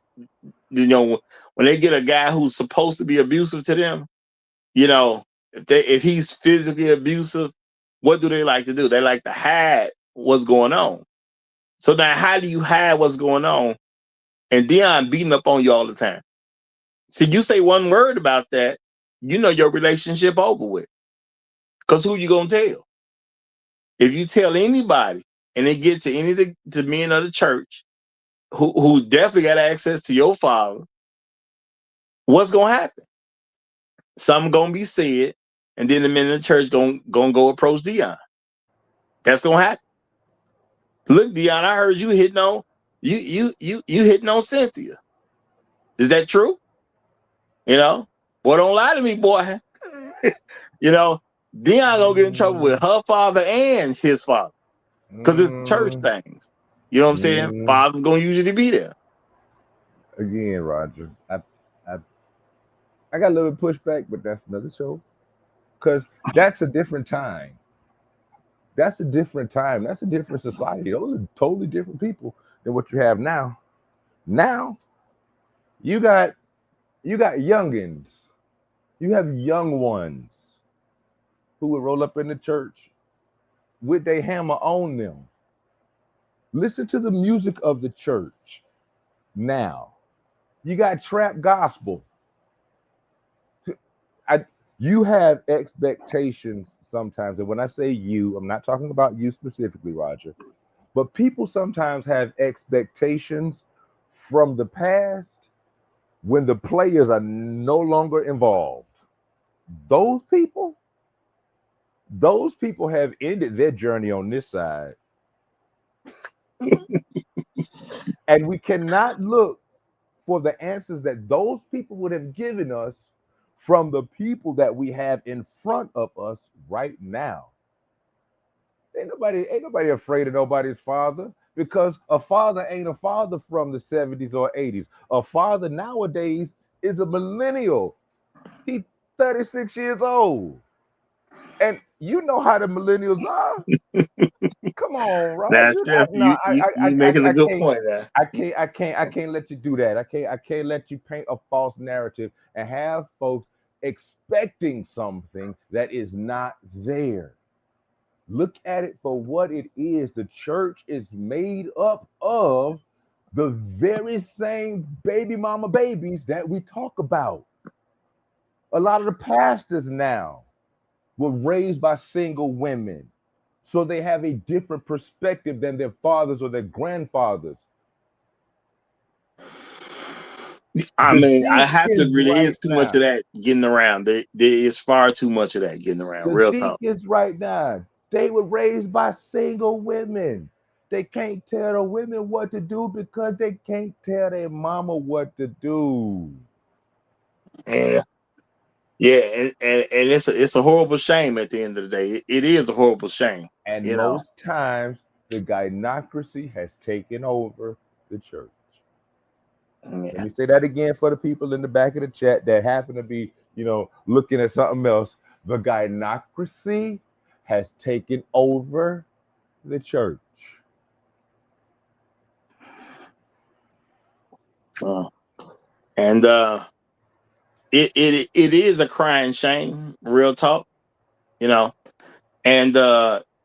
when they get a guy who's supposed to be abusive to them, if he's physically abusive, what do they like to do? They like to hide what's going on. So now how do you hide what's going on? And Dion beating up on you all the time. See, you say one word about that, your relationship over with. Because who you gonna tell? If you tell anybody and they get to any of the men of the church who definitely got access to your father, what's gonna happen? Something gonna be said, and then the men in the church gonna go approach Dion. That's gonna happen. Look, Dion, I heard you hitting on you hitting on Cynthia. Is that true? Boy, don't lie to me, boy. Dion gonna get in trouble with her father and his father because it's church things. You know what I'm saying? Father's gonna usually be there. Again, Roger, I got a little bit pushback, but that's another show. Because that's a different time. That's a different time. That's a different society. Those are totally different people than what you have now. Now, you got youngins. You have young ones who would roll up in the church with their hammer on them. Listen to the music of the church. Now, you got trap gospel. You have expectations sometimes. And when I say you, I'm not talking about you specifically, Roger. But people sometimes have expectations from the past when the players are no longer involved. Those people have ended their journey on this side. And we cannot look for the answers that those people would have given us from the people that we have in front of us right now. Ain't nobody afraid of nobody's father, because a father ain't a father from the 70s or 80s. A father nowadays is a millennial. He's 36 years old. And you know how the millennials are. Come on, Roger. That's Jeff. No, You making a good point there. I can't let you do that. I can't let you paint a false narrative and have folks expecting something that is not there. Look at it for what it is. The church is made up of the very same baby mama babies that we talk about. A lot of the pastors now were raised by single women. So they have a different perspective than their fathers or their grandfathers. I mean, I have to agree. There Right is too much now. of that getting around. There is far too much of that getting around. The Real talk. deacons right now, they were raised by single women. They can't tell the women what to do because they can't tell their mama what to do. Yeah, and it's a horrible shame at the end of the day. It is a horrible shame. And most times, the gynocracy has taken over the church. Yeah. Let me say that again for the people in the back of the chat that happen to be, looking at something else. The gynocracy has taken over the church. And it is a crying shame, real talk, And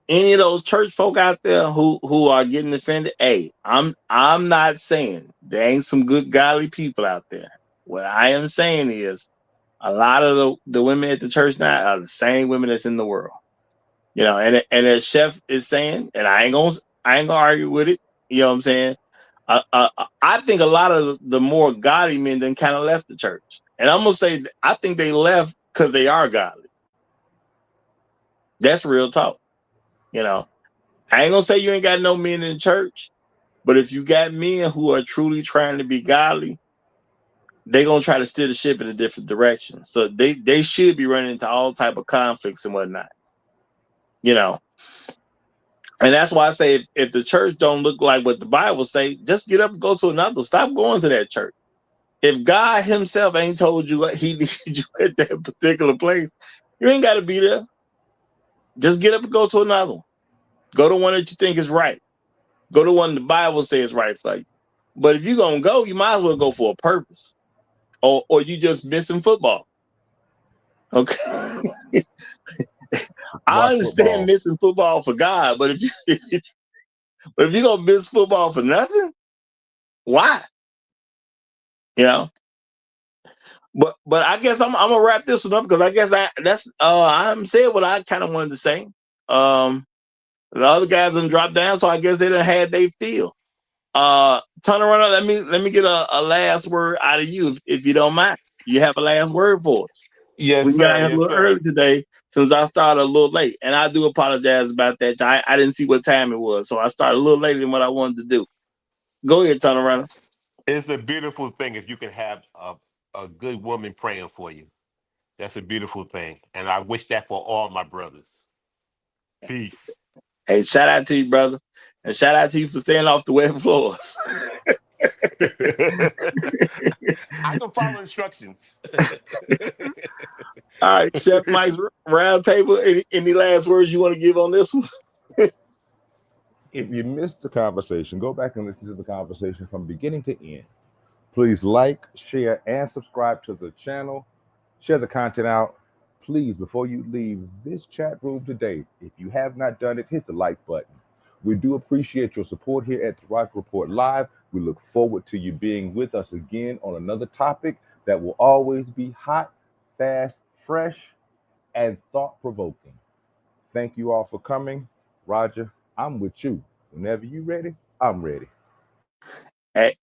any of those church folk out there who are getting offended, hey, I'm not saying there ain't some good godly people out there. What I am saying is a lot of the women at the church now are the same women that's in the world. And as Chef is saying, and I ain't gonna argue with it. You know what I'm saying? I think a lot of the more godly men then kind of left the church, and I'm gonna say I think they left because they are godly. That's real talk. I ain't gonna say you ain't got no men in the church, but if you got men who are truly trying to be godly, they gonna try to steer the ship in a different direction. So they should be running into all type of conflicts and whatnot. And that's why I say if the church don't look like what the Bible say, just get up and go to another. Stop going to that church. If God himself ain't told you he needs you at that particular place, you ain't got to be there. Just get up and go to another one. Go to one that you think is right. Go to one the Bible says right for you. But if you're going to go, you might as well go for a purpose. Or you just missing football. Okay. I understand football. missing football for God, but if you're going to miss football for nothing, why? But I guess I'm gonna wrap this one up because I guess I'm saying what I kind of wanted to say. The other guys done dropped down, so I guess they done had they feel. Turn around. Let me get a last word out of you, if you don't mind. You have a last word for us. Yes, We got sir. a Yes, little sir. early today since I started a little late, and I do apologize about that. I didn't see what time it was, so I started a little later than what I wanted to do. Go ahead, turn around. It's a beautiful thing if you can have a good woman praying for you. That's a beautiful thing. And I wish that for all my brothers. Peace. Hey, shout out to you, brother, and shout out to you for staying off the wet floors. I can follow instructions. All right, Chef Mike's round table. Any last words you want to give on this one? If you missed the conversation, go back and listen to the conversation from beginning to end. Please like, share, and subscribe to the channel. Share the content out. Please, before you leave this chat room today, if you have not done it, hit the like button. We do appreciate your support here at the Roger Report Live. We look forward to you being with us again on another topic that will always be hot, fast, fresh, and thought-provoking. Thank you all for coming. Roger, I'm with you. Whenever you're ready, I'm ready.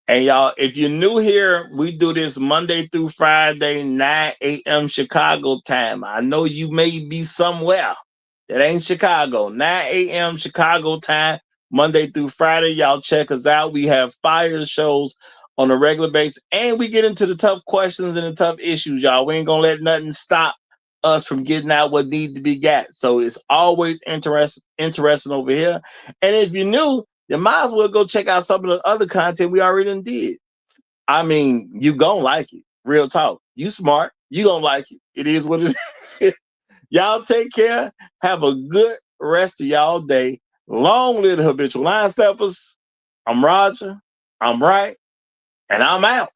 Hey, y'all, if you're new here, we do this Monday through Friday, 9 a.m. Chicago time. I know you may be somewhere that ain't Chicago. 9 a.m. Chicago time, Monday through Friday. Y'all check us out. We have fire shows on a regular basis, and we get into the tough questions and the tough issues, y'all. We ain't going to let nothing stop us from getting out what needs to be got. So it's always interesting over here. And if you're new, you might as well go check out some of the other content we already did. I mean, you gonna like it. Real talk. You smart. You're going to like it. It is what it is. Y'all take care. Have a good rest of y'all day. Long live the habitual line steppers. I'm Roger. I'm right. And I'm out.